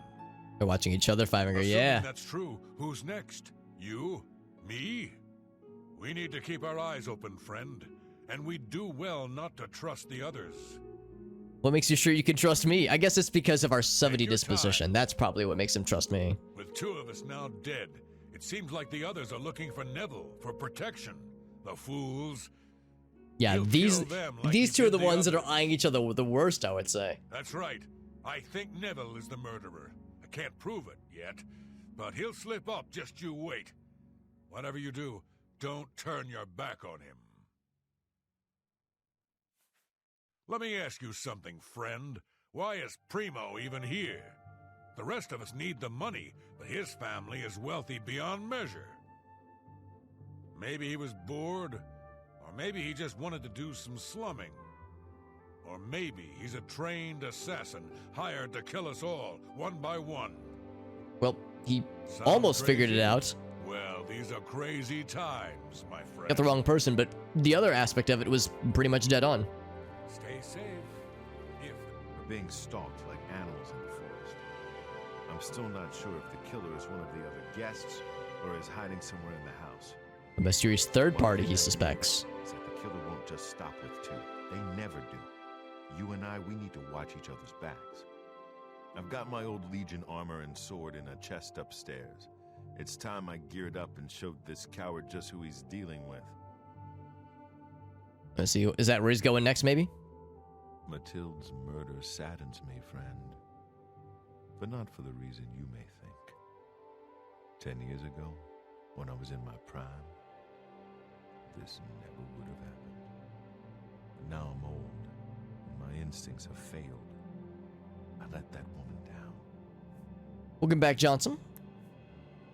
They're watching each other, firing her. Yeah. That's true. Who's next? You? Me? We need to keep our eyes open, friend. And we do well not to trust the others. What makes you sure you can trust me? I guess it's because of our 70 Take your disposition. time. That's probably what makes him trust me. With two of us now dead, it seems like the others are looking for Neville, for protection. The fools. Yeah, He'll these kill them like these he two are did the ones that are others. eyeing each other the worst, I would say. That's right. I think Neville is the murderer. I can't prove it yet, but he'll slip up, just you wait. Whatever you do, don't turn your back on him. Let me ask you something, friend. Why is Primo even here? The rest of us need the money, but his family is wealthy beyond measure. Maybe he was bored, or maybe he just wanted to do some slumming. Or maybe he's a trained assassin hired to kill us all, one by one. Well, he Sound almost crazy? figured it out. Well, these are crazy times, my friend. Got the wrong person, but the other aspect of it was pretty much dead on. Stay safe. We're being stalked like animals in the forest. I'm still not sure if the killer is one of the other guests or is hiding somewhere in the house. A mysterious third party, he suspects. Is that the killer won't just stop with two. They never do. You and I, we need to watch each other's backs. I've got my old Legion armor and sword in a chest upstairs. It's time I geared up and showed this coward just who he's dealing with. Let's see, is that where he's going next, maybe? Matilda's murder saddens me, friend. But not for the reason you may think. 10 years ago, when I was in my prime, this never would have happened. But now I'm old, and my instincts have failed. I let that woman down. Welcome back, Johnson.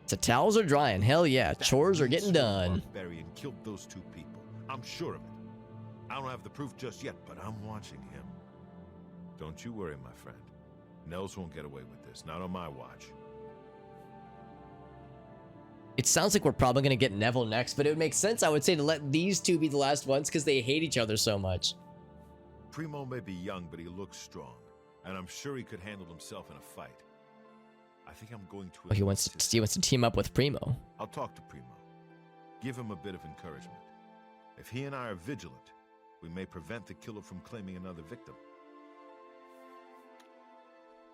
The towels are drying. Hell yeah, chores are getting done. Barbarian killed those two people. I'm sure of it. I don't have the proof just yet, but I'm watching him. Don't you worry, my friend. Nels won't get away with this. Not on my watch. It sounds like we're probably going to get Neville next, but it would make sense, I would say, to let these two be the last ones because they hate each other so much. Primo may be young, but he looks strong. And I'm sure he could handle himself in a fight. I think I'm going to... Oh, he wants to team up with Primo. I'll talk to Primo. Give him a bit of encouragement. If he and I are vigilant, we may prevent the killer from claiming another victim.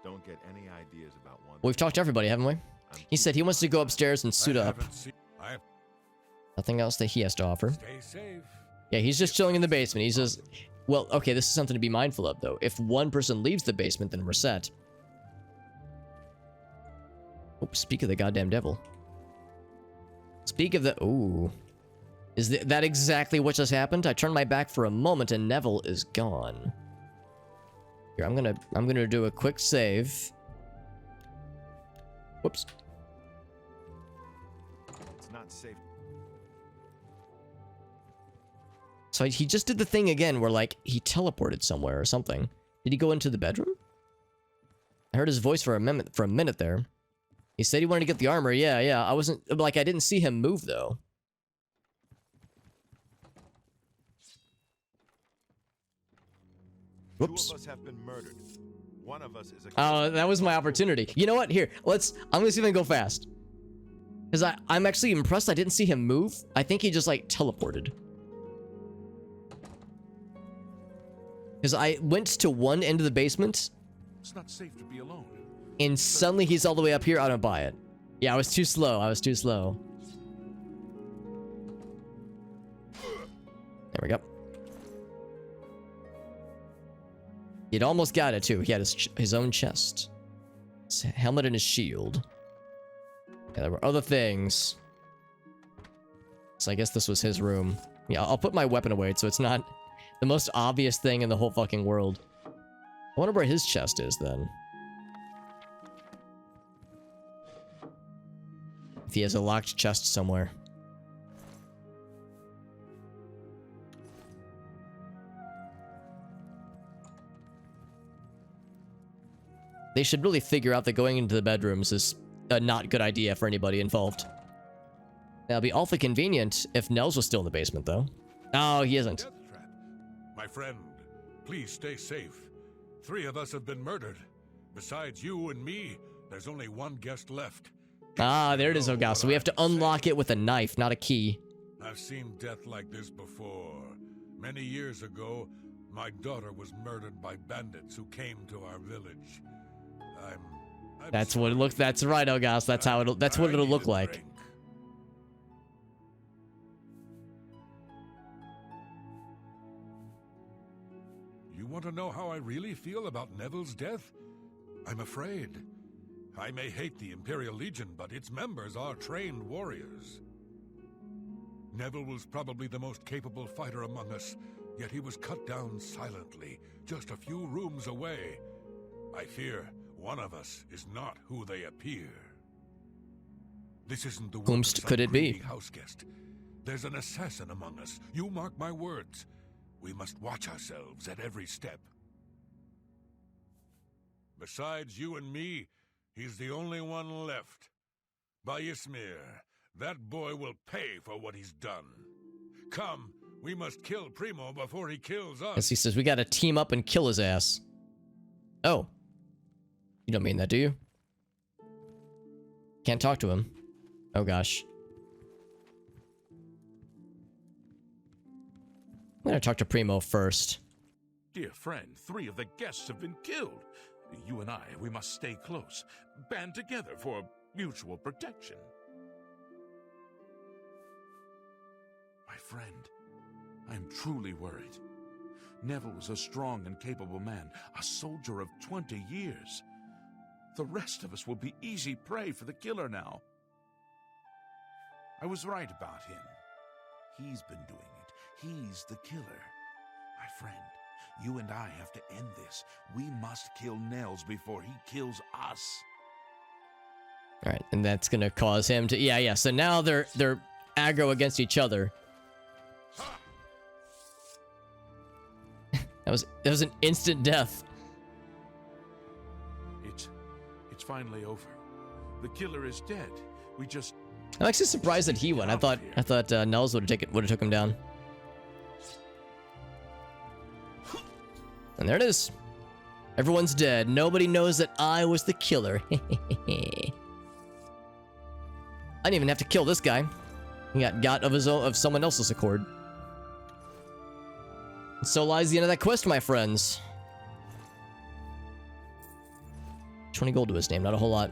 Don't get any ideas about one... We've talked to everybody, haven't we? He said he wants to go upstairs and suit up. Nothing else that he has to offer. Stay safe. Yeah, he's just chilling in the basement. He says, well, okay, this is something to be mindful of, though. If one person leaves the basement, then we're set. Oh, speak of the goddamn devil. Speak of the... Ooh. Is that exactly what just happened? I turned my back for a moment and Neville is gone. Here, I'm gonna do a quick save. Whoops. It's not safe. So he just did the thing again where, like, he teleported somewhere or something. Did he go into the bedroom? I heard his voice for a minute there. He said he wanted to get the armor. Yeah. I wasn't... Like, I didn't see him move, though. Whoops. Two of us have been murdered. One of us is a... Oh, that was my opportunity. You know what? Here, I'm gonna see if I can go fast. Because I'm actually impressed I didn't see him move. I think he just, like, teleported. Because I went to one end of the basement. It's not safe to be alone. And suddenly he's all the way up here. I don't buy it. Yeah, I was too slow. There we go. He'd almost got it, too. He had his own chest. His helmet and his shield. Yeah, there were other things. So I guess this was his room. Yeah, I'll put my weapon away so it's not the most obvious thing in the whole fucking world. I wonder where his chest is, then. If he has a locked chest somewhere. They should really figure out that going into the bedrooms is a not good idea for anybody involved. That'd be awfully convenient if Nels was still in the basement, though. Oh, he isn't. Death trap. My friend, please stay safe. 3 of us have been murdered. Besides you and me, there's only one guest left. Ah, there it is, Ogas. So we have to unlock it with a knife, not a key. I've seen death like this before. Many years ago, my daughter was murdered by bandits who came to our village. I'm That's what it looks. That's right, Ogas. That's how it'll. That's what it'll look like. Drink. You want to know how I really feel about Neville's death? I'm afraid. I may hate the Imperial Legion, but its members are trained warriors. Neville was probably the most capable fighter among us, yet he was cut down silently, just a few rooms away. I fear one of us is not who they appear. This isn't the work of some could it be? greedy house guest. There's an assassin among us. You mark my words. We must watch ourselves at every step. Besides you and me, he's the only one left. By Ysmir, that boy will pay for what he's done. Come, we must kill Primo before he kills us. As he says, we gotta team up and kill his ass. Oh. You don't mean that, do you? Can't talk to him. Oh gosh. I'm gonna talk to Primo first. Dear friend, 3 of the guests have been killed. You and I, we must stay close. Band together for mutual protection. My friend, I am truly worried. Neville was a strong and capable man, a soldier of 20 years. The rest of us will be easy prey for the killer now. I was right about him. He's been doing it. He's the killer. My friend, you and I have to end this. We must kill Nels before he kills us. All right, and that's gonna cause him to. Yeah. So now they're aggro against each other. that was an instant death. It's finally over. The killer is dead. We just. I'm actually surprised that he won. I thought Nels would have took him down. And there it is. Everyone's dead. Nobody knows that I was the killer. I didn't even have to kill this guy. He got of his own, of someone else's accord. And so lies the end of that quest, my friends. 20 gold to his name, not a whole lot.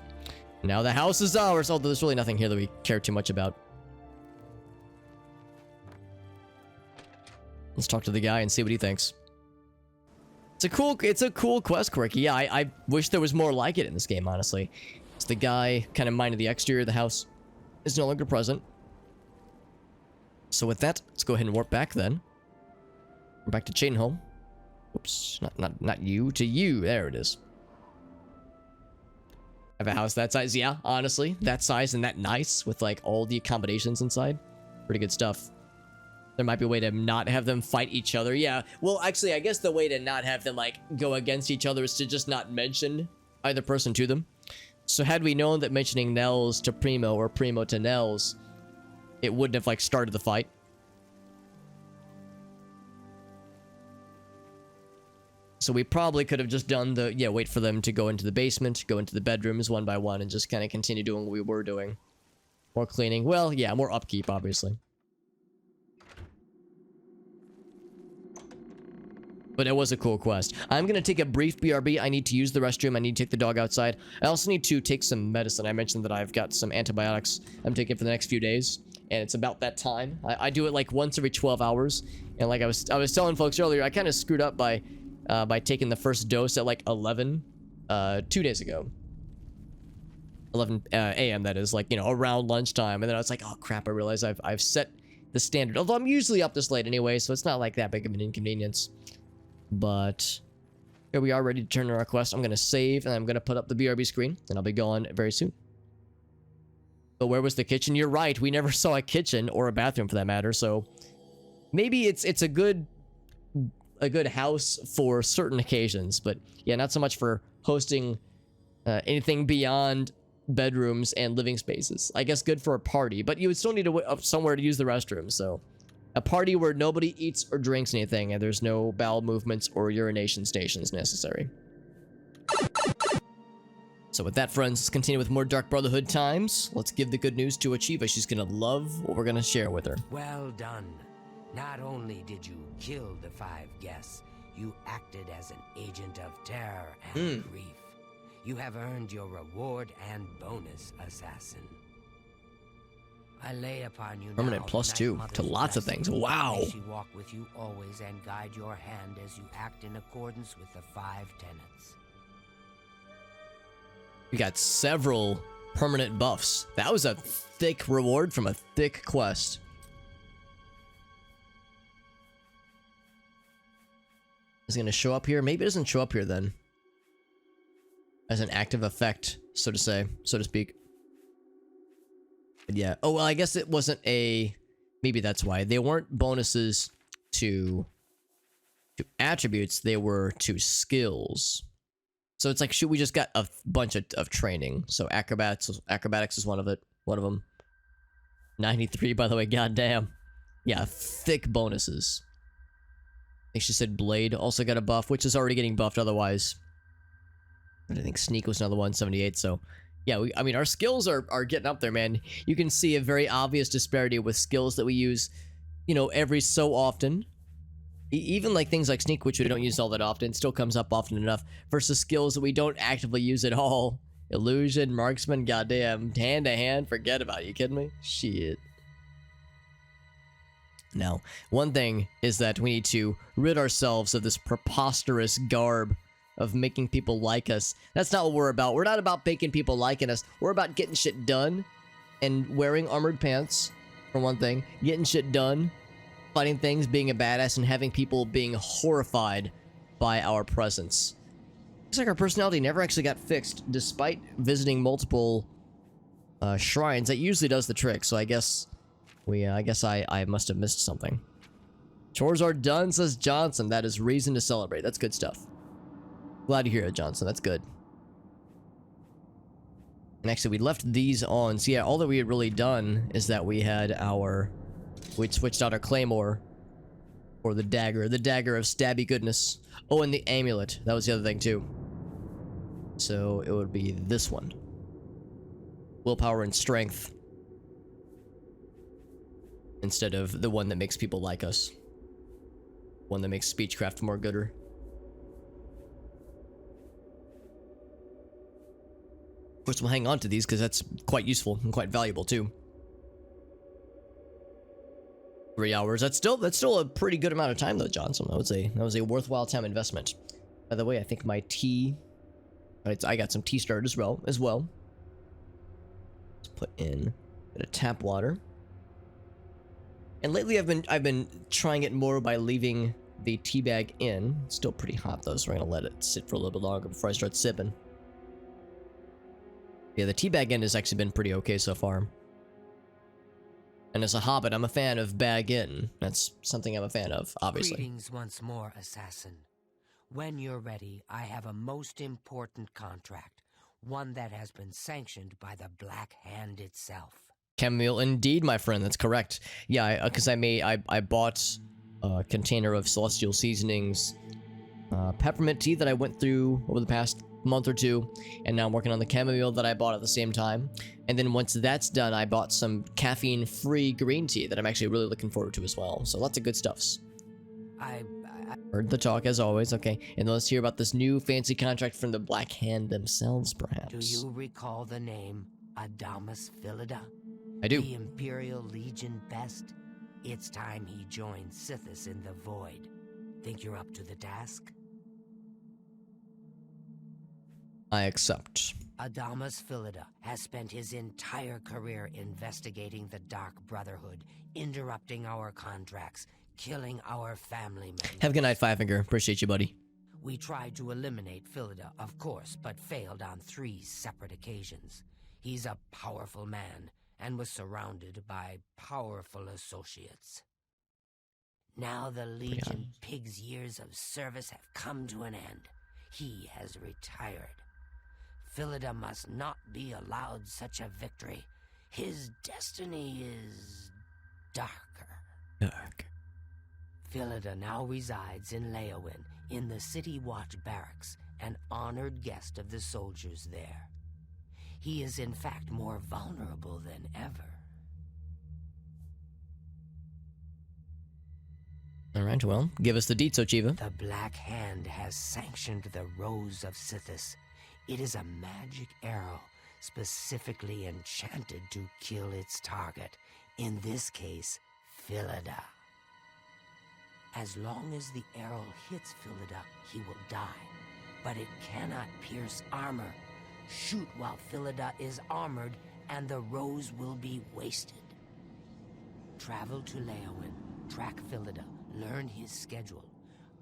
Now the house is ours, although there's really nothing here that we care too much about. Let's talk to the guy and see what he thinks. It's a cool quest quirky. Yeah, I wish there was more like it in this game, honestly. It's the guy kind of minding the exterior of the house is no longer present. So with that, let's go ahead and warp back then. We're back to Chainholm. Oops, not you, to you. There it is. Have a house that size, yeah, honestly, that size and that nice with like all the accommodations inside. Pretty good stuff. There might be a way to not have them fight each other. Yeah, well, actually, I guess the way to not have them like go against each other is to just not mention either person to them. So had we known that mentioning Nels to Primo or Primo to Nels, it wouldn't have like started the fight. So we probably could have just done the, yeah, wait for them to go into the basement, go into the bedrooms one by one, and just kind of continue doing what we were doing. More cleaning. Well, yeah, more upkeep, obviously. But it was a cool quest. I'm going to take a brief BRB. I need to use the restroom. I need to take the dog outside. I also need to take some medicine. I mentioned that I've got some antibiotics I'm taking for the next few days. And it's about that time. I do it like once every 12 hours. And like I was telling folks earlier, I kind of screwed up by taking the first dose at like 11 2 days ago. 11 a.m. that is, like, you know, around lunchtime. And then I was like, oh crap, I realized I've set the standard. Although I'm usually up this late anyway, so it's not like that big of an inconvenience. But here we are, ready to turn to our quest. I'm going to save, and I'm going to put up the BRB screen, and I'll be gone very soon. But where was the kitchen? You're right, we never saw a kitchen, or a bathroom for that matter, so maybe it's a good house for certain occasions, but yeah, not so much for hosting anything beyond bedrooms and living spaces. I guess good for a party, but you would still need somewhere to use the restroom. So a party where nobody eats or drinks anything and there's no bowel movements or urination stations necessary. So with that, friends, let's continue with more Dark Brotherhood times. Let's give the good news to Achieva. She's gonna love what we're gonna share with her. Well done. Not only did you kill the 5 guests, you acted as an agent of terror and grief. You have earned your reward and bonus, assassin. I lay upon you Permanent now plus the 2 Night to Mother's lots of blessing. things. Wow. May she walk with you always and guide your hand as you act in accordance with the 5 tenets. We got several permanent buffs. That was a thick reward from a thick quest. Is it going to show up here? Maybe it doesn't show up here then. As an active effect, so to speak. But yeah. Oh, well, I guess it wasn't a... Maybe that's why. They weren't bonuses to attributes. They were to skills. So it's like, shoot, we just got a bunch of training. So acrobatics is one of them. 93, by the way, goddamn. Yeah, thick bonuses. I think she said Blade also got a buff, which is already getting buffed otherwise. And I think Sneak was another one, 78, so... Yeah, I mean, our skills are getting up there, man. You can see a very obvious disparity with skills that we use, you know, every so often. Even like things like Sneak, which we don't use all that often, still comes up often enough, versus skills that we don't actively use at all. Illusion, Marksman, goddamn, hand-to-hand, forget about it. You kidding me? Shit. Now, one thing is that we need to rid ourselves of this preposterous garb of making people like us. That's not what we're about. We're not about making people liking us. We're about getting shit done and wearing armored pants, for one thing. Getting shit done, fighting things, being a badass, and having people being horrified by our presence. Looks like our personality never actually got fixed, despite visiting multiple shrines. That usually does the trick, so I guess I must have missed something. Chores are done, says Johnson. That is reason to celebrate. That's good stuff. Glad to hear it, Johnson. That's good. And actually, we left these on. So yeah, all that we had really done is that we'd switched out our claymore for the dagger of stabby goodness. Oh, and the amulet. That was the other thing too. So it would be this one. Willpower and strength. Instead of the one that makes people like us. One that makes speechcraft more gooder. Of course, we'll hang on to these because that's quite useful and quite valuable too. 3 hours. That's still a pretty good amount of time though, Johnson. That was a worthwhile time investment. By the way, I think my tea. I got some tea started as well. Let's put in a bit of tap water. And lately, I've been trying it more by leaving the tea bag in. It's still pretty hot though, so we're gonna let it sit for a little bit longer before I start sipping. Yeah, the tea bag end has actually been pretty okay so far. And as a hobbit, I'm a fan of bag in. That's something I'm a fan of, obviously. Greetings once more, assassin. When you're ready, I have a most important contract. One that has been sanctioned by the Black Hand itself. Chamomile, indeed, my friend. That's correct. Yeah, because I bought a container of Celestial Seasonings peppermint tea that I went through over the past month or two, and now I'm working on the chamomile that I bought at the same time. And then once that's done, I bought some caffeine-free green tea that I'm actually really looking forward to as well. So lots of good stuffs. I heard the talk as always. Okay, and let's hear about this new fancy contract from the Black Hand themselves, perhaps. Do you recall the name Adamus Philida? I do. The Imperial Legion best? It's time he joined Sithis in the Void. Think you're up to the task? I accept. Adamus Philida has spent his entire career investigating the Dark Brotherhood, interrupting our contracts, killing our family members. Have a good night, Five Finger. Appreciate you, buddy. We tried to eliminate Philida, of course, but failed on 3 separate occasions. He's a powerful man, and was surrounded by powerful associates. Now the Legion Pig's years of service have come to an end. He has retired. Philida must not be allowed such a victory. His destiny is darker. Dark. Philida now resides in Leowin, in the City Watch Barracks, an honored guest of the soldiers there. He is in fact more vulnerable than ever. Alright, well, give us the deets, Ochiva. The Black Hand has sanctioned the Rose of Sithis. It is a magic arrow, specifically enchanted to kill its target, in this case, Philida. As long as the arrow hits Philida, he will die, but it cannot pierce armor. Shoot while Philida is armored, and the rose will be wasted. Travel to Leowin, track Philida, learn his schedule.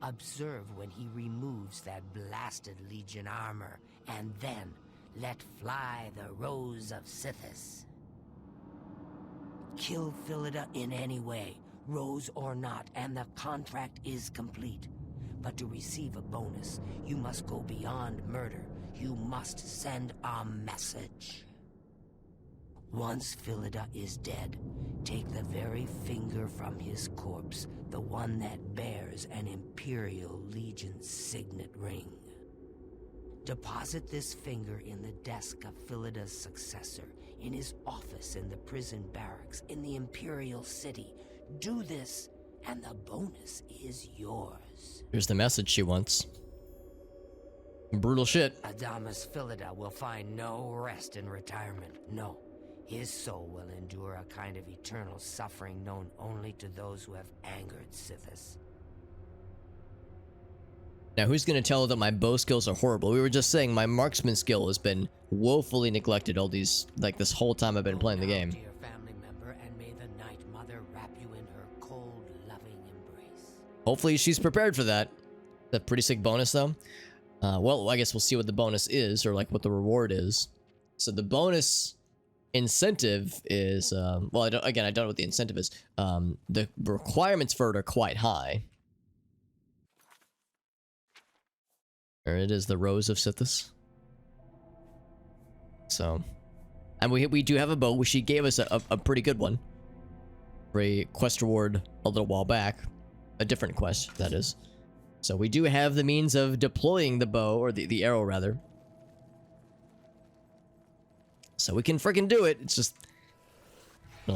Observe when he removes that blasted Legion armor, and then let fly the Rose of Sithis. Kill Philida in any way, rose or not, and the contract is complete. But to receive a bonus, you must go beyond murder. You must send a message. Once Philida is dead, take the very finger from his corpse, the one that bears an Imperial Legion signet ring. Deposit this finger in the desk of Philida's successor, in his office in the prison barracks in the Imperial City. Do this, and the bonus is yours. Here's the message she wants. Brutal shit. Adamus Philida will find no rest in retirement. No. His soul will endure a kind of eternal suffering known only to those who have angered Sithis. Now, who's going to tell her that my bow skills are horrible? We were just saying my marksman skill has been woefully neglected all these, like, this whole time I've been playing the game. To your family member, and may the Night Mother wrap you in her cold, loving embrace. Hopefully she's prepared for that. That's a pretty sick bonus, though. Well, I guess we'll see what the bonus is, or, like, what the reward is. So the bonus incentive is, well, I don't know what the incentive is. The requirements for it are quite high. There it is, the Rose of Sithis. So, and we do have a bow. She gave us a pretty good one for a quest reward a little while back. A different quest, that is. So we do have the means of deploying the bow, or the arrow, rather. So we can freaking do it. It's just, it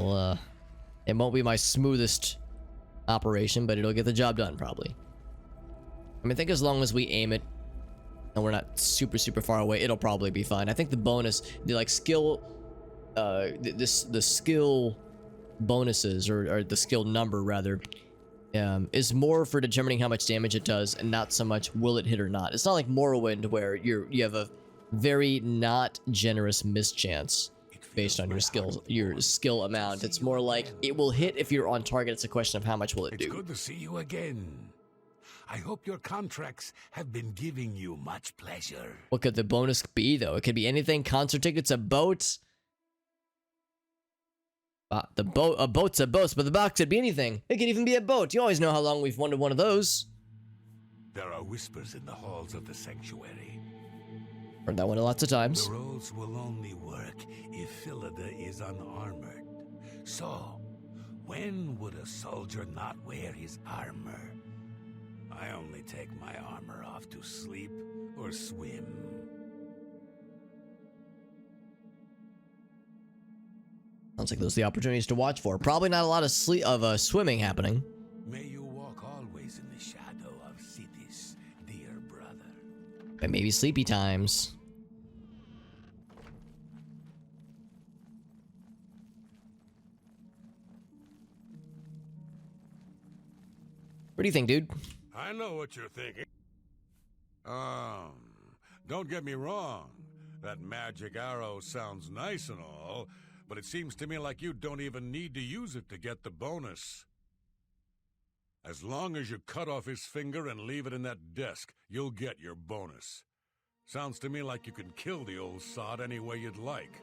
won't be my smoothest operation, but it'll get the job done, probably. I mean, I think as long as we aim it, and we're not super far away, it'll probably be fine. I think the bonus, the like skill, the skill bonuses, or the skill number rather, is more for determining how much damage it does, and not so much will it hit or not. It's not like Morrowind where you have a very not generous mischance based on your skill amount. It's more like it will hit if you're on target. It's a question of how much will it do. It's good to see you again. I hope your contracts have been giving you much pleasure. What could the bonus be, though? It could be anything. Concert tickets, a boat. A boat's a boat, but the box could be anything. It could even be a boat. You always know how long we've wanted one of those. There are whispers in the halls of the sanctuary. Heard that one lots of times. The roles will only work if Philida is unarmored. So, when would a soldier not wear his armor? I only take my armor off to sleep or swim. Sounds like those are the opportunities to watch for. Probably not a lot of swimming happening. May you walk always in the shadow of Sithis, dear brother. But maybe sleepy times. What do you think, dude? I know what you're thinking. Don't get me wrong. That magic arrow sounds nice and all, but it seems to me like you don't even need to use it to get the bonus. As long as you cut off his finger and leave it in that desk, you'll get your bonus. Sounds to me like you can kill the old sod any way you'd like.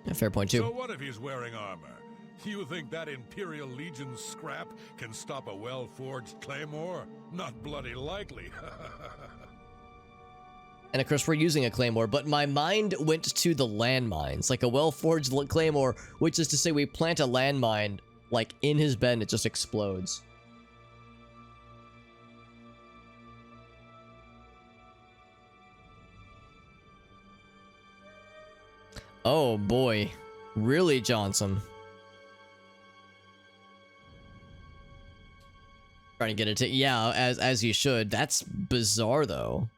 Yeah, fair point, too. So what if he's wearing armor? You think that Imperial Legion scrap can stop a well-forged claymore? Not bloody likely. And of course, we're using a claymore, but my mind went to the landmines, like a well-forged claymore, which is to say we plant a landmine, like, in his bed and it just explodes. Oh boy. Really, Johnson? Trying to get it yeah, as you should. That's bizarre though.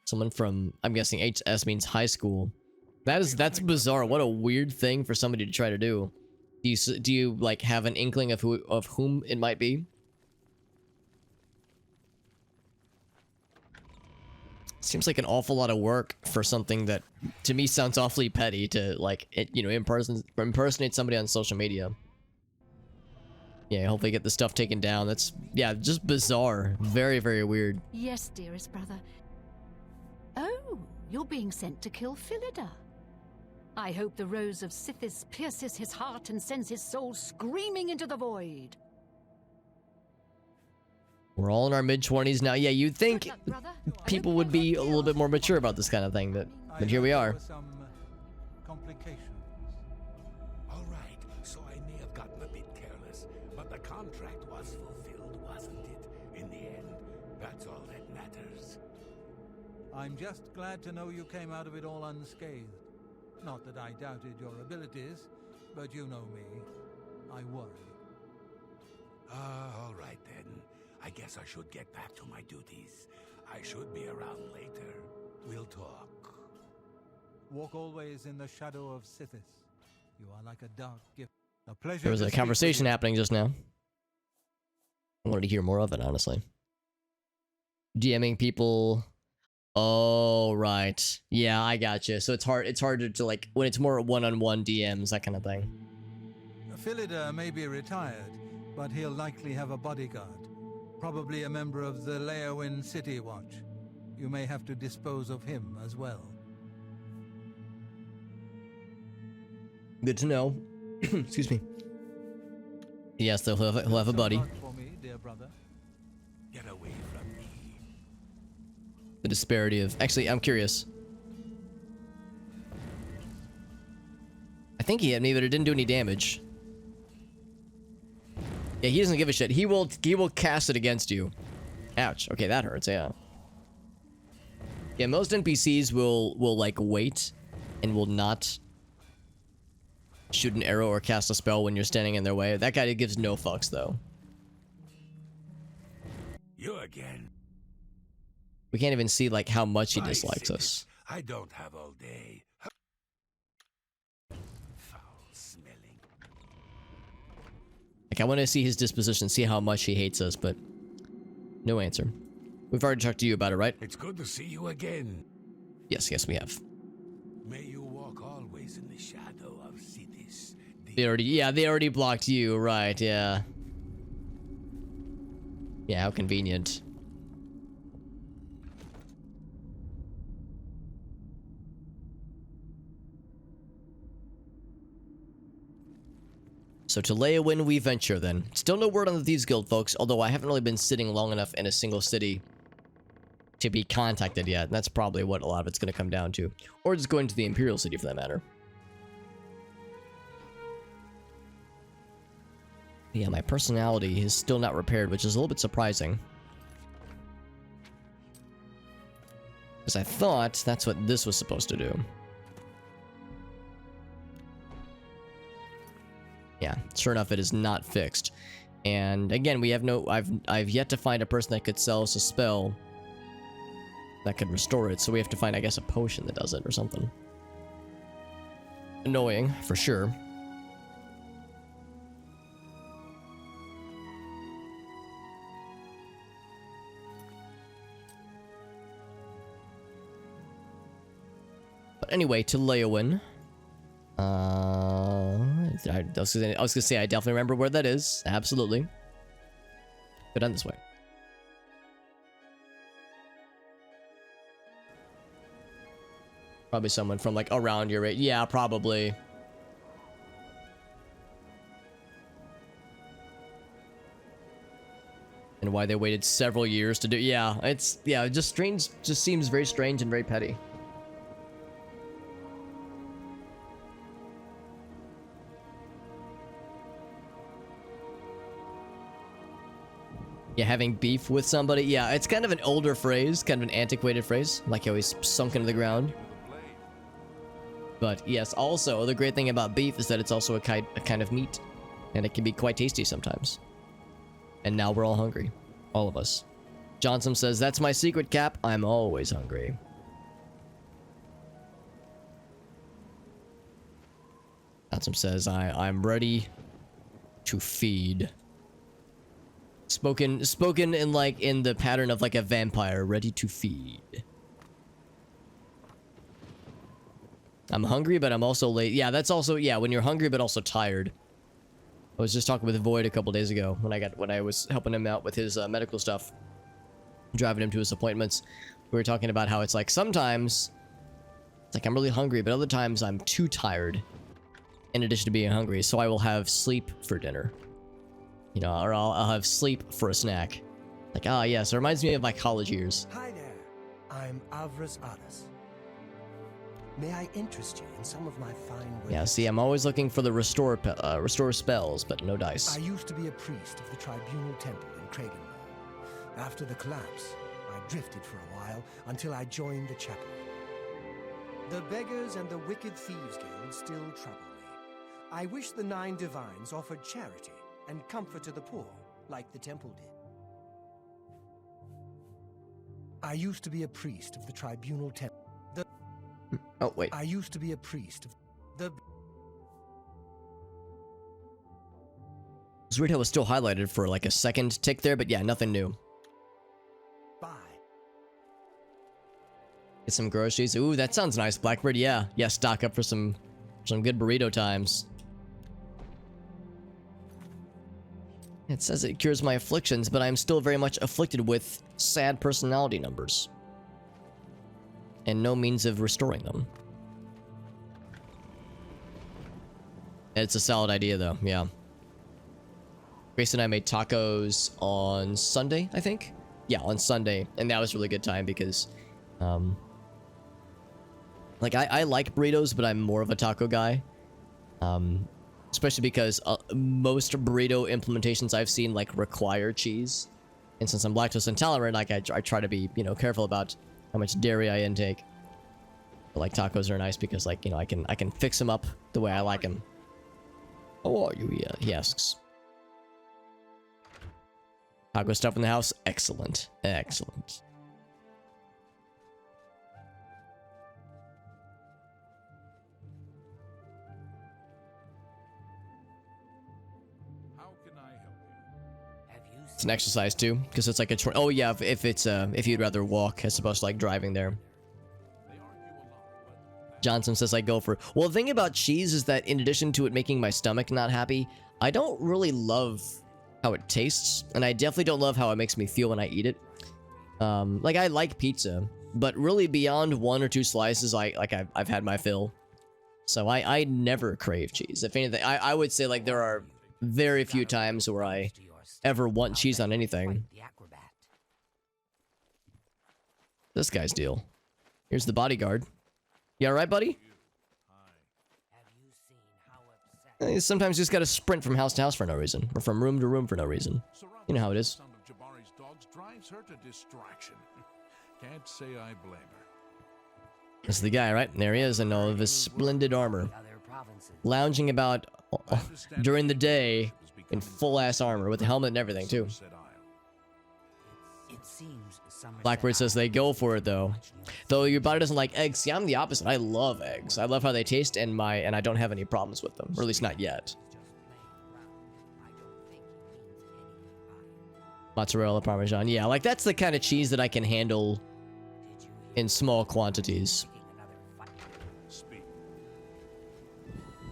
Someone from, I'm guessing HS means high school. That's bizarre. What a weird thing for somebody to try to do. Do you like have an inkling of whom it might be? Seems like an awful lot of work for something that to me sounds awfully petty to like impersonate somebody on social media. Yeah, hopefully get the stuff taken down. That's yeah, just bizarre. Very, very weird. Yes, dearest brother. Oh, you're being sent to kill Philida. I hope the rose of Sithis pierces his heart and sends his soul screaming into the void. We're all in our mid-20s now. Yeah, you'd think people would be a little bit more mature about this kind of thing, but here we are. Complications. All right, so I may have gotten a bit careless, but the contract was fulfilled, wasn't it? In the end, that's all that matters. I'm just glad to know you came out of it all unscathed. Not that I doubted your abilities, but you know me. I worry. All right then. I guess I should get back to my duties. I should be around later. We'll talk. Walk always in the shadow of Sithis. You are like a dark gift. A pleasure. There was a conversation happening just now. I wanted to hear more of it, honestly. DMing people. Oh, right. Yeah, I gotcha. So it's harder to like when it's more one-on-one DMs, that kind of thing. Philida may be retired, but he'll likely have a bodyguard. Probably a member of the Leowin City Watch. You may have to dispose of him as well. Good to know. Excuse me. Yes, he'll have a buddy. For me, dear brother. Get away from me. The disparity of... Actually, I'm curious. I think he hit me, but it didn't do any damage. Yeah, he doesn't give a shit. He will cast it against you. Ouch. Okay, that hurts, yeah. Yeah, most NPCs will like wait and will not shoot an arrow or cast a spell when you're standing in their way. That guy gives no fucks though. You again. We can't even see like how much he dislikes us. I don't have all day. Foul smelling. Like I want to see his disposition, see how much he hates us, but no answer. We've already talked to you about it, right? It's good to see you again. Yes, we have. May you walk always in the shadow of Sithis. They already blocked you, right? Yeah. Yeah, how convenient. So to Leowin we venture then. Still no word on the Thieves Guild, folks, although I haven't really been sitting long enough in a single city to be contacted yet. And that's probably what a lot of it's going to come down to. Or just going to the Imperial City for that matter. Yeah, my personality is still not repaired, which is a little bit surprising. Because I thought that's what this was supposed to do. Yeah, sure enough, it is not fixed. And again, we have no... I've yet to find a person that could sell us a spell that could restore it, so we have to find, I guess, a potion that does it or something. Annoying, for sure. But anyway, to Leowin. I was gonna say I definitely remember where that is. Absolutely. Go down this way. Probably someone from like around your age. Yeah, probably. And why they waited several years to do. Yeah, it just strange. Just seems very strange and very petty. Yeah, having beef with somebody. Yeah, it's kind of an older phrase, kind of an antiquated phrase, like how he's sunk into the ground. But yes, also the great thing about beef is that it's also a kind of meat, and it can be quite tasty sometimes. And now we're all hungry. All of us. Johnson says, that's my secret, Cap. I'm always hungry. Johnson says, I'm ready to feed. Spoken in like in the pattern of like a vampire, ready to feed. I'm hungry, but I'm also late. Yeah, that's also, yeah, when you're hungry but also tired. I was just talking with Void a couple days ago when I was helping him out with his medical stuff, driving him to his appointments. We were talking about how it's like sometimes it's like I'm really hungry, but other times I'm too tired in addition to being hungry, so I will have sleep for dinner. You know, or I'll have sleep for a snack. Like, ah, yes, it reminds me of my college years. Hi there, I'm Avras Adas. May I interest you in some of my fine ways? Yeah, see, I'm always looking for the restore spells, but no dice. I used to be a priest of the Tribunal Temple in Kragenwald. After the collapse, I drifted for a while until I joined the chapel. The beggars and the wicked thieves guild still trouble me. I wish the 9 divines offered charity and comfort to the poor, like the temple did. I used to be a priest of the Tribunal Temple. Oh, wait. I used to be a priest of the... It's weird how it was still highlighted for like a second tick there, but yeah, nothing new. Bye. Get some groceries. Ooh, that sounds nice. Blackbird, yeah. Yeah, stock up for some good burrito times. It says it cures my afflictions, but I'm still very much afflicted with sad personality numbers. And no means of restoring them. It's a solid idea, though, yeah. Grace and I made tacos on Sunday, I think? Yeah, on Sunday, and that was a really good time because, like, I like burritos, but I'm more of a taco guy. Especially because most burrito implementations I've seen, like, require cheese. And since I'm lactose intolerant, like, I try to be, you know, careful about how much dairy I intake. But, like, tacos are nice because, like, you know, I can fix them up the way I like them. How are you? Yeah, he asks. Taco stuff in the house? Excellent. Excellent. How can I help you? It's an exercise too, because it's like a oh yeah, if you'd rather walk as opposed to like driving there. Johnson says I go for... Well, the thing about cheese is that in addition to it making my stomach not happy, I don't really love how it tastes, and I definitely don't love how it makes me feel when I eat it. Like, I like pizza, but really beyond 1 or 2 slices, I've had my fill. So I never crave cheese. If anything, I would say, like, there are very few times where I ever want cheese on anything. This guy's deal. Here's the bodyguard. You alright, buddy? Sometimes you just gotta sprint from house to house for no reason, or from room to room for no reason. You know how it is. Sound of Jabari's dogs drives her to distraction. Can't say I blame her. This is the guy, right? There he is in all of his splendid armor. Lounging about during the day in full-ass armor, with the helmet and everything, too. Blackbird says they go for it, though. Though your body doesn't like eggs. See, I'm the opposite. I love eggs. I love how they taste, and I don't have any problems with them. Or at least not yet. Mozzarella, Parmesan. Yeah, like that's the kind of cheese that I can handle in small quantities.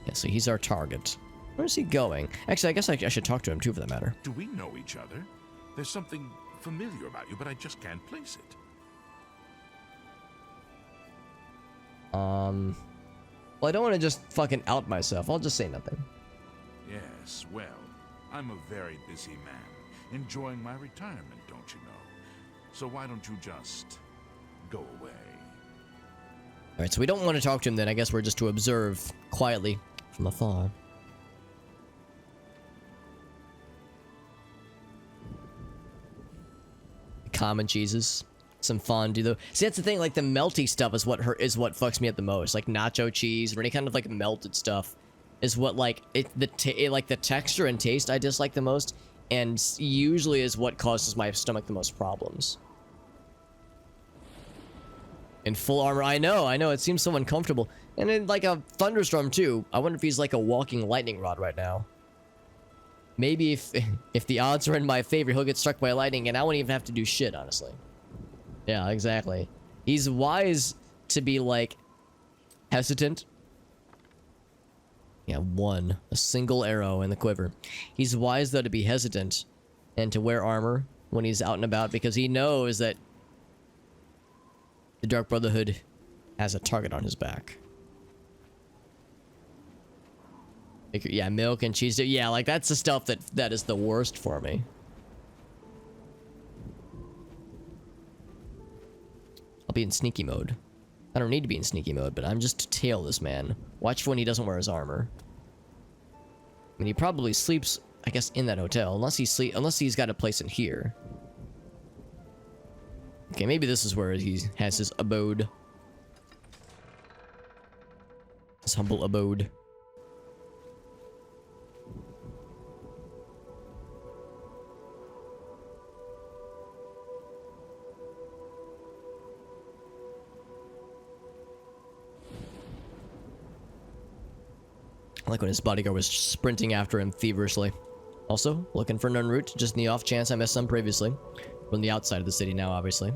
Yeah, so he's our target. Where's he going? Actually, I guess I should talk to him, too, for that matter. Do we know each other? There's something familiar about you, but I just can't place it. Well, I don't want to just fucking out myself. I'll just say nothing. Yes, well, I'm a very busy man. enjoying my retirement, don't you know? So why don't you just go away? Alright, so we don't want to talk to him then. I guess we're just to observe quietly from afar. Common cheeses. Some fondue though. See, that's the thing, like the melty stuff is what fucks me up the most. Like nacho cheese or any kind of like melted stuff is what like the texture and taste I dislike the most, and usually is what causes my stomach the most problems. In full armor, I know, it seems so uncomfortable. And in like a thunderstorm too. I wonder if he's like a walking lightning rod right now. Maybe if the odds are in my favor, he'll get struck by lightning and I won't even have to do shit, honestly. Yeah, exactly. He's wise to be like hesitant. Yeah, a single arrow in the quiver. He's wise though to be hesitant and to wear armor when he's out and about because he knows that the Dark Brotherhood has a target on his back. Yeah, milk and cheese. Yeah, like that's the stuff that is the worst for me. I'll be in sneaky mode. I don't need to be in sneaky mode, but I'm just to tail this man. Watch for when he doesn't wear his armor. I mean, he probably sleeps, I guess, in that hotel, unless he's got a place in here. Okay, maybe this is where he has his abode. His humble abode. I like when his bodyguard was sprinting after him feverishly. Also, looking for an en route, just in the off chance I missed some previously. From the outside of the city now, obviously.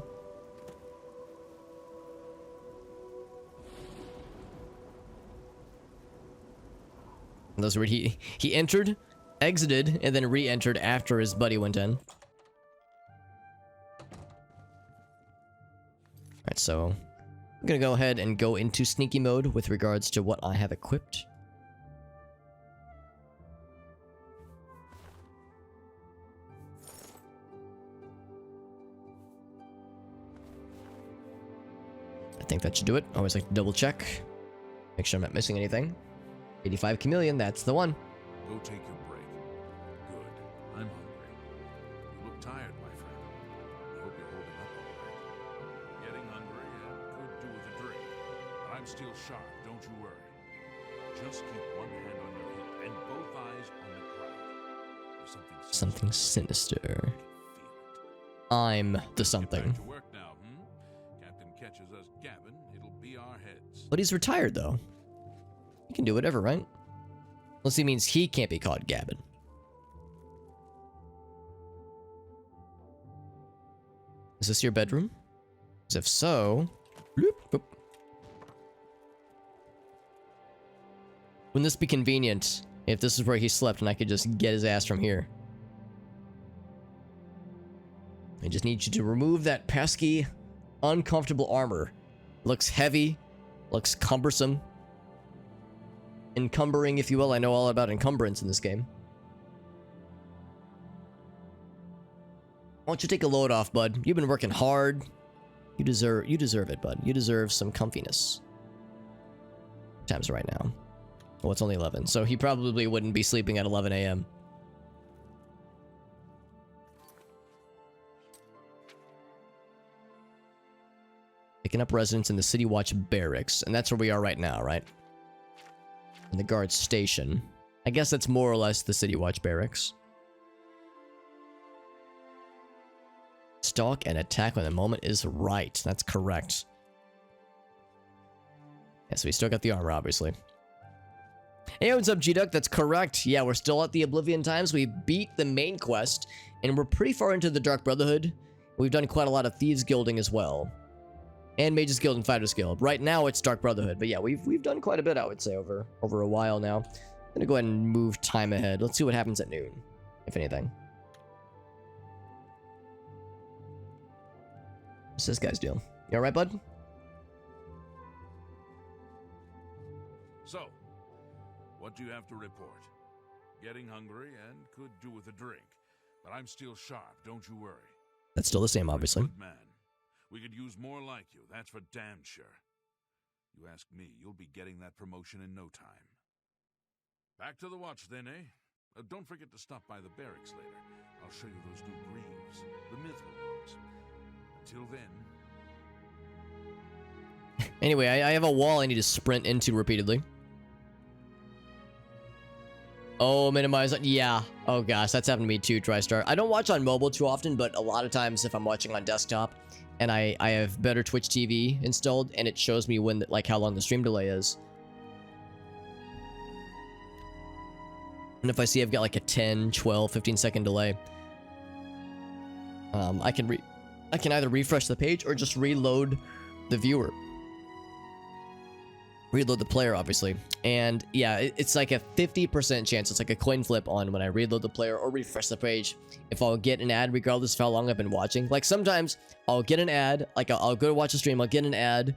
And those were he entered, exited, and then re-entered after his buddy went in. Alright, so I'm gonna go ahead and go into sneaky mode with regards to what I have equipped. I think that should do it. I always like to double check. Make sure I'm not missing anything. 85 chameleon, that's the one. Go take your break. Good. I'm hungry. You look tired, my friend. I hope you're holding up all right. Getting hungry and could do with a drink. But I'm still sharp, don't you worry. Just keep one hand on your hip and both eyes on the crowd. There's something sinister. I'm the something. Get back to work now, Captain catches us gabbing, it'll be our heads. But he's retired, though. He can do whatever, right? Unless he means he can't be caught gabbing. Is this your bedroom? As if so... Bloop, boop. Wouldn't this be convenient if this is where he slept and I could just get his ass from here? I just need you to remove that pesky, uncomfortable armor. Looks heavy, looks cumbersome. Encumbering, if you will. I know all about encumbrance in this game. Why don't you take a load off, bud? You've been working hard. You deserve it, bud. You deserve some comfiness. Time's right now. Well, it's only 11, so he probably wouldn't be sleeping at 11 a.m. Picking up residents in the City Watch barracks, and that's where we are right now, right? In the guard station. I guess that's more or less the City Watch barracks. Stalk and attack when the moment is right. That's correct. Yeah, so we still got the armor, obviously. Hey, what's up, G-Duck? That's correct. Yeah, we're still at the Oblivion times. We beat the main quest, and we're pretty far into the Dark Brotherhood. We've done quite a lot of Thieves Guilding as well. And Mages Guild and Fighters Guild. Right now, it's Dark Brotherhood. But yeah, we've done quite a bit, I would say, over a while now. I'm gonna go ahead and move time ahead. Let's see what happens at noon, if anything. What's this guy's deal? You alright, bud? So, what do you have to report? Getting hungry and could do with a drink. But I'm still sharp, don't you worry. That's still the same, You're a obviously. good man. We could use more like you, that's for damn sure. You ask me, you'll be getting that promotion in no time. Back to the watch then, eh? Don't forget to stop by the barracks later. I'll show you those new greaves, the mithril ones. Until then... Anyway, I have a wall I need to sprint into repeatedly. Oh, minimize. Yeah. Oh gosh, that's happened to me too, TriStar. I don't watch on mobile too often, but a lot of times if I'm watching on desktop and I have better Twitch TV installed and it shows me when, like, how long the stream delay is. And if I see I've got like a 10, 12, 15 second delay, I can either refresh the page or just reload the viewer. Reload the player, obviously. And yeah, it's like a 50% chance. It's like a coin flip on when I reload the player or refresh the page if I'll get an ad regardless of how long I've been watching. Like sometimes I'll get an ad, like I'll go to watch a stream, I'll get an ad,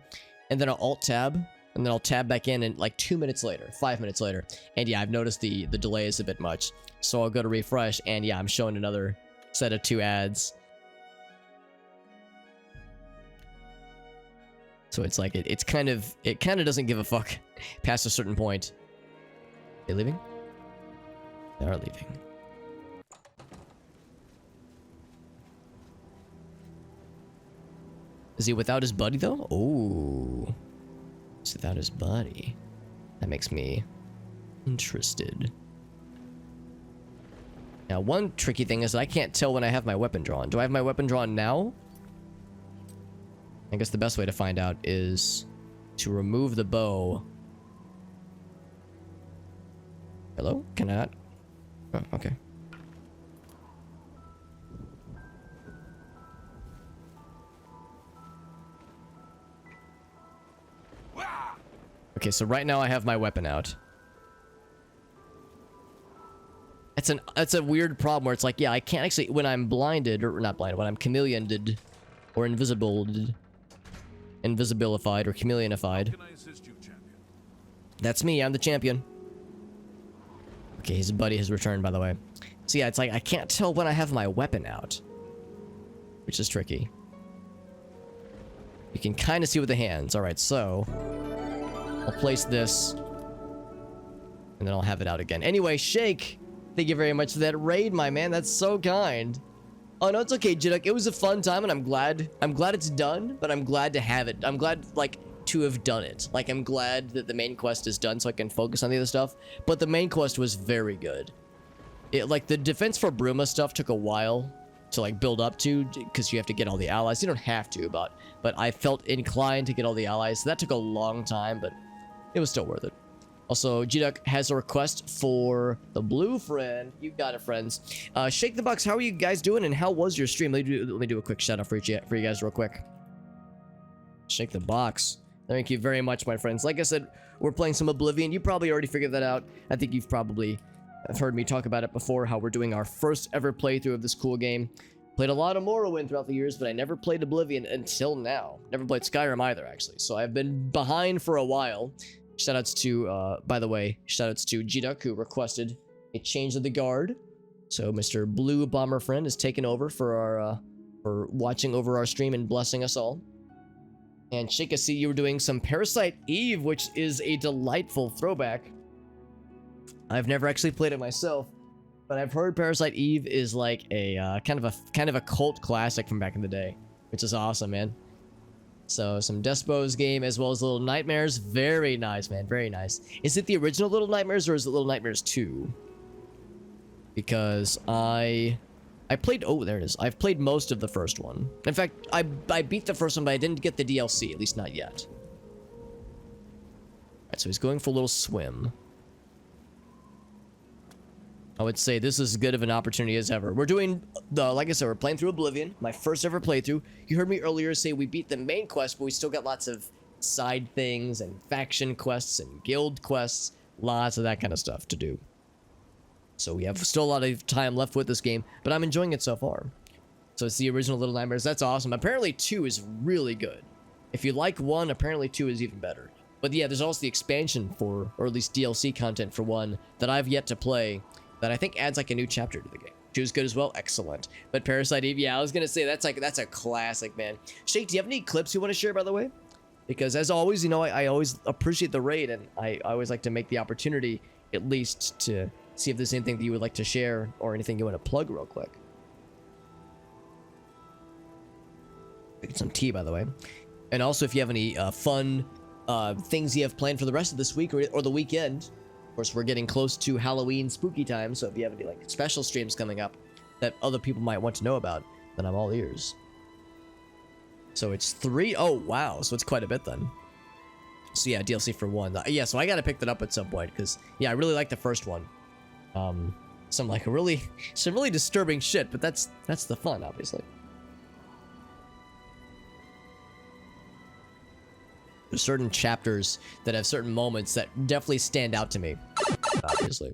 and then I'll alt tab, and then I'll tab back in and like 2 minutes later, 5 minutes later. And yeah, I've noticed the delay is a bit much. So I'll go to refresh and yeah, I'm showing another set of 2 ads. So it's like it kind of doesn't give a fuck past a certain point. They leaving? They are leaving. Is he without his buddy though? Oh, he's without his buddy. That makes me interested. Now, one tricky thing is that I can't tell when I have my weapon drawn. Do I have my weapon drawn now? I guess the best way to find out is to remove the bow. Hello? Can I not? Oh, okay. Okay, so right now I have my weapon out. That's a weird problem where it's like, yeah, I can't actually, when I'm blinded, or not blinded, when I'm chameleoned or invisibilified or chameleonified. That's me, I'm the champion. Okay, his buddy has returned, by the way. So yeah, it's like I can't tell when I have my weapon out, which is tricky. You can kind of see with the hands. All right, so I'll place this and then I'll have it out again. Anyway, Shake, thank you very much for that raid, my man. That's so kind. Oh no, it's okay, Jiduk. It was a fun time, and I'm glad it's done, but I'm glad to have it. I'm glad, like, to have done it. Like, I'm glad that the main quest is done so I can focus on the other stuff. But the main quest was very good. It, like, the Defense for Bruma stuff took a while to, like, build up to, because you have to get all the allies. You don't have to, but I felt inclined to get all the allies. So that took a long time, but it was still worth it. Also, G-Duck has a request for the blue friend. You got it, friends. Shake the Box, how are you guys doing, and how was your stream? Let me do a quick shout out for you guys real quick. Shake the Box. Thank you very much, my friends. Like I said, we're playing some Oblivion. You probably already figured that out. I think you've probably heard me talk about it before, how we're doing our first ever playthrough of this cool game. Played a lot of Morrowind throughout the years, but I never played Oblivion until now. Never played Skyrim either, actually. So I've been behind for a while. Shoutouts to, by the way, shoutouts to G-Duck, who requested a change of the guard. So Mr. Blue Bomber Friend is taking over for our, for watching over our stream and blessing us all. And Shake, I see you were doing some Parasite Eve, which is a delightful throwback. I've never actually played it myself, but I've heard Parasite Eve is like a kind of a cult classic from back in the day, which is awesome, man. So some Despo's game as well as Little Nightmares. Very nice, man. Very nice. Is it the original Little Nightmares or is it Little Nightmares 2? Because I played, oh, there it is. I've played most of the first one. In fact, I beat the first one, but I didn't get the DLC, at least not yet. Alright, so he's going for a little swim. I would say this is as good of an opportunity as ever. We're doing like I said, we're playing through Oblivion, my first ever playthrough. You heard me earlier say we beat the main quest, but we still got lots of side things and faction quests and guild quests, lots of that kind of stuff to do. So we have still a lot of time left with this game, but I'm enjoying it so far. So it's the original Little Nightmares. That's awesome. Apparently 2 is really good. If you like 1, apparently 2 is even better. But yeah, there's also the expansion for, or at least DLC content for 1 that I've yet to play, that I think adds like a new chapter to the game. She was good as well. Excellent. But Parasite Eve, yeah, I was gonna say that's a classic, man. Shake, do you have any clips you want to share, by the way? Because as always, you know, I always appreciate the raid, and I always like to make the opportunity at least to see if there's anything that you would like to share or anything you want to plug real quick. Get some tea, by the way. And also, if you have any fun things you have planned for the rest of this week or the weekend. Of course, we're getting close to Halloween spooky time, so if you have any like special streams coming up that other people might want to know about, then I'm all ears. So it's 3. Oh, wow. So it's quite a bit then. So yeah, DLC for 1. Yeah, so I gotta pick that up at some point, because yeah, I really like the first one. Some really disturbing shit, but that's the fun, obviously. There's certain chapters that have certain moments that definitely stand out to me, obviously.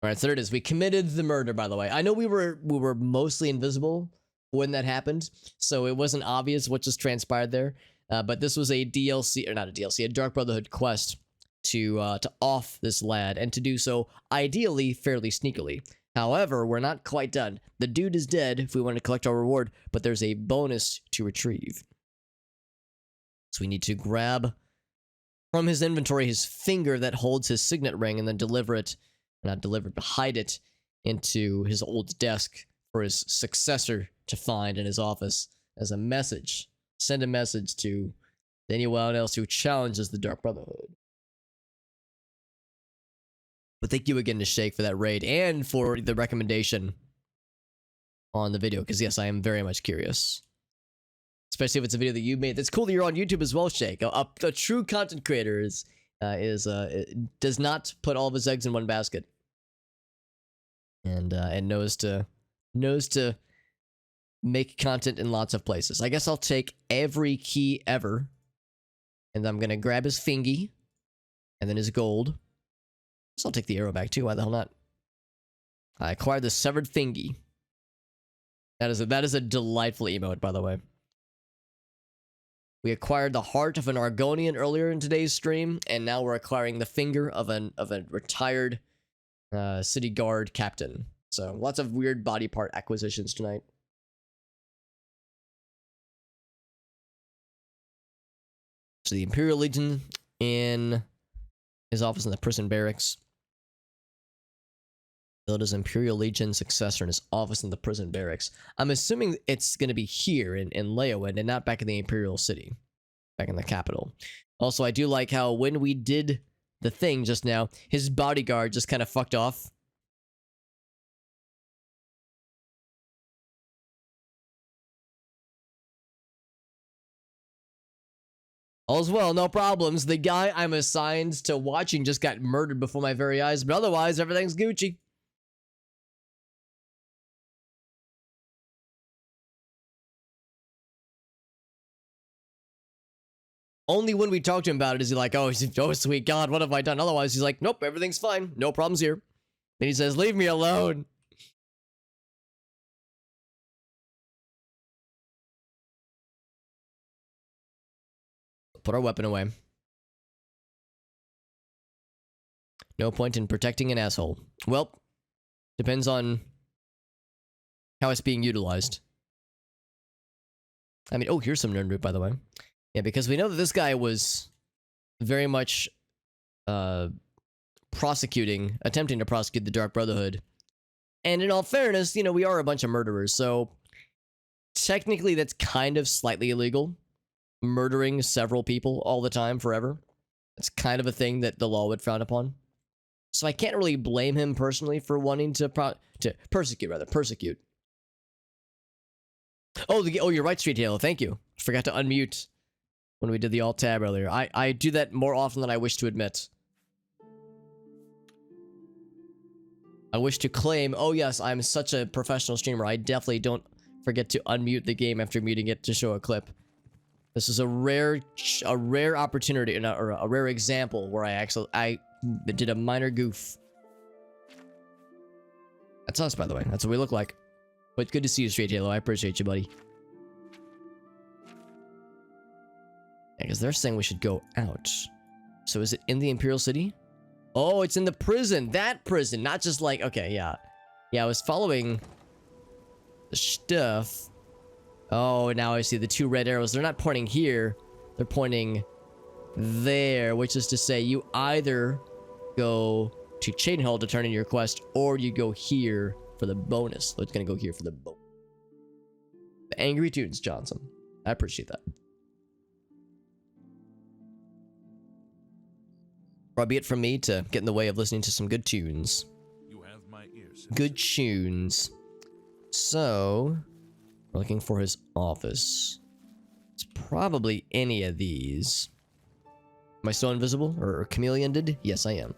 All right, so there it is. We committed the murder, by the way. I know we were mostly invisible when that happened, so it wasn't obvious what just transpired there. But this was a DLC, or not a DLC, a Dark Brotherhood quest to off this lad, and to do so ideally fairly sneakily. However, we're not quite done. The dude is dead if we want to collect our reward, but there's a bonus to retrieve. So we need to grab from his inventory his finger that holds his signet ring, and then deliver it, not deliver it, but hide it into his old desk for his successor to find in his office as a message. Send a message to anyone else who challenges the Dark Brotherhood. But thank you again to Shake for that raid and for the recommendation on the video, because yes, I am very much curious. Especially if it's a video that you made. That's cool that you're on YouTube as well, Shake. A true content creator does not put all of his eggs in one basket, and knows to make content in lots of places. I guess I'll take every key ever, and I'm gonna grab his fingy, and then his gold. So I'll take the arrow back too. Why the hell not? I acquired the severed thingy. That is a delightful emote, by the way. We acquired the heart of an Argonian earlier in today's stream, and now we're acquiring the finger of a retired city guard captain. So lots of weird body part acquisitions tonight. So the Imperial Legion in his office in the prison barracks. Build his Imperial Legion successor in his office in the prison barracks. I'm assuming it's going to be here in Leowind and not back in the Imperial City. Back in the capital. Also, I do like how when we did the thing just now, his bodyguard just kind of fucked off. All's well, no problems. The guy I'm assigned to watching just got murdered before my very eyes, but otherwise, everything's Gucci. Only when we talk to him about it is he like, oh, sweet God, what have I done? Otherwise, he's like, nope, everything's fine. No problems here. And he says, leave me alone. Put our weapon away. No point in protecting an asshole. Well, depends on how it's being utilized. I mean, oh, here's some nerd root, by the way. Yeah, because we know that this guy was very much attempting to prosecute the Dark Brotherhood. And in all fairness, you know, we are a bunch of murderers, so technically that's kind of slightly illegal. Murdering several people all the time, forever. It's kind of a thing that the law would frown upon. So I can't really blame him personally for wanting to persecute. Oh, you're right, Street Halo. Thank you. Forgot to unmute when we did the alt tab earlier. I do that more often than I wish to admit. I wish to claim, oh yes, I'm such a professional streamer. I definitely don't forget to unmute the game after muting it to show a clip. This is a rare opportunity, or a rare example where I did a minor goof. That's us, by the way. That's what we look like. But good to see you, Straight Halo. I appreciate you, buddy. Yeah, because they're saying we should go out. So is it in the Imperial City? Oh, it's in the prison. That prison. Not just like... Okay, yeah. Yeah, I was following the stuff. Oh, now I see the 2 red arrows. They're not pointing here. They're pointing there, which is to say you either go to Chain Hall to turn in your quest, or you go here for the bonus. So it's going to go here for the bonus. The Angry Tunes, Johnson. I appreciate that. Far be it from me to get in the way of listening to some good tunes. You have my ears. Good tunes. So, we're looking for his office. It's probably any of these. Am I still invisible? Or chameleoned? Yes, I am.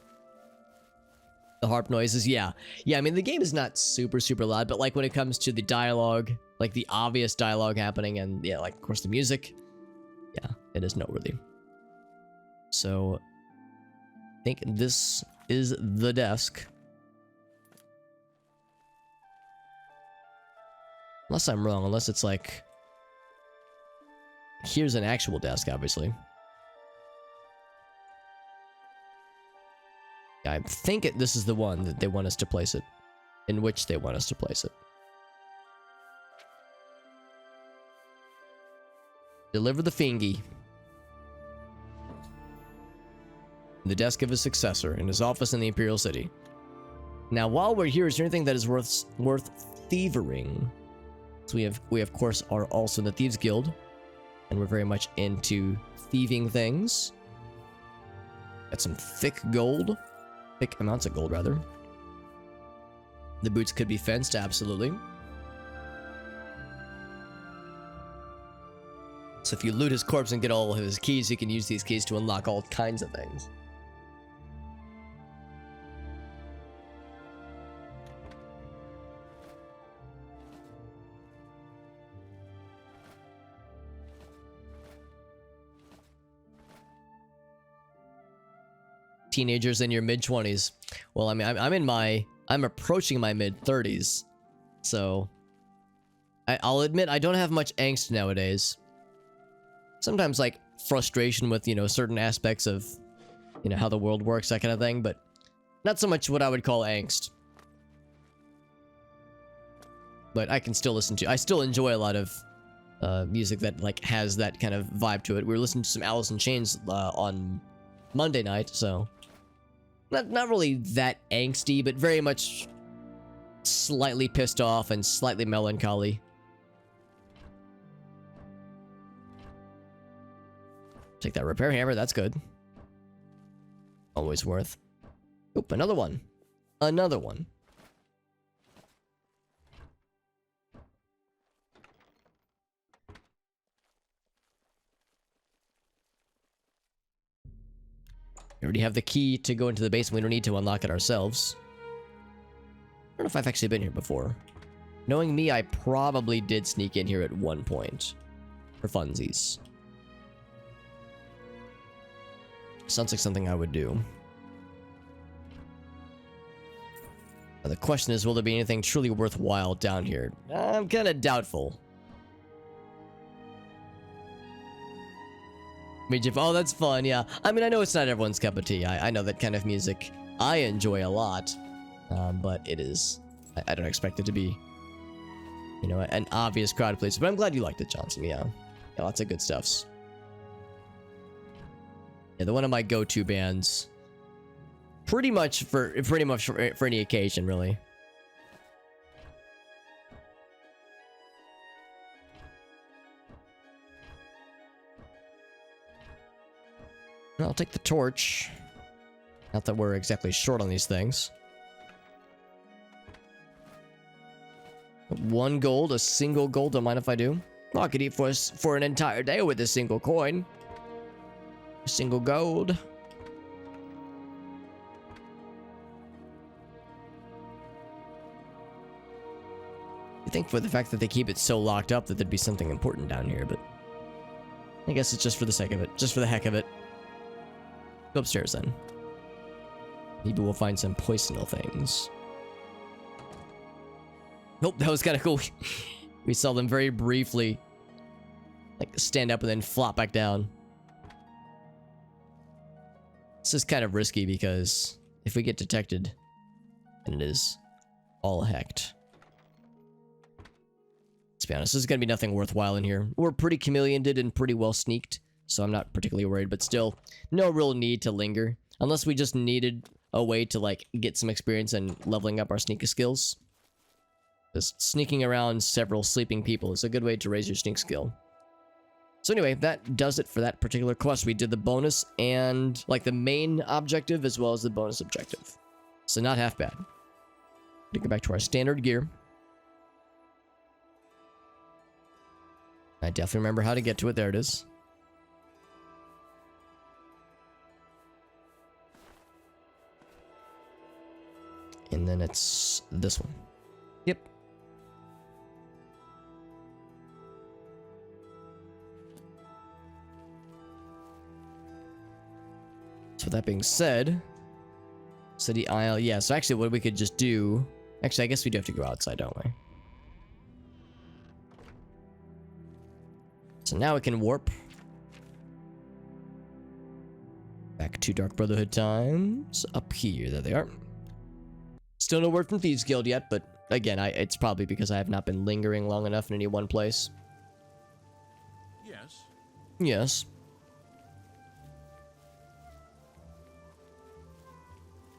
The harp noises, yeah. Yeah, I mean, the game is not super, super loud, but like when it comes to the dialogue, like the obvious dialogue happening, and yeah, like, of course, the music, yeah, it is noteworthy. So, I think this is the desk. Unless I'm wrong, unless it's like... Here's an actual desk, obviously. I think this is the one that they want us to place it. In which they want us to place it. Deliver the fingy. The desk of his successor in his office in the Imperial City. Now, while we're here, is there anything that is worth thievering? So we of course are also in the Thieves Guild, and we're very much into thieving things. Got some thick amounts of gold rather. The boots could be fenced, absolutely. So if you loot his corpse and get all of his keys, you can use these keys to unlock all kinds of things. Teenagers in your mid-20s. Well, I mean, I'm approaching my mid-30s. So, I'll admit I don't have much angst nowadays. Sometimes, like, frustration with, certain aspects of, how the world works, that kind of thing, but not so much what I would call angst. But I can still I still enjoy a lot of music that, like, has that kind of vibe to it. We were listening to some Alice in Chains on Monday night, so... Not really that angsty, but very much slightly pissed off and slightly melancholy. Take that repair hammer, that's good. Always worth. Oop, another one. Another one. We already have the key to go into the basement. We don't need to unlock it ourselves. I don't know if I've actually been here before. Knowing me, I probably did sneak in here at one point. For funsies. Sounds like something I would do. Now the question is, will there be anything truly worthwhile down here? I'm kind of doubtful. Oh, that's fun, yeah. I mean, I know it's not everyone's cup of tea. I know that kind of music I enjoy a lot. But it is... I don't expect it to be, an obvious crowd pleaser. But I'm glad you liked it, Johnson, yeah. Yeah, lots of good stuffs. Yeah, they're one of my go-to bands. Pretty much for any occasion, really. I'll take the torch. Not that we're exactly short on these things. 1 gold, a single gold, don't mind if I do. Well, I could eat for an entire day with a single coin. A single gold. I think for the fact that they keep it so locked up that there'd be something important down here, but... I guess it's just for the sake of it. Just for the heck of it. Go upstairs then. Maybe we'll find some poisonal things. Nope, that was kind of cool. We saw them very briefly, like, stand up and then flop back down. This is kind of risky because if we get detected, then it is all hecked. Let's be honest, this is going to be nothing worthwhile in here. We're pretty chameleoned and pretty well sneaked, so I'm not particularly worried, but still, no real need to linger. Unless we just needed a way to, like, get some experience and leveling up our sneak skills. Just sneaking around several sleeping people is a good way to raise your sneak skill. So anyway, that does it for that particular quest. We did the bonus and, like, the main objective as well as the bonus objective. So not half bad. We go back to our standard gear. I definitely remember how to get to it. There it is. And then it's this one. Yep. So with that being said, City Isle, yeah, so actually what we could just do, actually I guess we do have to go outside, don't we? So now we can warp back to Dark Brotherhood times up here. There they are. Still no word from Thieves Guild yet, but again, it's probably because I have not been lingering long enough in any one place. Yes. Yes.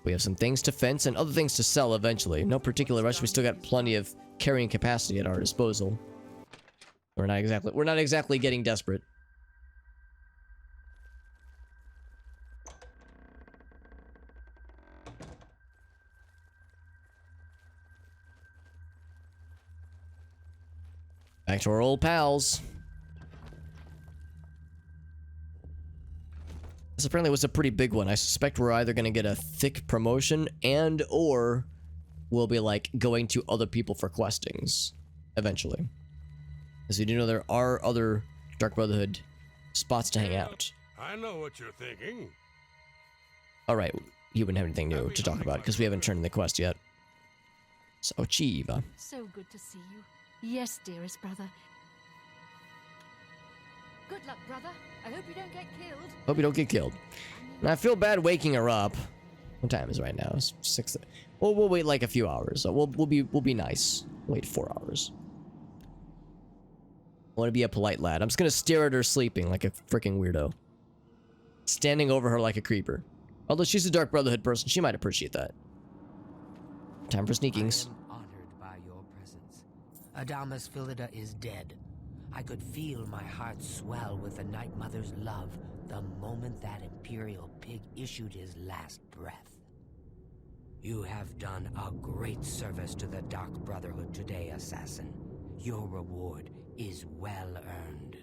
We have some things to fence and other things to sell eventually. No particular rush. We still got plenty of carrying capacity at our disposal. We're not exactly getting desperate. Back to our old pals. This apparently was a pretty big one. I suspect we're either going to get a thick promotion and or we'll be like going to other people for questings eventually. As we do know there are other Dark Brotherhood spots to hang out. I know what you're thinking. Alright, you wouldn't have anything new to talk about because we haven't turned in the quest yet. So, Chiva. So good to see you. Yes, dearest brother. Good luck, brother. I hope you don't get killed. Hope you don't get killed. And I feel bad waking her up. What time is it right now? It's 6. Well, we'll wait like a few hours. So we'll be nice. Wait 4 hours. I want to be a polite lad. I'm just gonna stare at her sleeping like a freaking weirdo. Standing over her like a creeper. Although she's a Dark Brotherhood person, she might appreciate that. Time for sneakings. I am honored by your presence. Adamus Philida is dead. I could feel my heart swell with the Night Mother's love the moment that Imperial pig issued his last breath. You have done a great service to the Dark Brotherhood today, Assassin. Your reward is well earned.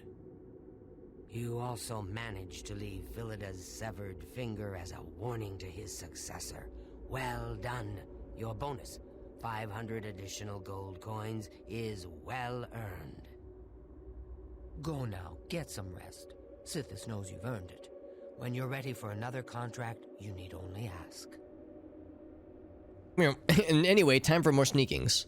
You also managed to leave Philida's severed finger as a warning to his successor. Well done. Your bonus, 500 additional gold coins, is well earned. Go now, get some rest. Sithis knows you've earned it. When you're ready for another contract, you need only ask. And anyway, time for more sneakings.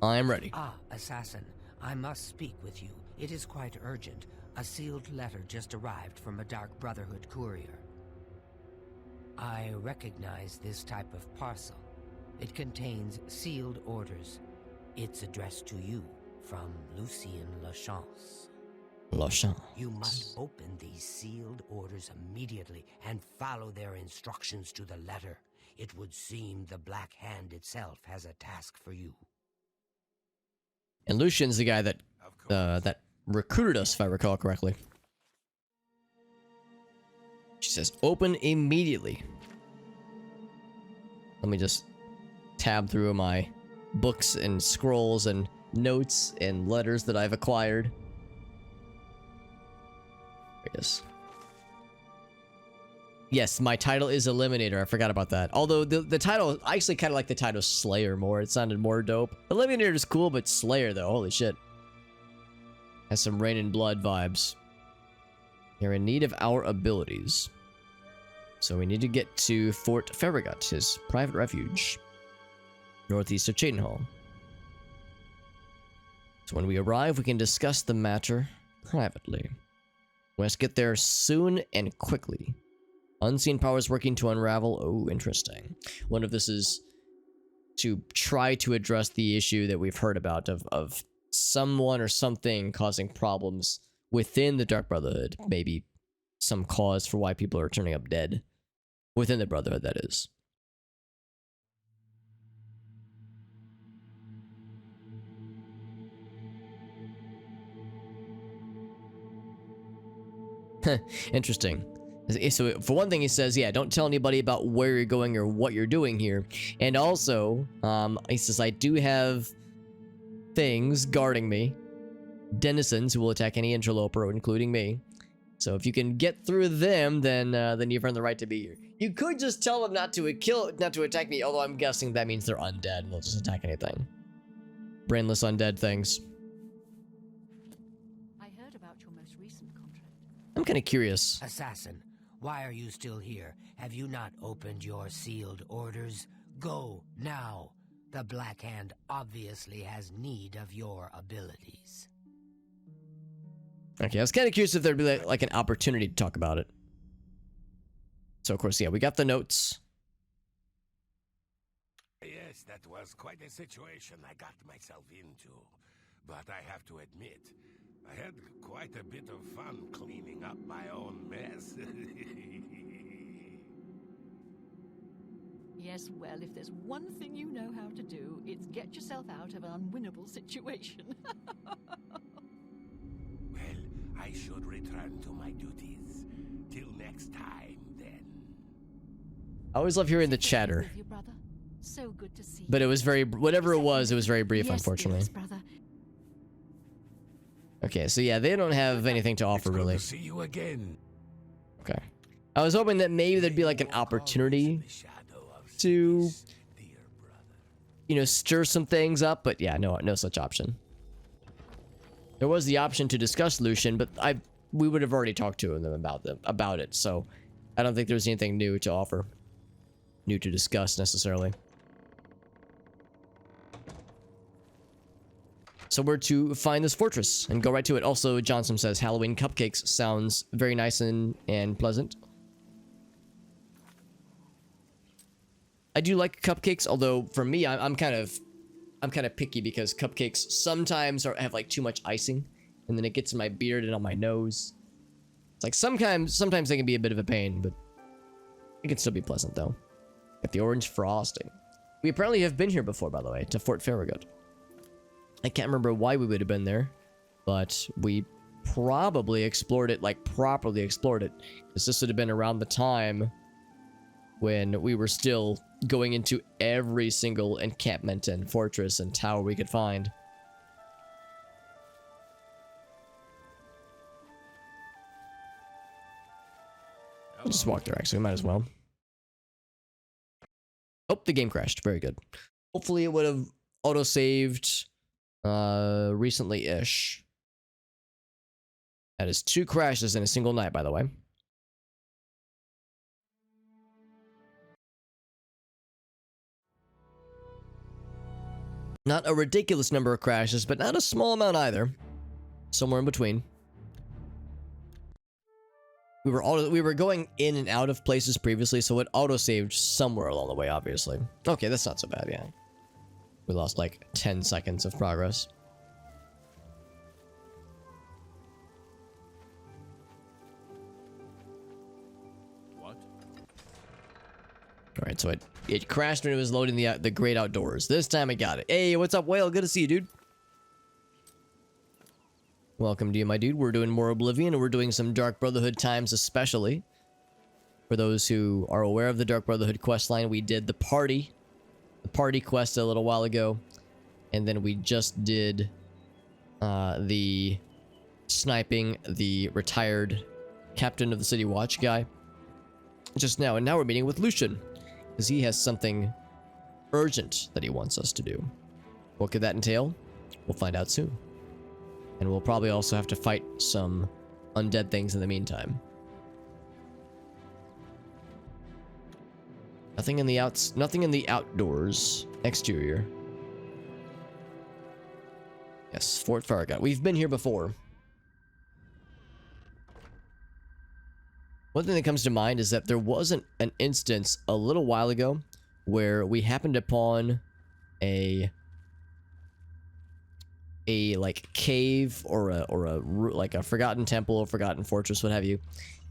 I'm ready. Ah, Assassin, I must speak with you. It is quite urgent. A sealed letter just arrived from a Dark Brotherhood courier. I recognize this type of parcel. It contains sealed orders. It's addressed to you from Lucien Lachance. Lachance. You must open these sealed orders immediately and follow their instructions to the letter. It would seem the Black Hand itself has a task for you. And Lucian's the guy that that recruited us, if I recall correctly. She says, open immediately. Let me just tab through my books and scrolls and notes and letters that I've acquired. There it is. Yes, my title is Eliminator. I forgot about that. Although the title, I actually kind of like the title Slayer more. It sounded more dope. Eliminator is cool, but Slayer though, holy shit. Has some Rain and Blood vibes. You're in need of our abilities. So we need to get to Fort Farragut, his private refuge, northeast of Cheydinhal. So when we arrive, we can discuss the matter privately. We must get there soon and quickly. Unseen powers working to unravel. Oh, interesting. Wonder if this is to try to address the issue that we've heard about of someone or something causing problems within the Dark Brotherhood. Maybe some cause for why people are turning up dead. Within the Brotherhood, that is. Interesting. So for one thing, he says, yeah, don't tell anybody about where you're going or what you're doing here. And also, he says, I do have things guarding me. Denizens who will attack any interloper, including me. So if you can get through them, then you've earned the right to be here. You could just tell them not to attack me, although I'm guessing that means they're undead and they'll just attack anything. Brainless undead things. I heard about your most recent contract. I'm kind of curious. Assassin, why are you still here? Have you not opened your sealed orders? Go, now. The Black Hand obviously has need of your abilities. Okay, I was kind of curious if there'd be like an opportunity to talk about it. So, of course, yeah, we got the notes. Yes, that was quite a situation I got myself into. But I have to admit, I had quite a bit of fun cleaning up my own mess. Yes, well, if there's one thing you know how to do, it's get yourself out of an unwinnable situation. Well, I should return to my duties. Till next time, then. I always love hearing the chatter. With you, brother. So good to see you. But it was very, whatever it was very brief, Yes, unfortunately. dearest brother. Okay, so yeah, they don't have anything to offer, It's good really. to see you again. Okay. I was hoping that maybe there'd be like an opportunity to, you know, stir some things up, but yeah, no such option. There was the option to discuss Lucian, but we would have already talked to them about it, so I don't think there's anything new to offer, new to discuss necessarily. So we're to find this fortress and go right to it. Also, Johnson says Halloween cupcakes sounds very nice and pleasant. I do like cupcakes, although for me, I'm kind of picky because cupcakes sometimes have like too much icing, and then it gets in my beard and on my nose. It's like sometimes they can be a bit of a pain, but it can still be pleasant though. Got the orange frosting. We apparently have been here before, by the way, to Fort Farragut. I can't remember why we would have been there, but we probably explored it, like properly explored it, because this would have been around the time when we were still going into every single encampment and fortress and tower we could find. I'll just walk there, actually. We might as well. Oh, the game crashed. Very good. Hopefully it would have auto-saved recently-ish. That is 2 crashes in a single night, by the way. Not a ridiculous number of crashes, but not a small amount either. Somewhere in between. We were going in and out of places previously, so it auto-saved somewhere along the way, obviously. Okay, that's not so bad, yeah. We lost like 10 seconds of progress. What? Alright, so it crashed when it was loading the great outdoors. This time I got it. Hey, what's up, Whale? Good to see you, dude. Welcome to you, my dude. We're doing more Oblivion, and we're doing some Dark Brotherhood times especially. For those who are aware of the Dark Brotherhood questline, we did the party quest a little while ago. And then we just did the sniping the retired captain of the City Watch guy just now. And now we're meeting with Lucian, because he has something urgent that he wants us to do. What could that entail? We'll find out soon. And we'll probably also have to fight some undead things in the meantime. Nothing in the outdoors. Exterior. Yes, Fort Farragut. We've been here before. One thing that comes to mind is that there wasn't an instance a little while ago where we happened upon a like cave or like a forgotten temple or forgotten fortress, what have you,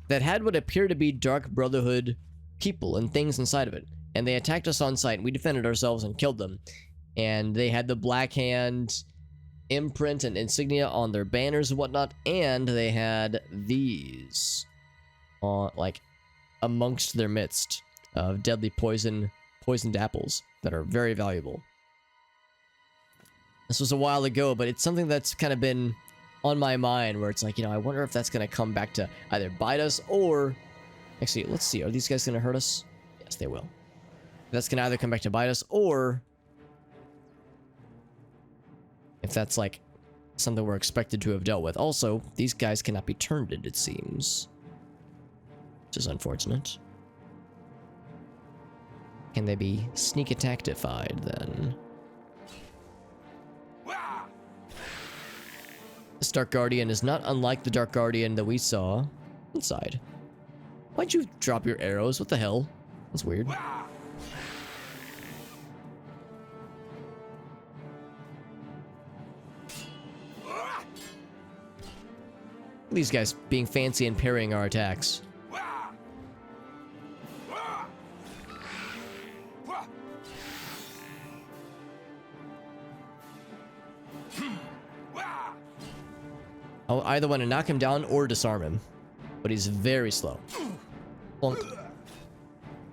that had what appeared to be Dark Brotherhood people and things inside of it. And they attacked us on sight, and we defended ourselves and killed them. And they had the Black Hand imprint and insignia on their banners and whatnot, and they had these on, like, amongst their midst of deadly poisoned apples that are very valuable. This was a while ago, but it's something that's kind of been on my mind where it's like, you know, I wonder if that's going to come back to either bite us or... Actually, let's see. Are these guys going to hurt us? Yes, they will. That's going to either come back to bite us or... if that's, like, something we're expected to have dealt with. Also, these guys cannot be turned, it seems. Which is unfortunate. Can they be sneak attack-ified, then? This Dark Guardian is not unlike the Dark Guardian that we saw inside. Why'd you drop your arrows? What the hell? That's weird. These guys being fancy and parrying our attacks. I either want to knock him down or disarm him, but he's very slow. Bonk.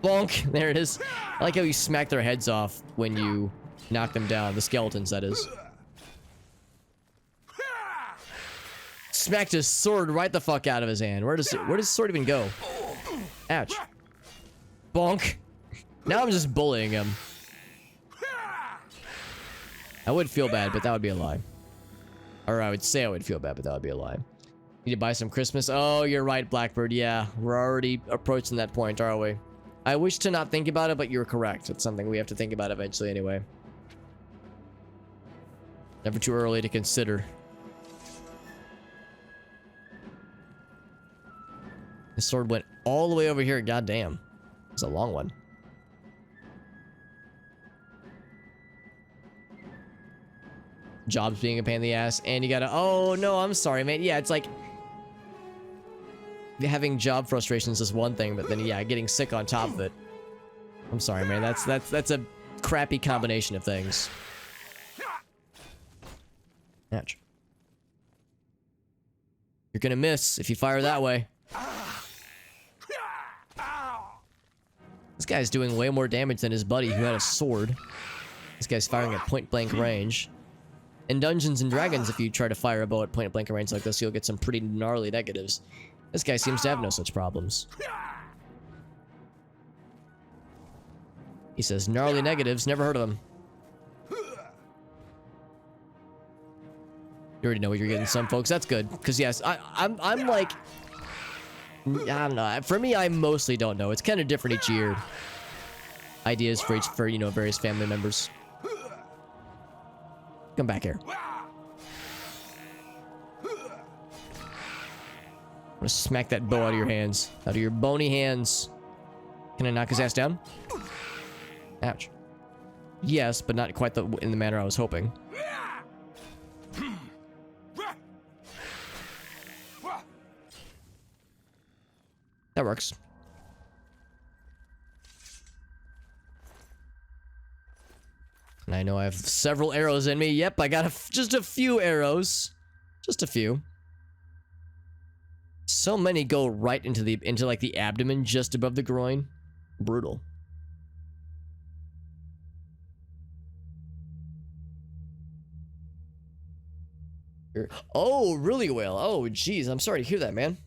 Bonk! There it is. I like how you smack their heads off when you knock them down. The skeletons, that is. Smacked his sword right the fuck out of his hand. Where does his sword even go? Ouch. Bonk. Now I'm just bullying him. I would feel bad, but that would be a lie. Or I would say I would feel bad, but that would be a lie. Need to buy some Christmas? Oh, you're right, Blackbird. Yeah, we're already approaching that point, aren't we? I wish to not think about it, but you're correct. It's something we have to think about eventually anyway. Never too early to consider. The sword went all the way over here. God damn. It's a long one. Jobs being a pain in the ass, and you gotta... Oh, no, I'm sorry, man. Yeah, it's like... having job frustrations is one thing, but then, yeah, getting sick on top of it. I'm sorry, man. That's a crappy combination of things. Ouch. You're gonna miss if you fire that way. This guy's doing way more damage than his buddy who had a sword. This guy's firing at point-blank range. In Dungeons and Dragons, if you try to fire a bow at point-blank range like this, you'll get some pretty gnarly negatives. This guy seems to have no such problems. He says, gnarly negatives, never heard of them. You already know what you're getting, some folks. That's good, because yes, I'm like... I don't know. For me, I mostly don't know. It's kind of different each year. Ideas for you know, various family members. Come back here. I'm gonna smack that bow out of your hands. Out of your bony hands. Can I knock his ass down? Ouch. Yes, but not quite in the manner I was hoping. That works. And I know I have several arrows in me. Yep, I got just a few arrows. Just a few. So many go right into like the abdomen just above the groin. Brutal. Oh, really well. Oh, jeez. I'm sorry to hear that, man.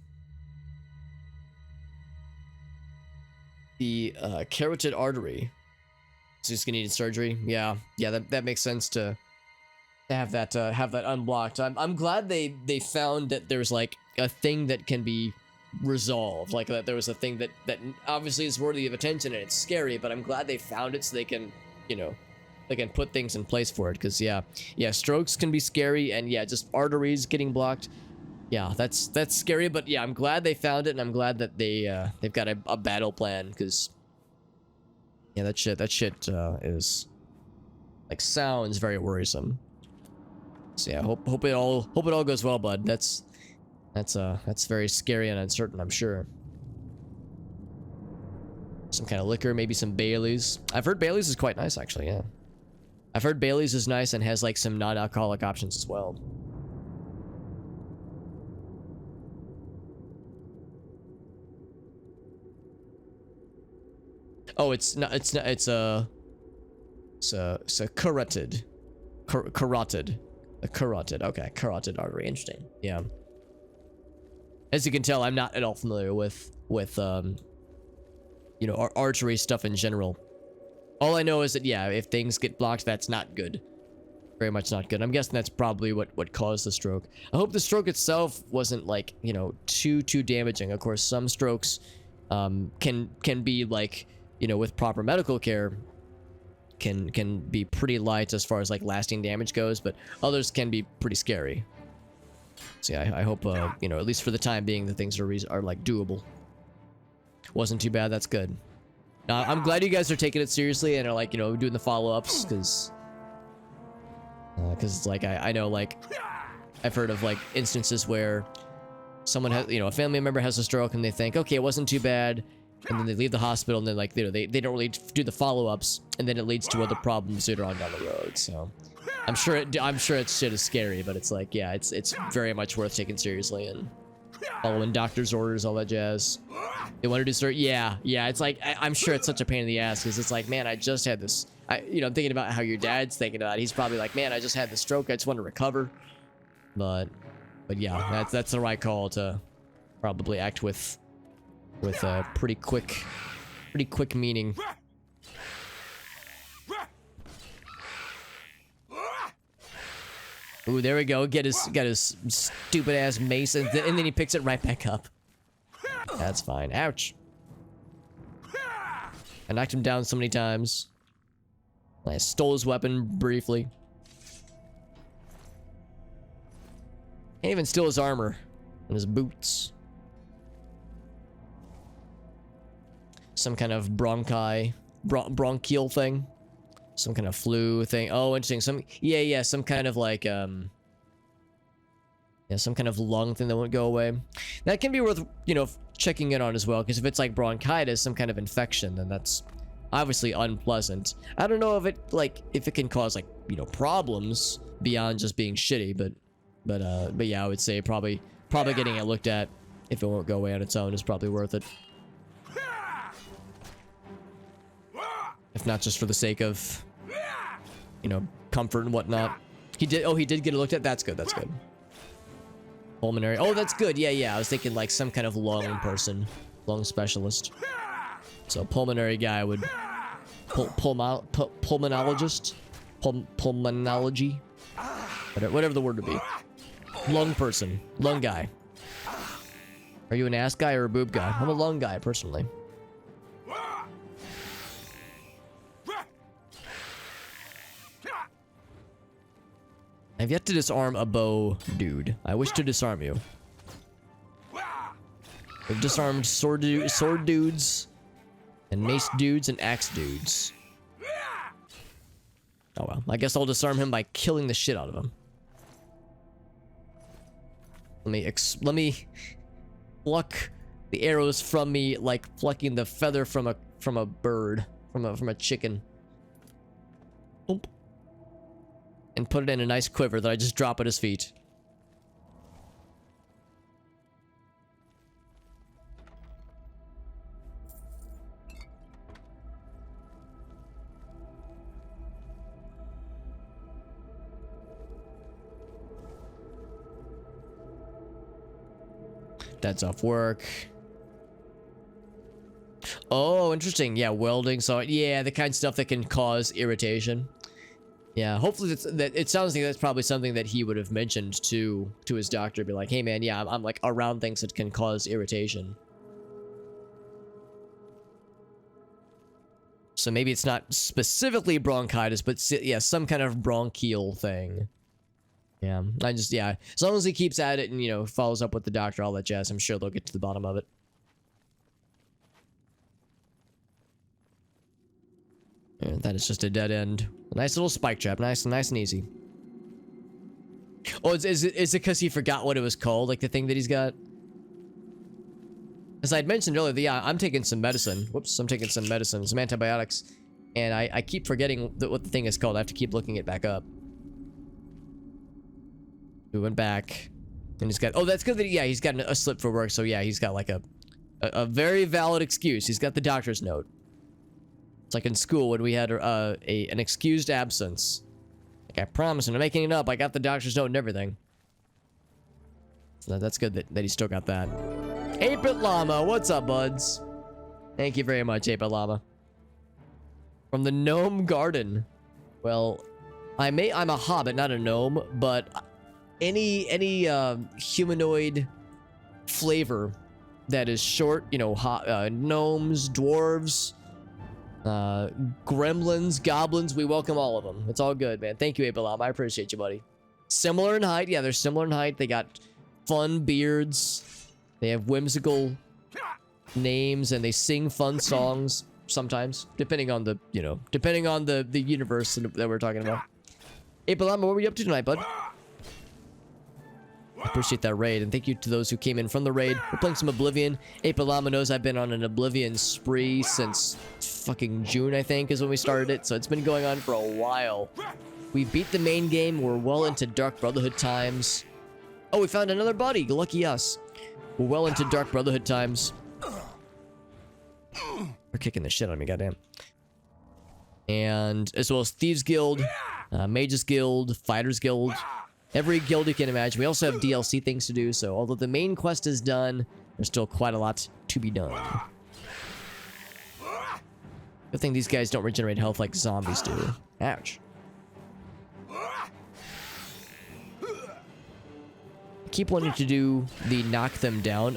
The carotid artery. So he's gonna need surgery. Yeah, that makes sense to have that unblocked. I'm glad they found that there's like a thing that can be resolved, like that there was a thing that obviously is worthy of attention and it's scary, but I'm glad they found it so they can, you know, they can put things in place for it. Because yeah, strokes can be scary, and yeah, just arteries getting blocked. Yeah, that's scary, but yeah, I'm glad they found it, and I'm glad that they've got a battle plan, because yeah, that shit is like sounds very worrisome. So yeah, hope it all goes well, bud. That's very scary and uncertain, I'm sure. Some kind of liquor, maybe some Baileys. I've heard Baileys is quite nice, actually. Yeah, I've heard Baileys is nice and has like some non-alcoholic options as well. Oh, it's a carotid. Carotid. A carotid. Okay, carotid artery. Interesting. Yeah. As you can tell, I'm not at all familiar with you know, artery stuff in general. All I know is that, yeah, if things get blocked, that's not good. Very much not good. I'm guessing that's probably what caused the stroke. I hope the stroke itself wasn't, like, you know, too damaging. Of course, some strokes can be, like, you know, with proper medical care, can be pretty light as far as, like, lasting damage goes, but others can be pretty scary. So yeah, I hope, you know, at least for the time being, the things are like, doable. Wasn't too bad, that's good. I'm glad you guys are taking it seriously and are, like, you know, doing the follow-ups, because it's like, I know, like, I've heard of, like, instances where someone has, you know, a family member has a stroke and they think, okay, it wasn't too bad, and then they leave the hospital and then, like, you know, they don't really do the follow-ups, and then it leads to other problems later on down the road. So I'm sure it's shit is scary, but it's like, yeah, it's very much worth taking seriously and following doctor's orders, all that jazz. They want to do surgery. Yeah, it's like, I'm sure it's such a pain in the ass, because it's like, man, I just had this. You know, I'm thinking about how your dad's thinking about it. He's probably like, man, I just had the stroke. I just want to recover. But yeah, that's the right call to probably act with pretty quick meaning. Ooh, there we go. Got his stupid ass mace, and then he picks it right back up. That's fine. Ouch. I knocked him down so many times. I stole his weapon briefly. Can't even steal his armor and his boots. Some kind of bronchial thing. Some kind of flu thing. Oh, interesting. Some kind of like some kind of lung thing that won't go away. That can be worth, you know, checking in on as well, because if it's like bronchitis, some kind of infection, then that's obviously unpleasant. I don't know if it can cause, like, you know, problems beyond just being shitty, but yeah, I would say probably getting it looked at, if it won't go away on its own, is probably worth it. If not just for the sake of, you know, comfort and whatnot. He did get it looked at. That's good. Pulmonary. Oh, that's good. Yeah. I was thinking like some kind of lung person, lung specialist. So pulmonary guy would pulmonologist, pulmonology, whatever the word would be. Lung person, lung guy. Are you an ass guy or a boob guy? I'm a lung guy personally. I've yet to disarm a bow dude. I wish to disarm you. We've disarmed sword dudes, and mace dudes, and axe dudes. Oh well, I guess I'll disarm him by killing the shit out of him. Let me pluck the arrows from me like plucking the feather from a bird, from a chicken. Oop. And put it in a nice quiver that I just drop at his feet. That's off work. Oh, interesting. Yeah, welding. So yeah, the kind of stuff that can cause irritation. Yeah, hopefully it sounds like that's probably something that he would have mentioned to his doctor. Be like, hey man, yeah, I'm like around things that can cause irritation. So maybe it's not specifically bronchitis, but yeah, some kind of bronchial thing. Yeah, yeah. As long as he keeps at it and, you know, follows up with the doctor, all that jazz, I'm sure they'll get to the bottom of it. And that is just a dead end. A nice little spike trap. Nice and easy. Oh, is it because he forgot what it was called? Like the thing that he's got? As I had mentioned earlier, yeah, I'm taking some medicine. Whoops, I'm taking some medicine, some antibiotics. And I keep forgetting what the thing is called. I have to keep looking it back up. We went back. And he's got... Oh, that's good that... Yeah, he's got a slip for work. So, yeah, he's got like a very valid excuse. He's got the doctor's note. It's like in school when we had an excused absence. Like, I promise, I'm not making it up. I got the doctor's note and everything. So that's good that he still got that. 8-Bit Llama, what's up, buds? Thank you very much, 8-Bit Llama. From the Gnome Garden. Well, I'm a hobbit, not a gnome, but any humanoid flavor that is short, you know, gnomes, dwarves, gremlins, goblins, we welcome all of them. It's all good, man. Thank you, 8-Bit Llama. I appreciate you, buddy. Similar in height. Yeah, they're similar in height. They got fun beards. They have whimsical names, and they sing fun songs sometimes, depending on the, you know, depending on the universe that we're talking about. 8-Bit Llama, what were you up to tonight, bud? I appreciate that raid, and thank you to those who came in from the raid. We're playing some Oblivion. 8-Bit Llama knows I've been on an Oblivion spree since fucking June, I think, is when we started it, so it's been going on for a while. We beat the main game. We're well into Dark Brotherhood times. Oh, we found another buddy. Lucky us. We're well into Dark Brotherhood times. They're kicking the shit out of me, goddamn. And as well as Thieves Guild, Mages Guild, Fighters Guild. Every guild you can imagine. We also have DLC things to do, so although the main quest is done, there's still quite a lot to be done. Good thing these guys don't regenerate health like zombies do. Ouch. I keep wanting to do the knock them down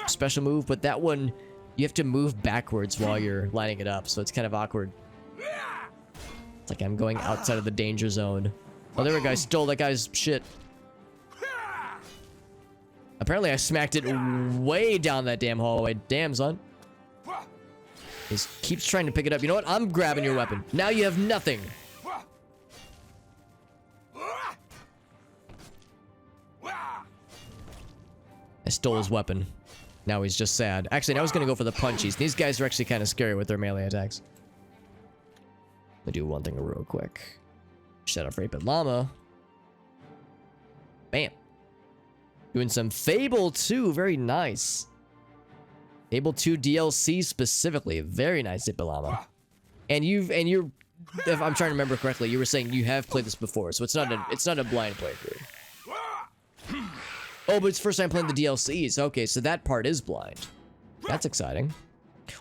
special move, but that one, you have to move backwards while you're lining it up, so it's kind of awkward. It's like I'm going outside of the danger zone. Oh, there we go. I stole that guy's shit. Apparently, I smacked it way down that damn hallway. Damn, son. He keeps trying to pick it up. You know what? I'm grabbing your weapon. Now you have nothing. I stole his weapon. Now he's just sad. Actually, I was going to go for the punchies. These guys are actually kind of scary with their melee attacks. Let me do one thing real quick. Shut up for 8-Bit Llama. Bam. Doing some Fable 2. Very nice. Fable 2 DLC specifically. Very nice, 8-Bit Llama. And you're, if I'm trying to remember correctly, you were saying you have played this before, so it's not a blind playthrough. Oh, but it's first time playing the DLCs. Okay, so that part is blind. That's exciting.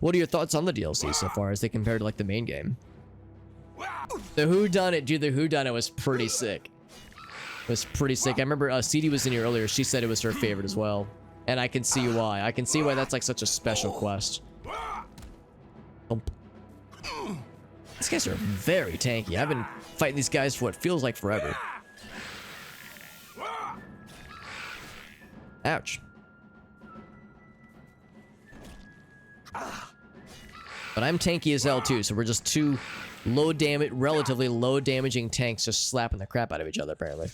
What are your thoughts on the DLC so far as they compare to like the main game? The whodunit, dude, the whodunit was pretty sick. It was pretty sick. I remember CD was in here earlier. She said it was her favorite as well. And I can see why. I can see why that's like such a special quest. These guys are very tanky. I've been fighting these guys for what feels like forever. Ouch. But I'm tanky as hell too, so we're just two low damage, relatively low damaging tanks just slapping the crap out of each other, apparently.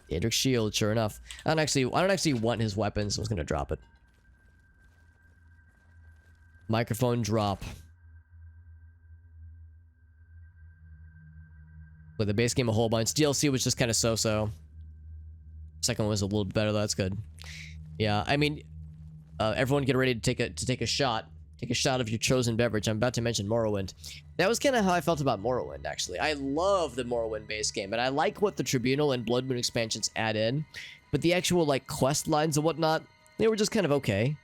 Daedric shield, sure enough. I don't actually want his weapons, so I was gonna drop it. Microphone drop. With the base game a whole bunch. DLC was just kind of so-so. Second one was a little better, though. That's good. Yeah, I mean, everyone get ready to take a shot. Take a shot of your chosen beverage. I'm about to mention Morrowind. That was kind of how I felt about Morrowind, actually. I love the Morrowind base game, and I like what the Tribunal and Blood Moon expansions add in. But the actual, like, quest lines and whatnot, they were just kind of okay.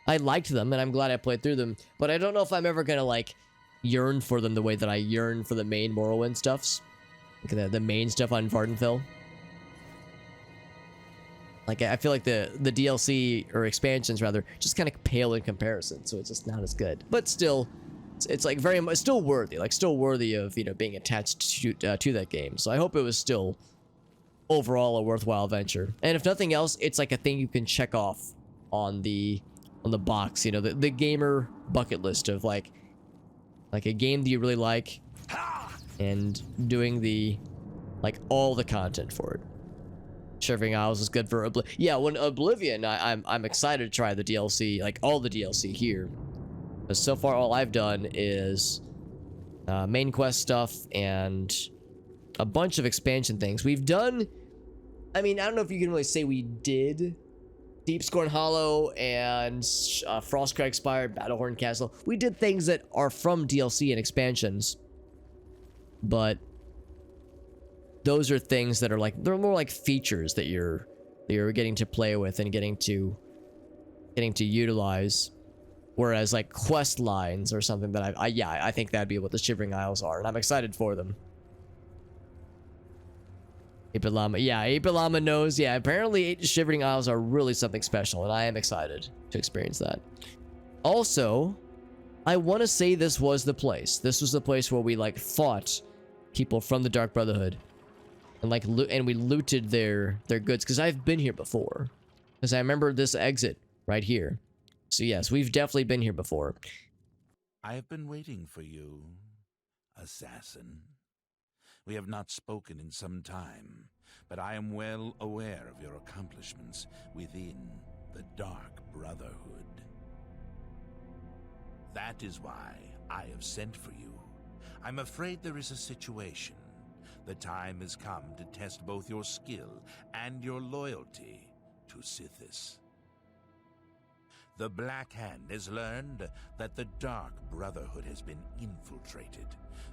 I liked them, and I'm glad I played through them. But I don't know if I'm ever gonna, like, yearn for them the way that I yearn for the main Morrowind stuffs. Like the main stuff on Vardenfell. Like, I feel like the DLC, or expansions rather, just kind of pale in comparison, so it's just not as good. But still it's like very much still worthy, like still worthy of, you know, being attached to that game. So I hope it was still overall a worthwhile venture. And if nothing else, it's like a thing you can check off on the box, you know, the gamer bucket list of like a game that you really like and doing the like all the content for it. Shivering Isles is good for yeah, when Oblivion, I'm excited to try the DLC, like all the DLC here. But so far all I've done is main quest stuff and a bunch of expansion things. We've done, I mean, I don't know if you can really say we did Deepscorn Hollow and Frostcrag Spire, Battlehorn Castle. We did things that are from DLC and expansions, but those are things that are like, they're more like features that you're getting to play with and getting to utilize. Whereas like quest lines or something that I think that'd be what the Shivering Isles are, and I'm excited for them. Apelama, yeah, Apelama knows, yeah, apparently Shivering Isles are really something special, and I am excited to experience that. Also, I want to say this was the place. This was the place where we like fought people from the Dark Brotherhood. And like we looted their goods, because I've been here before, because I remember this exit right here. So yes, we've definitely been here before. I have been waiting for you, assassin. We have not spoken in some time, but I am well aware of your accomplishments within the Dark Brotherhood. That is why I have sent for you. I'm afraid there is a situation. The time has come to test both your skill and your loyalty to Sithis. The Black Hand has learned that the Dark Brotherhood has been infiltrated.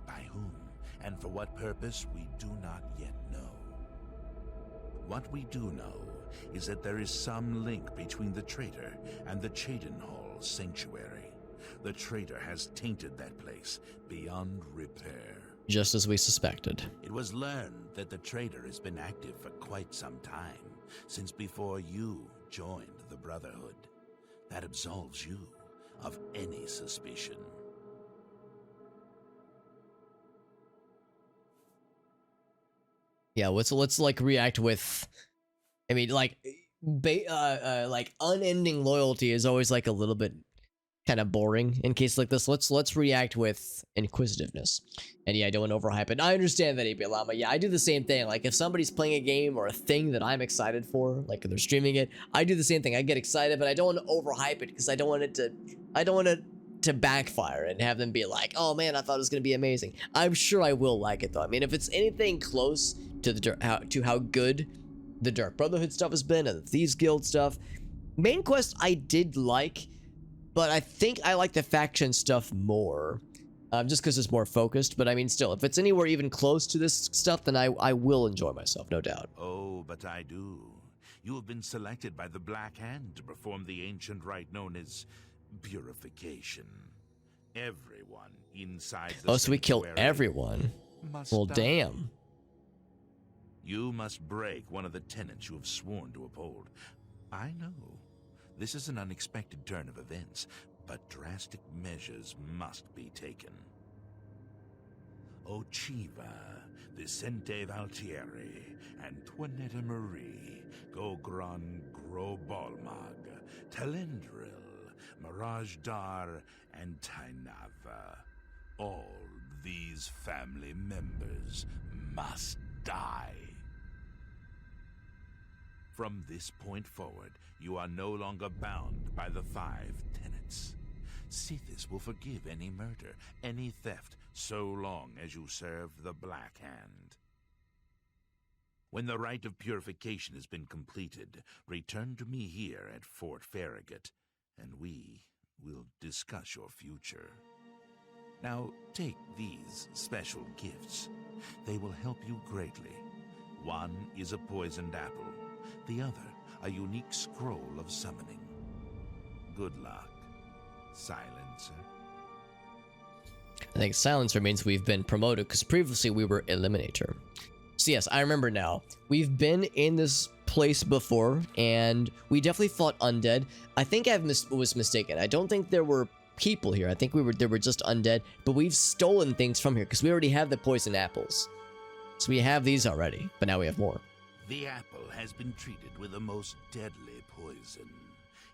By whom and for what purpose, we do not yet know. What we do know is that there is some link between the traitor and the Cheydinhall Sanctuary. The traitor has tainted that place beyond repair. Just as we suspected. It was learned that the traitor has been active for quite some time, since before you joined the Brotherhood. That absolves you of any suspicion. Yeah, let's like react with, I mean, like like unending loyalty is always like a little bit kind of boring in cases like this. Let's react with inquisitiveness. And yeah, I don't want to overhype it. I understand that, AP Llama. Yeah, I do the same thing. Like if somebody's playing a game or a thing that I'm excited for, like they're streaming it, I do the same thing. I get excited, but I don't want to overhype it because I don't want it to backfire and have them be like, oh man, I thought it was gonna be amazing. I'm sure I will like it though. I mean, if it's anything close to how good the Dark Brotherhood stuff has been and the Thieves Guild stuff, main quest I did like. But I think I like the faction stuff more, just because it's more focused. But I mean, still, if it's anywhere even close to this stuff, then I will enjoy myself, no doubt. Oh, but I do. You have been selected by the Black Hand to perform the ancient rite known as purification. Everyone inside the so we kill everyone? Well, damn. You must break one of the tenets you have sworn to uphold. I know. This is an unexpected turn of events, but drastic measures must be taken. Ochiva, Vicente Valtieri, Antoinetta Marie, Gogron Grobalmag, Telendril, Mirage Dar, and Tainava. All these family members must die. From this point forward, you are no longer bound by the 5 tenets. Sithis will forgive any murder, any theft, so long as you serve the Black Hand. When the rite of purification has been completed, return to me here at Fort Farragut, and we will discuss your future. Now, take these special gifts. They will help you greatly. One is a poisoned apple. The other, a unique scroll of summoning. Good luck, Silencer. I think Silencer means we've been promoted, because previously we were Eliminator. So yes, I remember now. We've been in this place before, and we definitely fought undead. I think I was mistaken. I don't think there were people here. I think they were just undead, but we've stolen things from here because we already have the poison apples. So we have these already, but now we have more. The apple has been treated with the most deadly poison.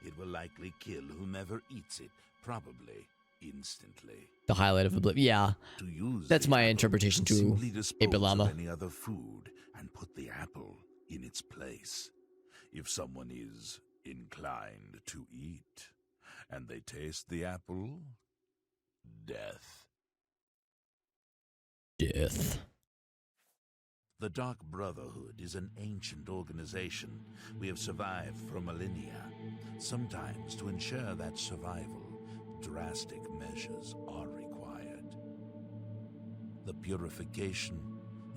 It will likely kill whomever eats it, probably instantly. The highlight of Oblivion. Yeah, To use that's the my apple, interpretation too, simply dispose Abelama. of any other food and put the apple in its place. If someone is inclined to eat, and they taste the apple, death. Death. The Dark Brotherhood is an ancient organization. We have survived for millennia. Sometimes, to ensure that survival, drastic measures are required. The purification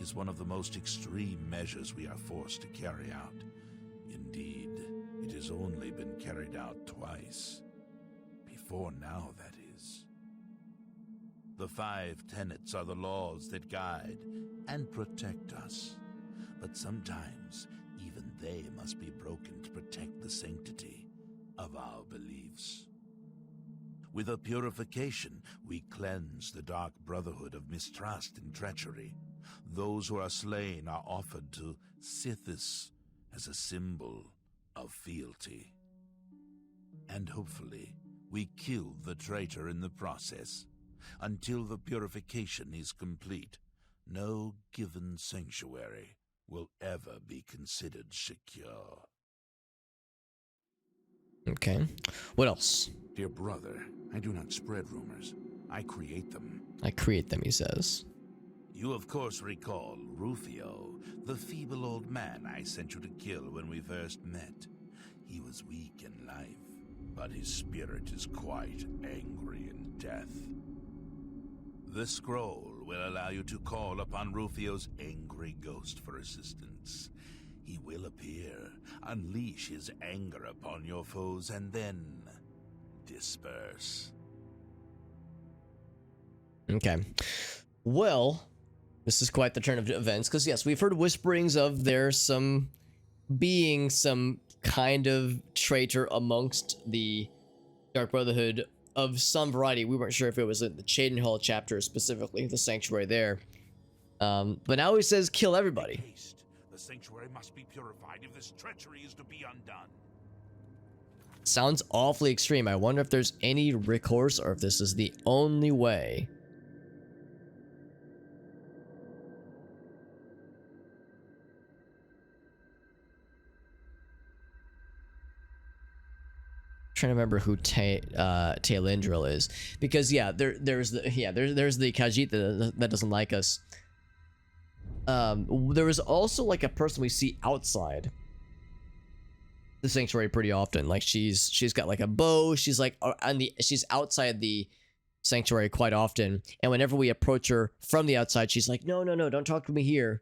is one of the most extreme measures we are forced to carry out. Indeed, it has only been carried out twice. Before now, that is. The 5 tenets are the laws that guide and protect us. But sometimes, even they must be broken to protect the sanctity of our beliefs. With a purification, we cleanse the Dark Brotherhood of mistrust and treachery. Those who are slain are offered to Sithis as a symbol of fealty. And hopefully, we kill the traitor in the process. Until the purification is complete, no given sanctuary will ever be considered secure. Okay. What else? Dear brother, I do not spread rumors. I create them. I create them, he says. You of course recall Rufio, the feeble old man I sent you to kill when we first met. He was weak in life, but his spirit is quite angry in death. The scroll will allow you to call upon Rufio's angry ghost for assistance. He will appear, unleash his anger upon your foes, and then disperse. Okay. Well, this is quite the turn of events, because yes, we've heard whisperings of there being some kind of traitor amongst the Dark Brotherhood of some variety. We weren't sure if it was in the Cheydinhal chapter specifically, the sanctuary there. But now he says kill everybody. Haste. The sanctuary must be purified if this treachery is to be undone. Sounds awfully extreme. I wonder if there's any recourse or if this is the only way. Trying to remember who Taelendril is, because yeah, there's the Khajiit that doesn't like us. There was also like a person we see outside the sanctuary pretty often. Like she's got like a bow. She's like she's outside the sanctuary quite often, and whenever we approach her from the outside, she's like, no, don't talk to me here.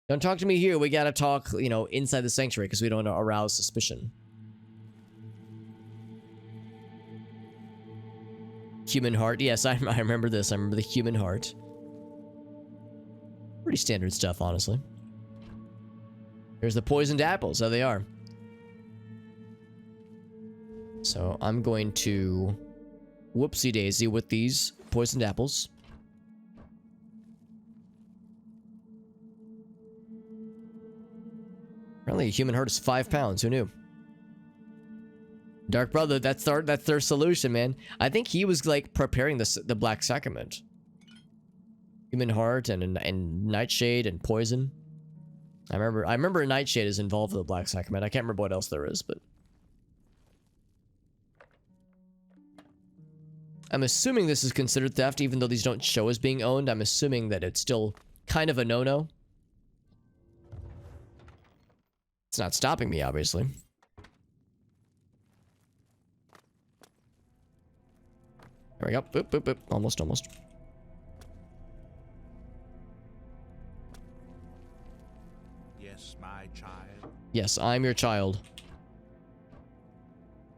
Don't talk to me here. We gotta talk, inside the sanctuary because we don't want to arouse suspicion. Human heart. Yes, I remember this. I remember the human heart. Pretty standard stuff, honestly. Here's the poisoned apples. There they are. So I'm going to whoopsie daisy with these poisoned apples. Apparently a human heart is 5 pounds. Who knew? Dark Brother, that's their solution, man. I think he was like preparing the Black Sacrament. Human heart and nightshade and poison. I remember nightshade is involved with the Black Sacrament. I can't remember what else there is, but I'm assuming this is considered theft, even though these don't show as being owned. I'm assuming that it's still kind of a no-no. It's not stopping me, obviously. There we go. Boop, boop, boop. Almost. Yes, my child. Yes, I'm your child.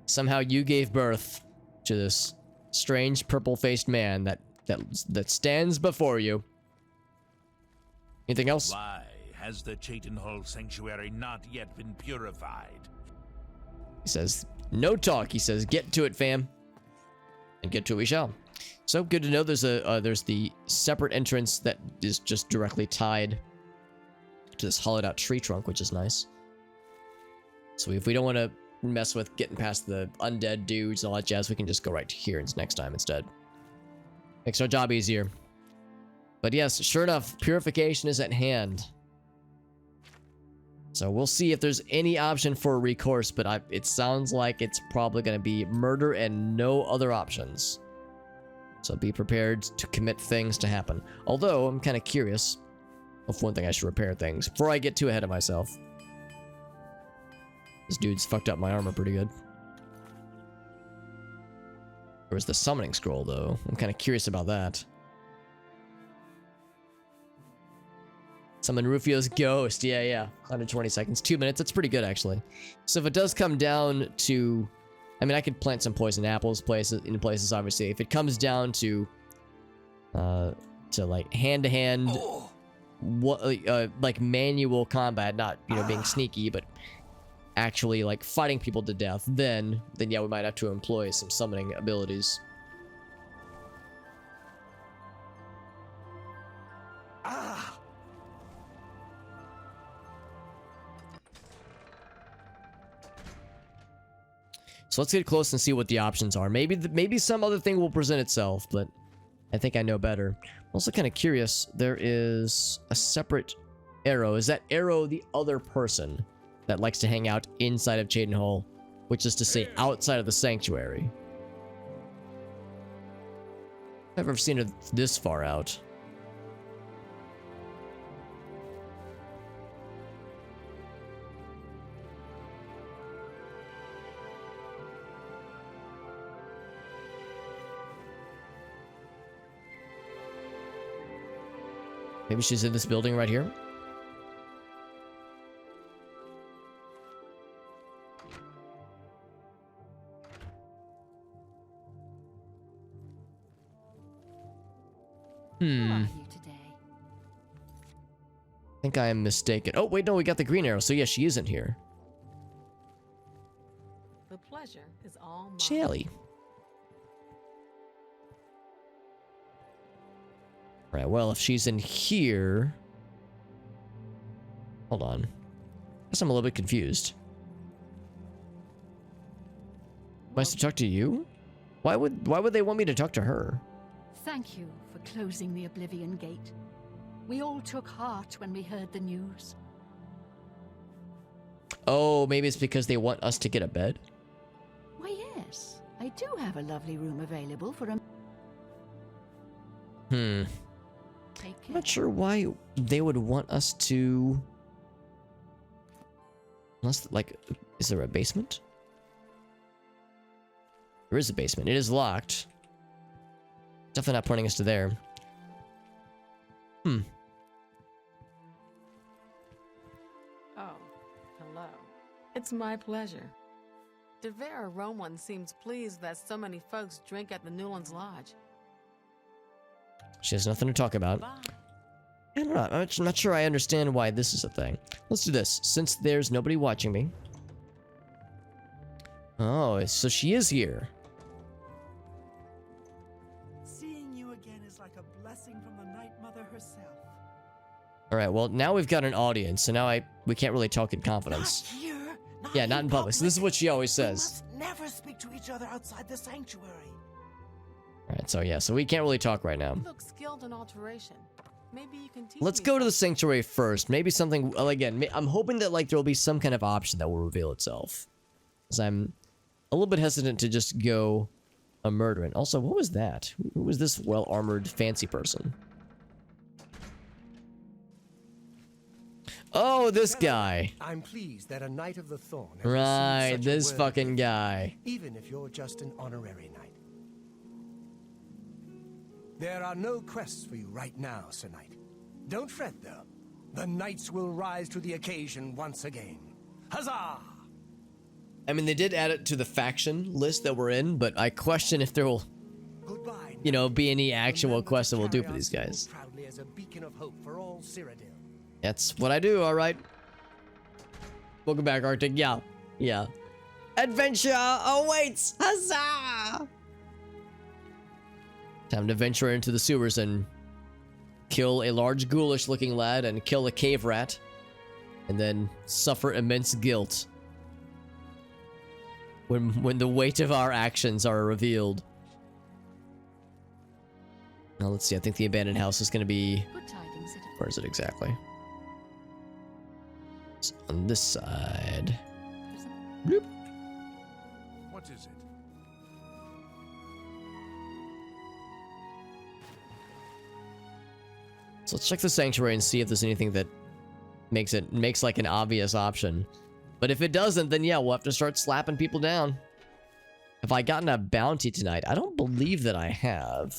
Somehow you gave birth to this strange purple-faced man that stands before you. Anything else? Why has the Cheydinhal sanctuary not yet been purified? He says, no talk. He says, get to it, fam. And get to it we shall. So good to know there's the separate entrance that is just directly tied to this hollowed out tree trunk, which is nice. So if we don't want to mess with getting past the undead dudes and all that jazz, we can just go right to here next time instead. Makes our job easier. But yes, sure enough, purification is at hand. So we'll see if there's any option for a recourse, but it sounds like it's probably going to be murder and no other options. So be prepared to commit things to happen. Although, I'm kind of curious. Well, for one thing, I should repair things before I get too ahead of myself. This dude's fucked up my armor pretty good. There was the summoning scroll, though. I'm kind of curious about that. Summon Rufio's ghost. Yeah. 120 seconds. 2 minutes. That's pretty good, actually. So if it does come down to... I mean, I could plant some poison apples in places, obviously. If it comes down to like, hand-to-hand... like, manual combat, not, being sneaky, but... actually, like, fighting people to death, then yeah, we might have to employ some summoning abilities. So let's get close and see what the options are. Maybe some other thing will present itself, but I think I know better. I'm also kind of curious. There is a separate arrow. Is that arrow the other person that likes to hang out inside of Cheydinhal, which is to say outside of the sanctuary? I've never seen it this far out. Maybe she's in this building right here. How are you today? I think I am mistaken. Oh, wait, no, we got the green arrow. So, yeah, she isn't here. The pleasure is all mine. Shelly. Right, well, if she's in here... Hold on. I guess I'm a little bit confused. Am I to talk to you? Why would they want me to talk to her? Thank you for closing the Oblivion Gate. We all took heart when we heard the news. Oh, maybe it's because they want us to get a bed? Why, yes. I do have a lovely room available for a... Take care. I'm not sure why they would want us to... Unless, like, is there a basement? There is a basement. It is locked. Definitely not pointing us to there. Oh, hello. It's my pleasure. Devera Rowan seems pleased that so many folks drink at the Newlands Lodge. She has nothing to talk about. Bye. I'm not sure I understand why this is a thing. Let's do this. Since there's nobody watching me. Oh, so she is here. Seeing you again is like a blessing from the Night Mother herself. All right, well, now we've got an audience, so now we can't really talk in confidence. Not here. Yeah, not in public. So this is what she always says. We must never speak to each other outside the sanctuary. All right, so yeah, so we can't really talk right now. You look skilled in alteration. Maybe you can teach Let's me go to the something. sanctuary first. Maybe something, well, again, I'm hoping that, like, there will be some kind of option that will reveal itself. Because I'm a little bit hesitant to just go a murdering. Also, what was that? Who was this well-armored fancy person? Oh, this guy. I'm pleased that a Knight of the Thorn has Right, received such a this worthy fucking gift, guy. even if you're just an honorary knight. There are no quests for you right now, Sir Knight. Don't fret, though. The knights will rise to the occasion once again. Huzzah! I mean, they did add it to the faction list that we're in, but I question if there will, Goodbye, you know, be any Knight. actual Remember quest to that we'll do carry for our these symbol guys. proudly as a beacon of hope for all Cyrodiil. That's what I do, alright. Welcome back, Arctic. Yeah. Adventure awaits! Huzzah! Time to venture into the sewers and kill a large ghoulish-looking lad and kill a cave rat. And then suffer immense guilt when the weight of our actions are revealed. Now let's see, I think the abandoned house is going to be... Good tidings. Where is it exactly? It's on this side. Bloop. What is it? So let's check the sanctuary and see if there's anything that makes like an obvious option. But if it doesn't, then yeah, we'll have to start slapping people down. Have I gotten a bounty tonight? I don't believe that I have.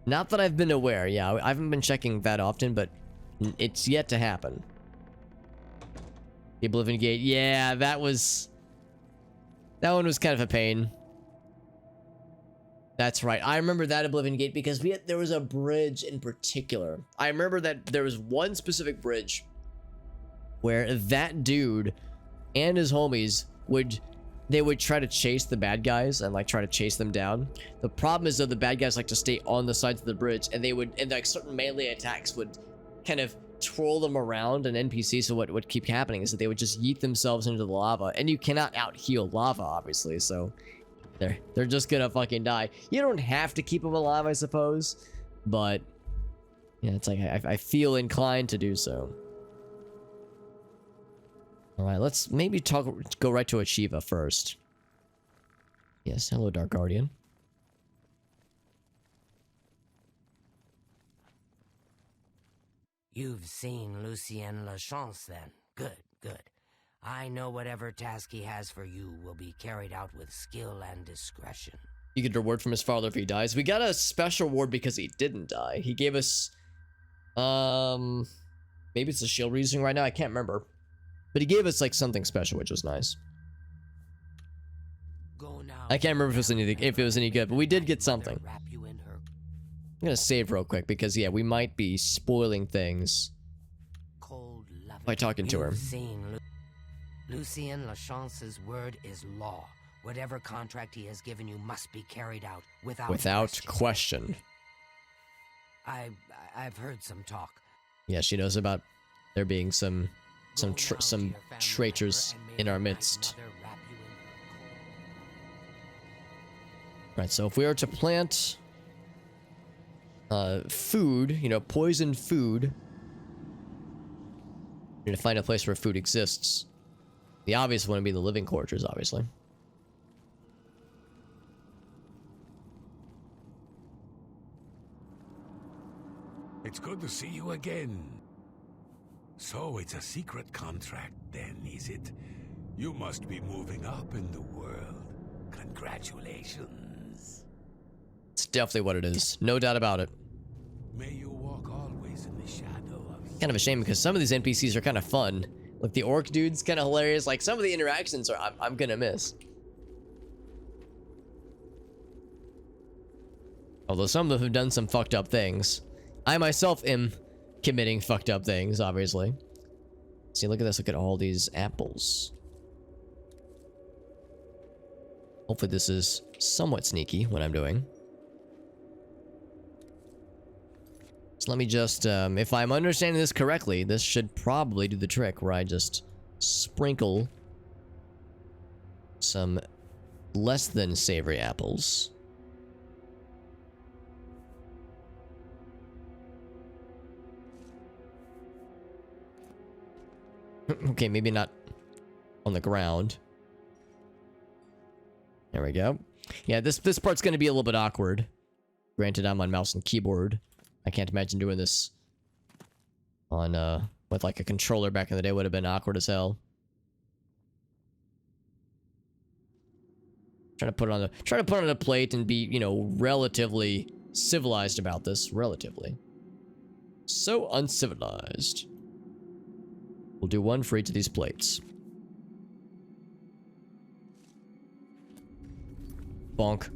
Not that I've been aware. Yeah, I haven't been checking that often, but it's yet to happen. The Oblivion Gate. Yeah, that one was kind of a pain. That's right. I remember that Oblivion Gate because there was a bridge in particular. I remember that there was one specific bridge where that dude and his homies would try to chase the bad guys and like try to chase them down. The problem is that the bad guys like to stay on the sides of the bridge, and like certain melee attacks would kind of twirl them around an NPC. So what would keep happening is that they would just yeet themselves into the lava, and you cannot out heal lava, obviously. So they're just gonna fucking die. You don't have to keep them alive, I suppose, but yeah, it's like I feel inclined to do so. All right, let's maybe go right to Achieva first. Yes, hello, Dark Guardian. You've seen Lucien Lachance then. Good, good. I know whatever task he has for you will be carried out with skill and discretion. You get a reward from his father if he dies. We got a special reward because he didn't die. He gave us, maybe it's the shield we're using right now. I can't remember. But he gave us like something special, which was nice. Go now. I can't remember if it was any good, but we did get something. I'm gonna save real quick because yeah, we might be spoiling things by talking to her. Lucien Lachance's word is law. Whatever contract he has given you must be carried out without question. I've heard some talk. Yeah, she knows about there being some traitors in our midst. Right, so if we are to plant food, you know, poisoned food, we need to find a place where food exists. The obvious one would be the living quarters, obviously. It's good to see you again. So it's a secret contract then, is it? You must be moving up in the world. Congratulations. It's definitely what it is. No doubt about it. May you walk always in the shadow of... Kind of a shame because some of these NPCs are kind of fun. Like the orc dude's kind of hilarious. Like some of the interactions are I'm gonna miss. Although some of them have done some fucked up things. I myself am committing fucked up things, obviously. See, look at this. Look at all these apples. Hopefully this is somewhat sneaky what I'm doing. So let me just, if I'm understanding this correctly, this should probably do the trick where I just sprinkle some less than savory apples. Okay, maybe not on the ground. There we go. Yeah, this part's going to be a little bit awkward. Granted, I'm on mouse and keyboard. I can't imagine doing this on with like a controller back in the day. Would have been awkward as hell. Trying to put it on a plate and be, you know, relatively civilized about this. Relatively. So uncivilized. We'll do one for each of these plates. Bonk.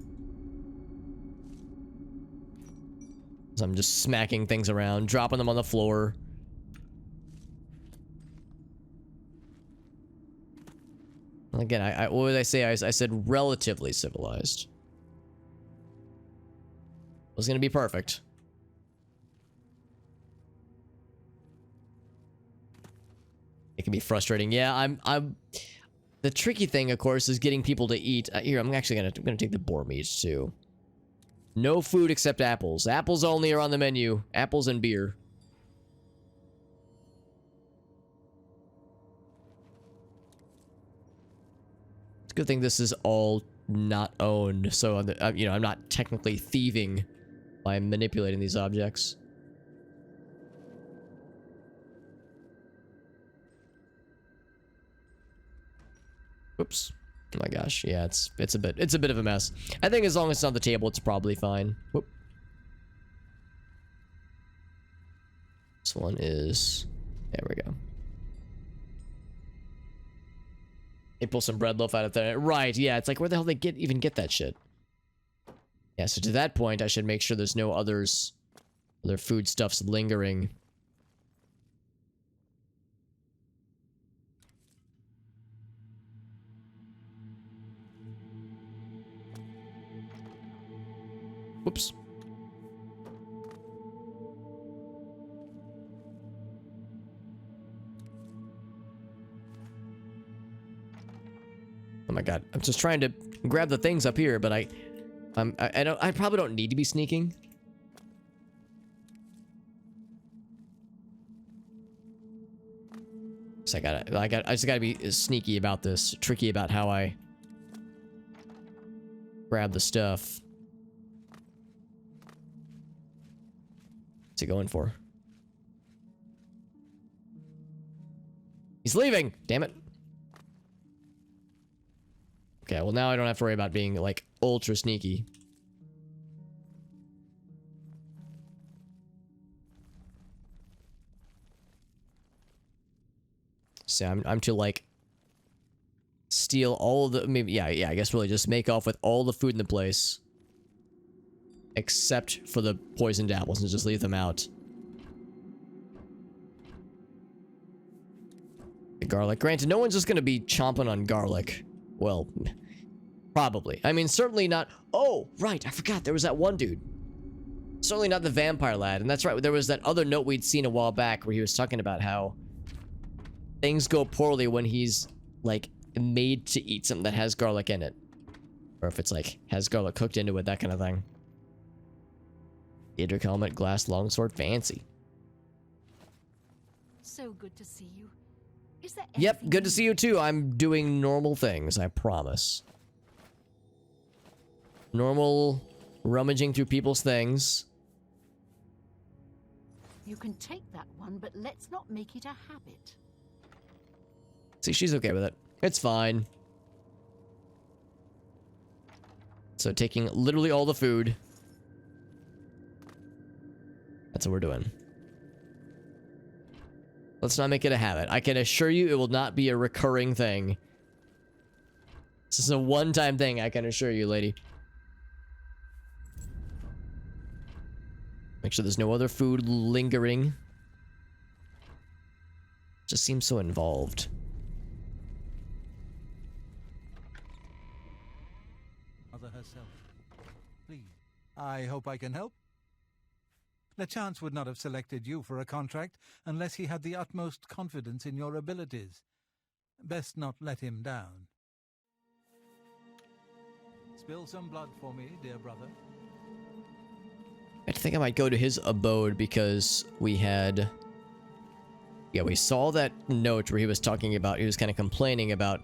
So I'm just smacking things around, dropping them on the floor. Again, what did I say? I said relatively civilized. was gonna be perfect. It can be frustrating. Yeah, I'm. The tricky thing, of course, is getting people to eat. Here, I'm gonna take the boar meat too. No food except apples. Apples only are on the menu. Apples and beer. It's a good thing this is all not owned, so you know, I'm not technically thieving by manipulating these objects. Whoops. Oh my gosh. Yeah, it's a bit of a mess. I think as long as it's on the table, it's probably fine. Whoop. This one is... There we go. They pull some bread loaf out of there. Right, yeah. It's like, where the hell they even get that shit? Yeah, so to that point, I should make sure there's no other foodstuffs lingering. Whoops. Oh my god, I'm just trying to grab the things up here, but I probably don't need to be sneaking. So I just gotta be sneaky about this, tricky about how I grab the stuff. What's he going for? He's leaving! Damn it. Okay, well now I don't have to worry about being, like, ultra sneaky. So I'm to, like, steal all of the... Maybe, yeah, I guess really just make off with all the food in the place. Except for the poisoned apples, and just leave them out. The garlic. Granted, no one's just gonna be chomping on garlic. Well, probably. I mean, certainly not... Oh, right, I forgot, there was that one dude. Certainly not the vampire lad, and that's right, there was that other note we'd seen a while back where he was talking about how things go poorly when he's, like, made to eat something that has garlic in it. Or if it's, like, has garlic cooked into it, that kind of thing. Idric helmet, glass longsword, fancy. So good to see you. Is there Yep, good to see you too. I'm doing normal things, I promise. Normal rummaging through people's things. You can take that one, but let's not make it a habit. See, she's okay with it. It's fine. So taking literally all the food. That's what we're doing. Let's not make it a habit. I can assure you it will not be a recurring thing. This is a one-time thing, I can assure you, lady. Make sure there's no other food lingering. Just seems so involved. Mother herself. Please. I hope I can help. Lechance would not have selected you for a contract unless he had the utmost confidence in your abilities. Best not let him down. Spill some blood for me, dear brother. I think I might go to his abode because we had... Yeah, we saw that note where he was talking about... He was kind of complaining about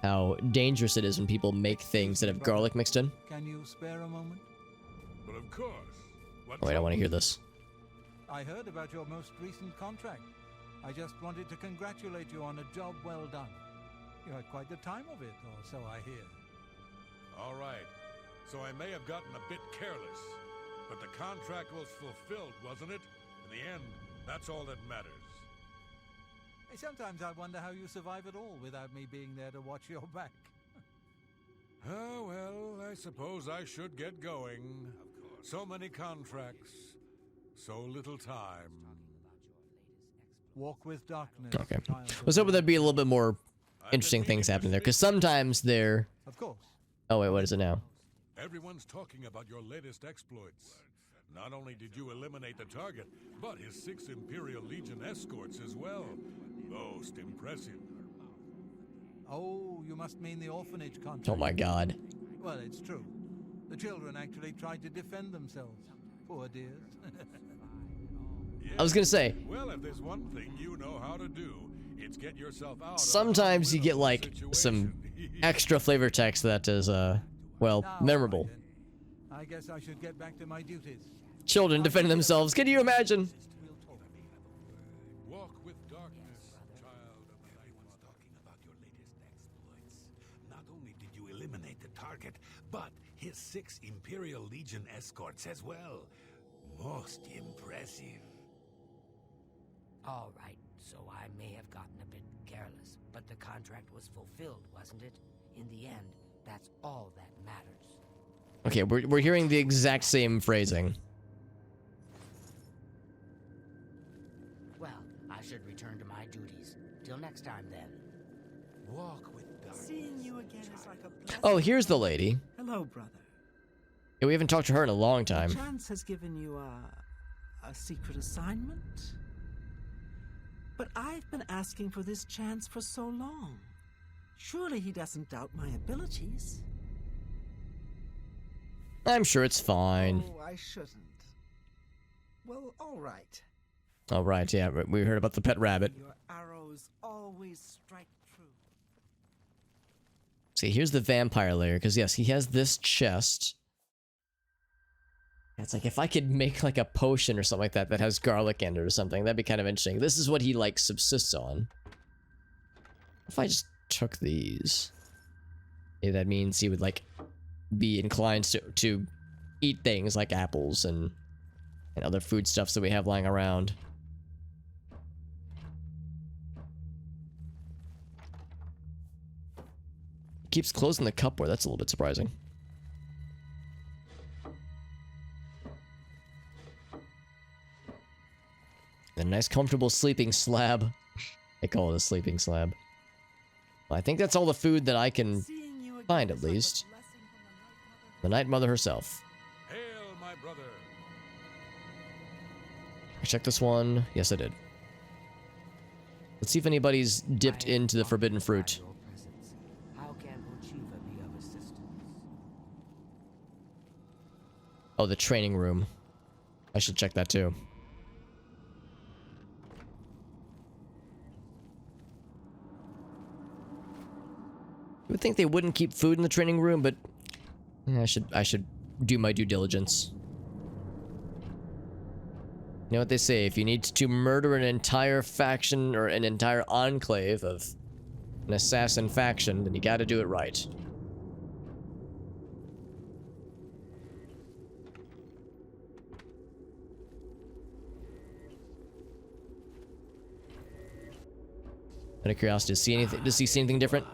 how dangerous it is when people make things that have garlic mixed in. Can you spare a moment? But of course. Oh, wait, I want to hear this. I heard about your most recent contract. I just wanted to congratulate you on a job well done. You had quite the time of it, or so I hear. All right. So I may have gotten a bit careless, but the contract was fulfilled, wasn't it? In the end, that's all that matters. Sometimes I wonder how you survive it all without me being there to watch your back. Oh, well, I suppose I should get going. So many contracts, so little time. Walk with darkness. Okay. I was hoping there'd be a little bit more interesting things happening there, because sometimes they're... Of course. Oh, wait, what is it now? Everyone's talking about your latest exploits. Not only did you eliminate the target, but his 6 Imperial Legion escorts as well. Most impressive. Oh, you must mean the orphanage contract. Oh my god. Well, it's true. The children actually tried to defend themselves. Poor dears. I was gonna say, Well, if there's one thing you know how to do, it's get yourself out. sometimes you get like some extra flavor text that is, well, Now, memorable. all right, then. I guess I should get back to my duties. Children defending themselves. Can you imagine? Walk with darkness, child of the night. Everyone's talking about your latest exploits. Not only did you eliminate the target, but his 6 Imperial Legion escorts as well. Most impressive. All right, so I may have gotten a bit careless, but the contract was fulfilled, wasn't it? In the end, that's all that matters. Okay, we're hearing the exact same phrasing. Well, I should return to my duties. Till next time, then. Walk with darkness. Seeing you again is like a blessing. Oh, here's the lady. Hello, brother. Yeah, we haven't talked to her in a long time. Chance has given you a secret assignment. But I've been asking for this chance for so long. Surely he doesn't doubt my abilities. I'm sure it's fine. Oh, I shouldn't. Well, all right. All right, yeah, we heard about the pet rabbit. Your arrows always strike true. See, here's the vampire layer, because yes, he has this chest. It's like if I could make like a potion or something like that that has garlic in it or something, that'd be kind of interesting. This is what he like subsists on. If I just took these, yeah, that means he would like be inclined to eat things like apples and other foodstuffs that we have lying around. He keeps closing the cupboard. That's a little bit surprising. A nice comfortable sleeping slab. They call it a sleeping slab. Well, I think that's all the food that I can find, at least. The Night Mother herself. Hail, my brother. I checked this one. Yes, I did. Let's see if anybody's dipped into the forbidden fruit. How can Ochiva be of assistance? Oh, the training room. I should check that too. You would think they wouldn't keep food in the training room, but I should do my due diligence. You know what they say, if you need to murder an entire faction or an entire enclave of an assassin faction, then you gotta do it right. Out of curiosity, does he see anything different?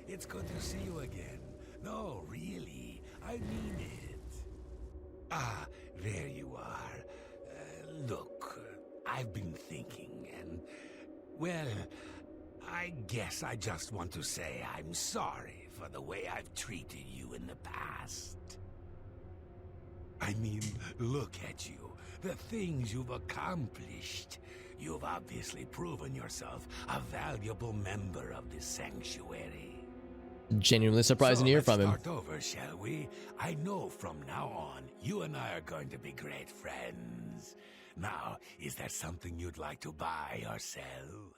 It's good to see you again. No, really, I mean it. Ah, there you are. Look, I've been thinking, and, well, I guess I just want to say I'm sorry for the way I've treated you in the past. I mean, look at you, the things you've accomplished. You've obviously proven yourself a valuable member of this sanctuary. Genuinely surprising to hear from him. Let's start over, shall we? I know from now on, you and I are going to be great friends. Now, is there something you'd like to buy or sell?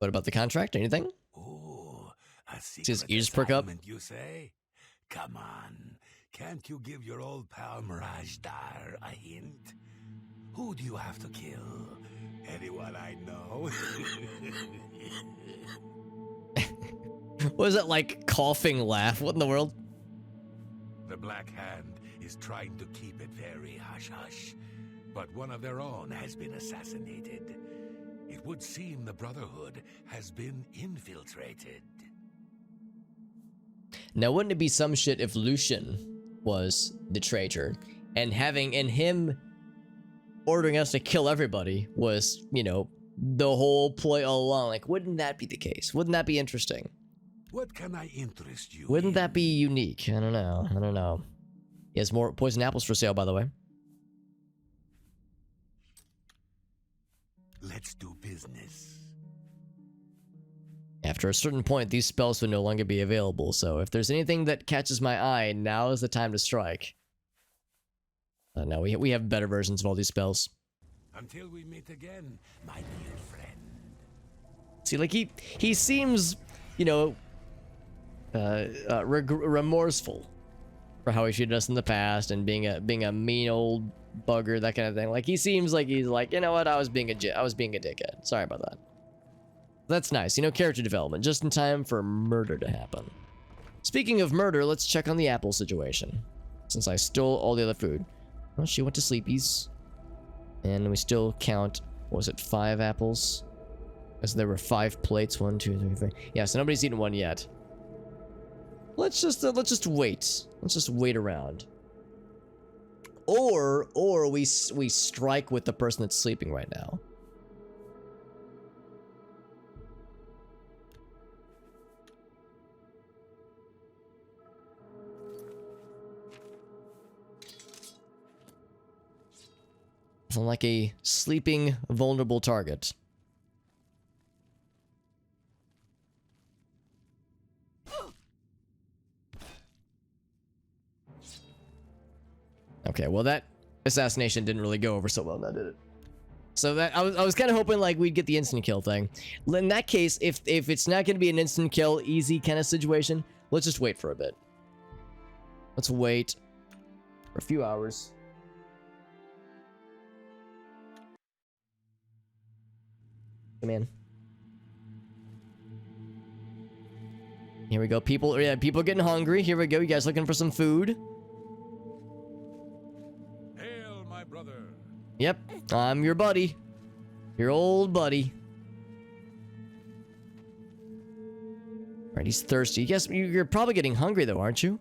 What about the contract? Anything? Oh, a secret His ears perk up. assignment, you say? Come on, can't you give your old pal Mirage Dar a hint? Who do you have to kill? Anyone I know? What is that like coughing laugh? What in the world? The Black Hand is trying to keep it very hush-hush, but one of their own has been assassinated. It would seem the Brotherhood has been infiltrated. Now, wouldn't it be some shit if Lucian was the traitor, and him ordering us to kill everybody was, you know, the whole play all along? Like, wouldn't that be the case? Wouldn't that be interesting? What can I interest you Wouldn't in? that be unique? I don't know. I don't know. He has more poison apples for sale, by the way. Let's do business. After a certain point, these spells would no longer be available, so if there's anything that catches my eye, now is the time to strike. No, we have better versions of all these spells. Until we meet again, my dear friend. See, like, he seems, you know, remorseful for how he treated us in the past and being a mean old bugger, that kind of thing. Like, he seems like he's like, you know what, I was being a dickhead. Sorry about that. That's nice, you know, character development, just in time for murder to happen. Speaking of murder, let's check on the apple situation, since I stole all the other food. Well, she went to sleepies, and we still count, what was it, 5 apples? Because there were 5 plates, 1, 2, 3, 4. Yeah, so nobody's eaten one yet. Let's just wait. Let's just wait around. Or we strike with the person that's sleeping right now. Like a sleeping, vulnerable target. Okay, well that assassination didn't really go over so well now, did it? So that I was kind of hoping like we'd get the instant kill thing. In that case, if it's not going to be an instant kill, easy kind of situation, let's just wait for a bit. Let's wait for a few hours. Come in. Here we go. People getting hungry. Here we go. You guys looking for some food? Hail, my brother. Yep, I'm your buddy. Your old buddy. Alright, he's thirsty. Yes, you're probably getting hungry though, aren't you?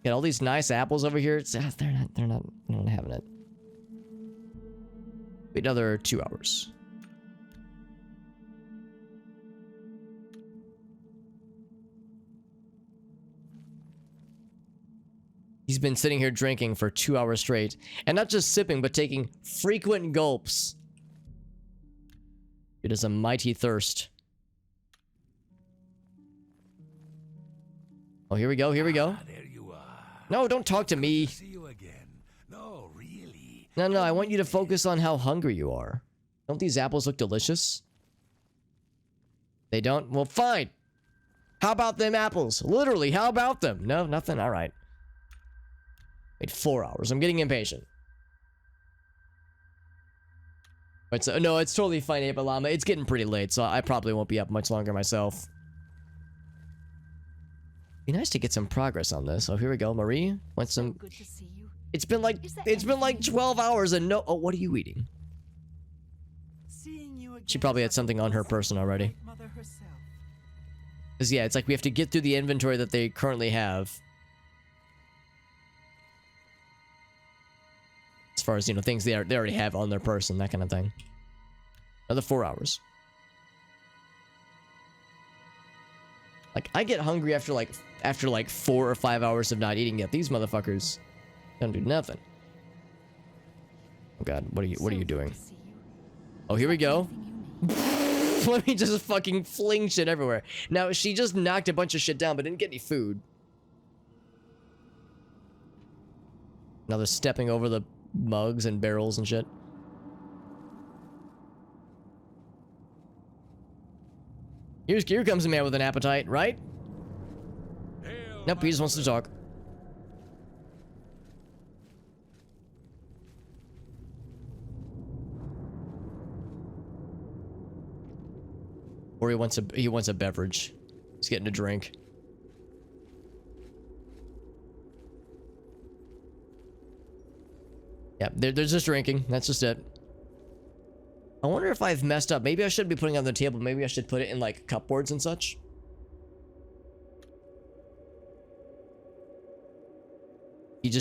Got all these nice apples over here. They're not having it. Wait another 2 hours. He's been sitting here drinking for 2 hours straight. And not just sipping, but taking frequent gulps. It is a mighty thirst. Oh, here we go, here we go. There you are. No, don't talk to me. See you again. No, really. No, I want you to focus on how hungry you are. Don't these apples look delicious? They don't? Well, fine. How about them apples? Literally, how about them? No, nothing? All right. Wait, 4 hours. I'm getting impatient. But so, no, it's totally fine, Ape Llama. It's getting pretty late, so I probably won't be up much longer myself. Be nice to get some progress on this. Oh, here we go. Marie, want some? Good to see you. It's been like 12 hours and no. Oh, what are you eating? Seeing you again, She probably had something on her person already. Mother herself. Cause yeah, it's like we have to get through the inventory that they currently have. As far as, you know, things they already have on their person, that kind of thing. Another 4 hours. Like, I get hungry after like 4 or 5 hours of not eating yet. These motherfuckers don't do nothing. Oh god, what are you doing? Oh, here we go. Let me just fucking fling shit everywhere. Now, she just knocked a bunch of shit down, but didn't get any food. Now they're stepping over the mugs and barrels and shit. Here comes a man with an appetite, right? Hail, Nope, he just wants to talk. Or he wants a beverage. He's getting a drink. Yeah, they're just drinking. That's just it. I wonder if I've messed up. Maybe I shouldn't be putting it on the table. Maybe I should put it in like cupboards and such. He's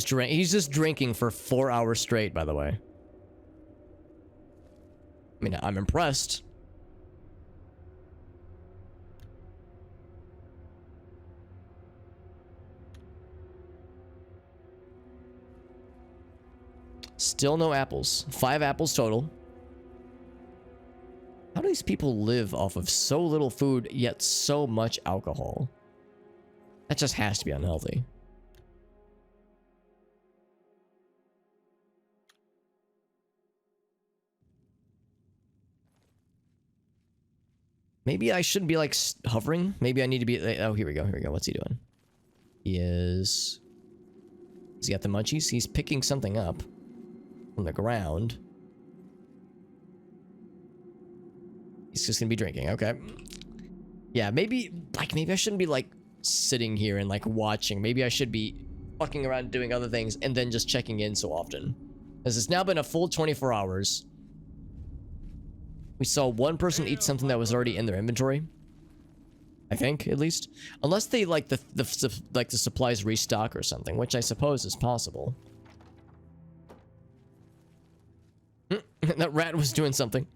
just drinking for 4 hours straight, by the way. I mean, I'm impressed. Still no apples. 5 apples total. How do these people live off of so little food, yet so much alcohol? That just has to be unhealthy. Maybe I shouldn't be like hovering. Maybe I need to be. Oh, here we go. Here we go. What's he doing? He is. Has he got the munchies? He's picking something up from the ground. He's just gonna be drinking. Okay. Yeah, maybe I shouldn't be like sitting here and like watching. Maybe I should be fucking around doing other things and then just checking in so often. Because it's now been a full 24 hours. We saw one person eat something that was already in their inventory. I think, at least. Unless they like the supplies restock or something, which I suppose is possible. That rat was doing something.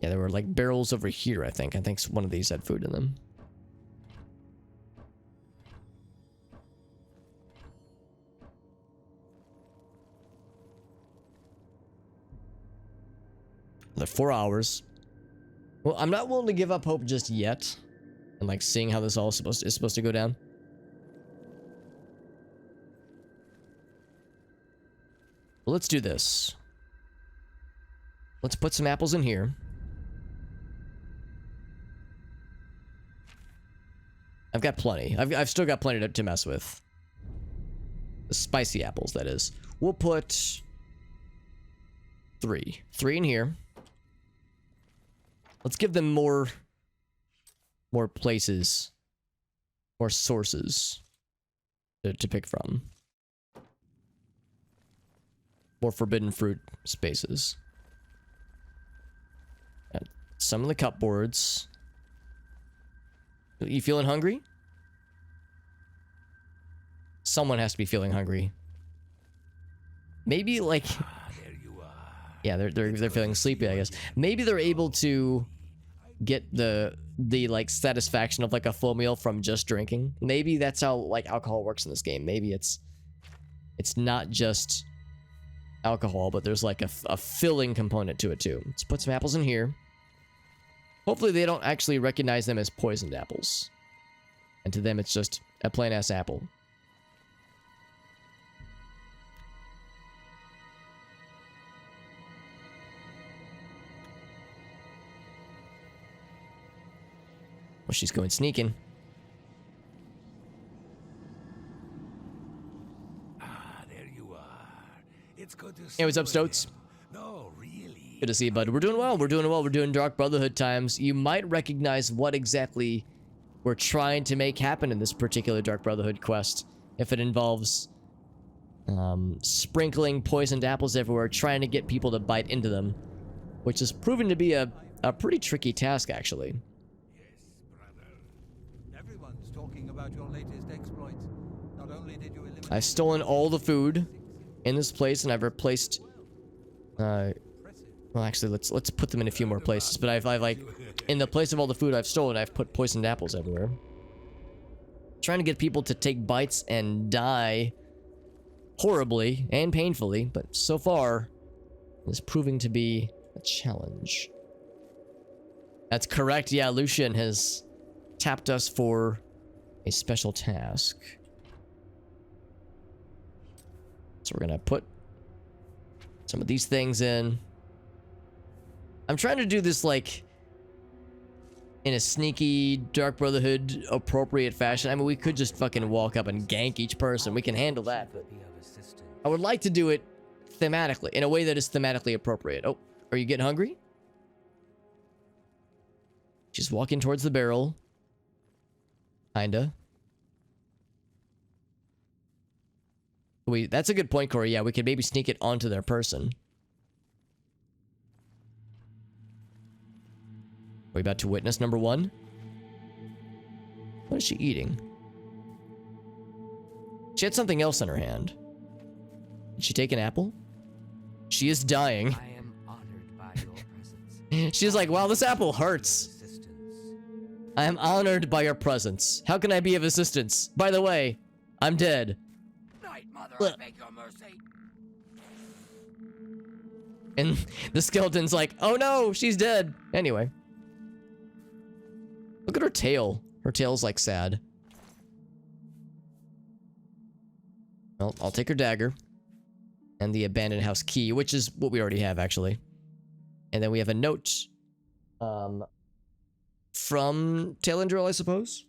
Yeah, there were like barrels over here, I think. I think one of these had food in them. Another 4 hours. Well, I'm not willing to give up hope just yet. And like seeing how this all is supposed to go down. Well, let's do this. Let's put some apples in here. I've got plenty. I've still got plenty to mess with. The spicy apples, that is. We'll put 3. 3 in here. Let's give them more places, more sources to pick from. More forbidden fruit spaces. And some of the cupboards. You feeling hungry? Someone has to be feeling hungry. Maybe like, There you are. yeah, they're feeling sleepy, I guess. Maybe they're able to get the like satisfaction of like a full meal from just drinking. Maybe that's how like alcohol works in this game. Maybe it's not just alcohol, but there's like a filling component to it too. Let's put some apples in here. Hopefully they don't actually recognize them as poisoned apples. And to them it's just a plain ass apple. Well, she's going sneaking. There you are. It's good to see Hey, what's up, you Stoats? again. No, really. Good to see you, bud. We're doing well. We're doing well. We're doing Dark Brotherhood times. You might recognize what exactly we're trying to make happen in this particular Dark Brotherhood quest. If it involves sprinkling poisoned apples everywhere, trying to get people to bite into them. Which has proven to be a pretty tricky task, actually. Everyone's talking about your latest exploits. Not only did you eliminate... I've stolen all the food in this place, and I've replaced... well, actually, let's put them in a few more places. But I've like... In the place of all the food I've stolen, I've put poisoned apples everywhere. Trying to get people to take bites and die horribly and painfully, but so far, it's proving to be a challenge. That's correct. Yeah, Lucian has tapped us for a special task. So we're gonna put some of these things in. I'm trying to do this like in a sneaky Dark Brotherhood appropriate fashion. I mean, we could just fucking walk up and gank each person. We can handle that, but I would like to do it thematically, in a way that is thematically appropriate. Oh, are you getting hungry? She's walking towards the barrel. Kinda. That's a good point, Corey. Yeah, we could maybe sneak it onto their person. Are we about to witness number 1? What is she eating? She had something else in her hand. Did she take an apple? She is dying. I am honored by your presence. She's like, wow, this apple hurts. I am honored by your presence. How can I be of assistance? By the way, I'm dead. Night Mother, I beg your mercy. And the skeleton's like, oh no, she's dead. Anyway. Look at her tail. Her tail's like sad. Well, I'll take her dagger. And the abandoned house key, which is what we already have, actually. And then we have a note. From Tailendril, I suppose?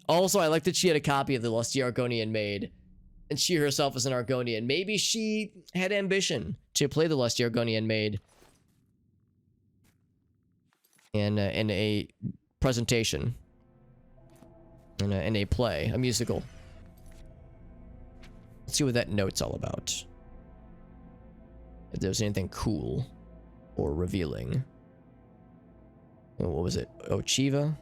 Also, I like that she had a copy of the Lusty Argonian Maid. And she herself is an Argonian. Maybe she had ambition to play the Lusty Argonian Maid. In a presentation. In a play. A musical. Let's see what that note's all about. If there's anything cool or revealing. Oh, what was it? Ochiva?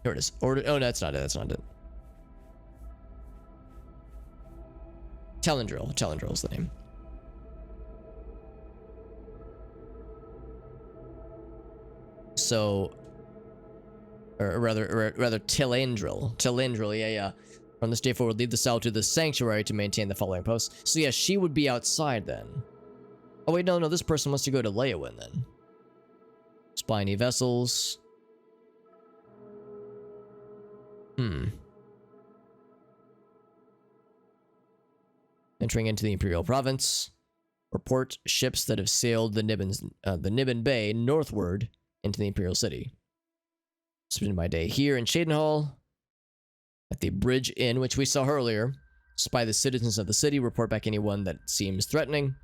Here it is. Order. Oh, no, that's not it. That's not it. Telendril. Telendril is the name. So, or rather Telendril. Telendril, yeah. From this day forward, leave the cell to the sanctuary to maintain the following posts. So yeah, she would be outside then. Oh wait, no, this person wants to go to Leowin then. Spy any vessels. Entering into the Imperial Province. Report ships that have sailed the Nibbin Bay northward into the Imperial City. Spend my day here in Shadenhall. At the Bridge Inn, which we saw earlier. Spy the citizens of the city. Report back anyone that seems threatening.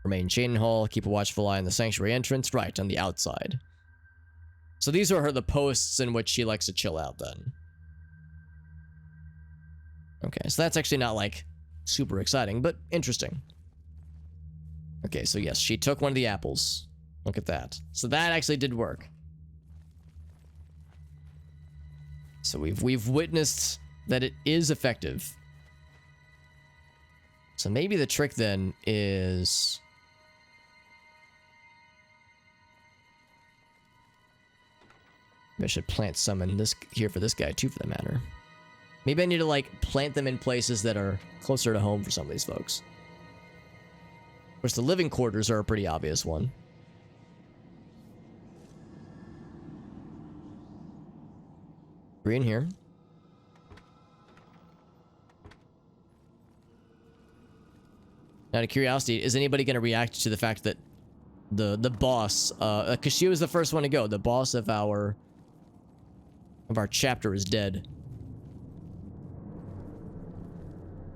Remain in Shadenhall. Keep a watchful eye on the sanctuary entrance. Right, on the outside. So these are the posts in which she likes to chill out then. Okay, so that's actually not like super exciting, but interesting. Okay, so yes, she took one of the apples. Look at that. So that actually did work. So we've witnessed that it is effective. So maybe the trick then is... Maybe I should plant some in this here for this guy too, for the matter. Maybe I need to like plant them in places that are closer to home for some of these folks. Of course, the living quarters are a pretty obvious one. Three in here. Out of curiosity, is anybody going to react to the fact that the boss, because she was the first one to go, the boss of our chapter is dead?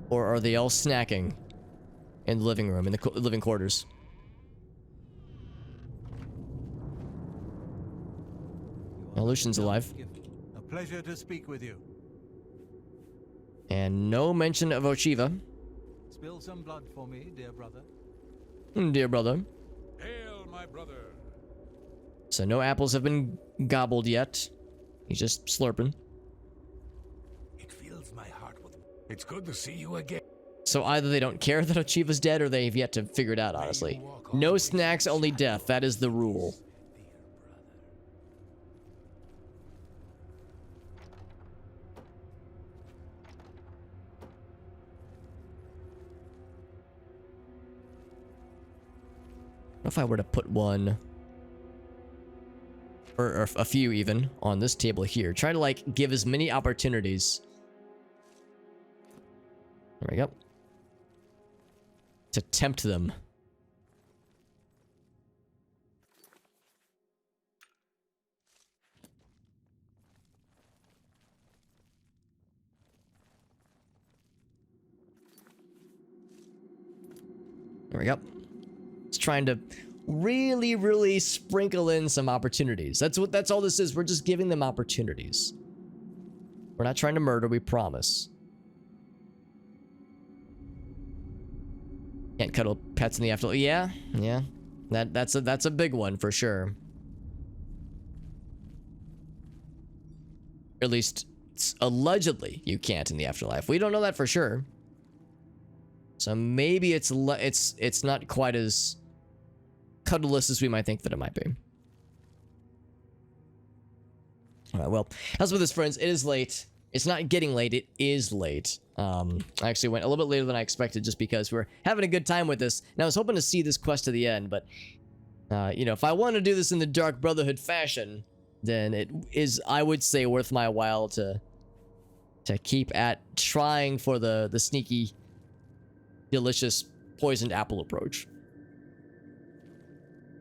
Or are they all snacking in the living room, in the living quarters? Well, Lucian's alive. A pleasure to speak with you. And no mention of Ochiva. Spill some blood for me, dear brother. Dear brother. Hail, my brother. So no apples have been gobbled yet. He's just slurping. It fills my heart with... It's good to see you again. So either they don't care that Ochiva's dead, or they've yet to figure it out, honestly. No snacks, only death. That is the rule. What if I were to put one, or a few even, on this table here? Try to like give as many opportunities. There we go. To tempt them. There we go. It's trying to really sprinkle in some opportunities. That's all this is. We're just giving them opportunities. We're not trying to murder, we promise. Can't cuddle pets in the afterlife. Yeah. That's a big one for sure. Or at least allegedly you can't in the afterlife. We don't know that for sure. So maybe it's not quite as cuddleless as we might think that it might be. All right, well, as with this, friends, it is late. It's not getting late, it is late. I actually went a little bit later than I expected just because we're having a good time with this. And I was hoping to see this quest to the end, but, you know, if I want to do this in the Dark Brotherhood fashion, then it is, I would say, worth my while to keep at trying for the sneaky, delicious, poisoned apple approach.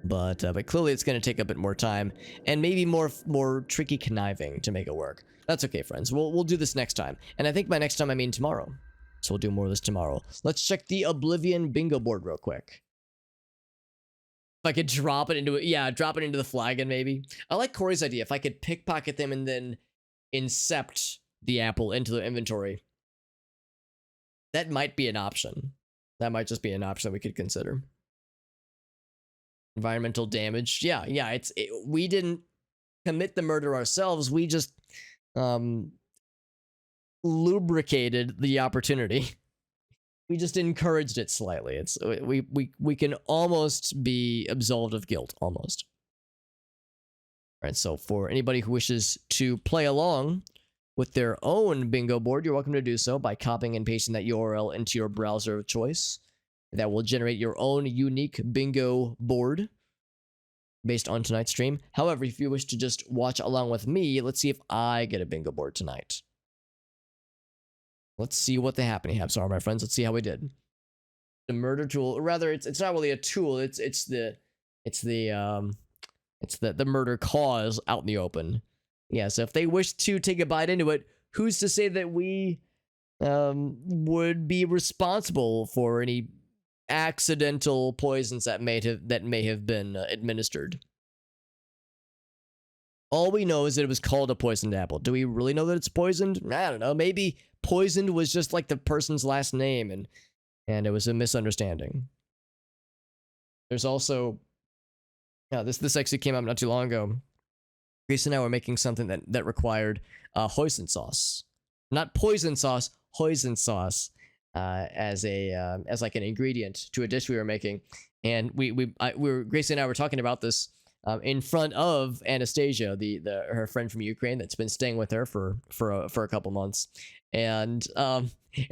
But clearly it's going to take a bit more time and maybe more tricky conniving to make it work. That's okay, friends. We'll do this next time. And I think by next time I mean tomorrow. So we'll do more of this tomorrow. Let's check the Oblivion bingo board real quick. If I could drop it into it, yeah, drop it into the flagon maybe. I like Corey's idea. If I could pickpocket them and then incept the apple into the inventory, that might be an option. That might just be an option we could consider. Environmental damage. Yeah, we didn't commit the murder ourselves. We just lubricated the opportunity. We just encouraged it slightly. It's we can almost be absolved of guilt, almost. All right, so for anybody who wishes to play along with their own bingo board, you're welcome to do so by copying and pasting that URL into your browser of choice. That will generate your own unique bingo board based on tonight's stream. However, if you wish to just watch along with me, let's see if I get a bingo board tonight. Let's see what the happening haps are, my friends. Let's see how we did. The murder tool, or rather, it's not really a tool. It's the murder cause out in the open. Yeah. So if they wish to take a bite into it, who's to say that we would be responsible for any accidental poisons that may have been administered? All we know is that it was called a poisoned apple. Do we really know that it's poisoned? I don't know. Maybe poisoned was just like the person's last name, and it was a misunderstanding. There's also, this actually came up not too long ago. Grace and I were making something that required hoisin sauce, not poison sauce, hoisin sauce. As like an ingredient to a dish we were making, and Gracie and I were talking about this in front of Anastasia, her friend from Ukraine that's been staying with her for a couple months, and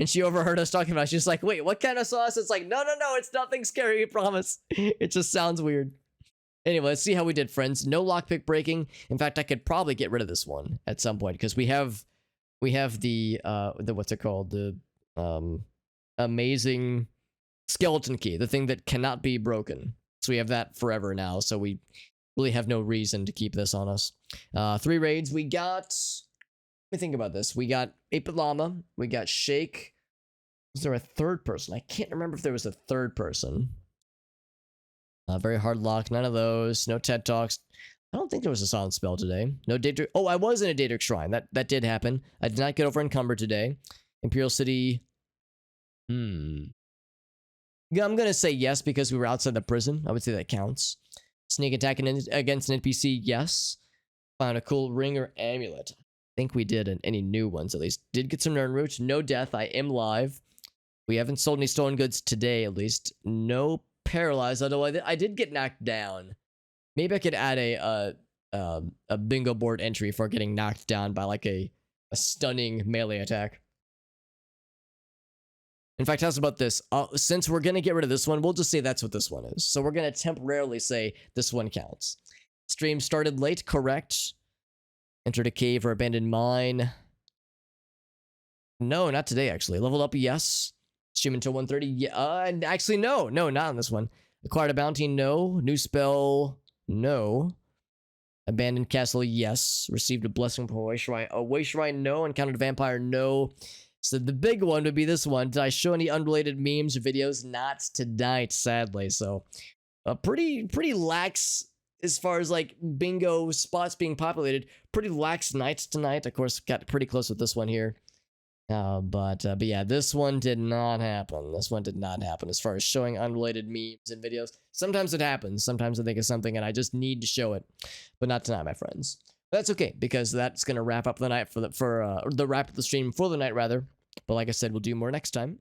she overheard us talking about it. She's like, "Wait, what kind of sauce?" It's like, no, it's nothing scary, I promise. It just sounds weird. Anyway, let's see how we did, friends. No lockpick breaking. In fact, I could probably get rid of this one at some point because we have the what's it called, the amazing skeleton key, the thing that cannot be broken. So we have that forever now, so we really have no reason to keep this on us. 3 raids. We got, let me think about this. We got 8-Bit Llama. We got Shake. Was there a third person? I can't remember if there was a third person. Very hard lock. None of those. No TED Talks. I don't think there was a silent spell today. No Daedric. Oh, I was in a Daedric Shrine. That did happen. I did not get over encumbered today. Imperial City. Yeah, I'm gonna say yes because we were outside the prison. I would say that counts. Sneak attack against an NPC, yes. Found a cool ring or amulet. I think we did any new ones at least. Did get some Nern Roots. No death. I am live. We haven't sold any stolen goods today, at least. No paralyzed, although I did get knocked down. Maybe I could add a bingo board entry for getting knocked down by like a stunning melee attack. In fact, how's about this? Since we're going to get rid of this one, we'll just say that's what this one is. So we're going to temporarily say this one counts. Stream started late, correct. Entered a cave or abandoned mine. No, not today, actually. Leveled up, yes. Stream until 1:30. Yeah, actually, no, not on this one. Acquired a bounty, no. New spell, no. Abandoned castle, yes. Received a blessing from a way shrine, no. Encountered a vampire, no. So the big one would be this one. Did I show any unrelated memes or videos? Not tonight, sadly. So pretty lax as far as like bingo spots being populated. Pretty lax nights tonight. Of course, got pretty close with this one here. But yeah, this one did not happen. This one did not happen as far as showing unrelated memes and videos. Sometimes it happens. Sometimes I think of something and I just need to show it. But not tonight, my friends. That's okay, because that's going to wrap up the night wrap up the stream for the night, rather. But like I said, we'll do more next time.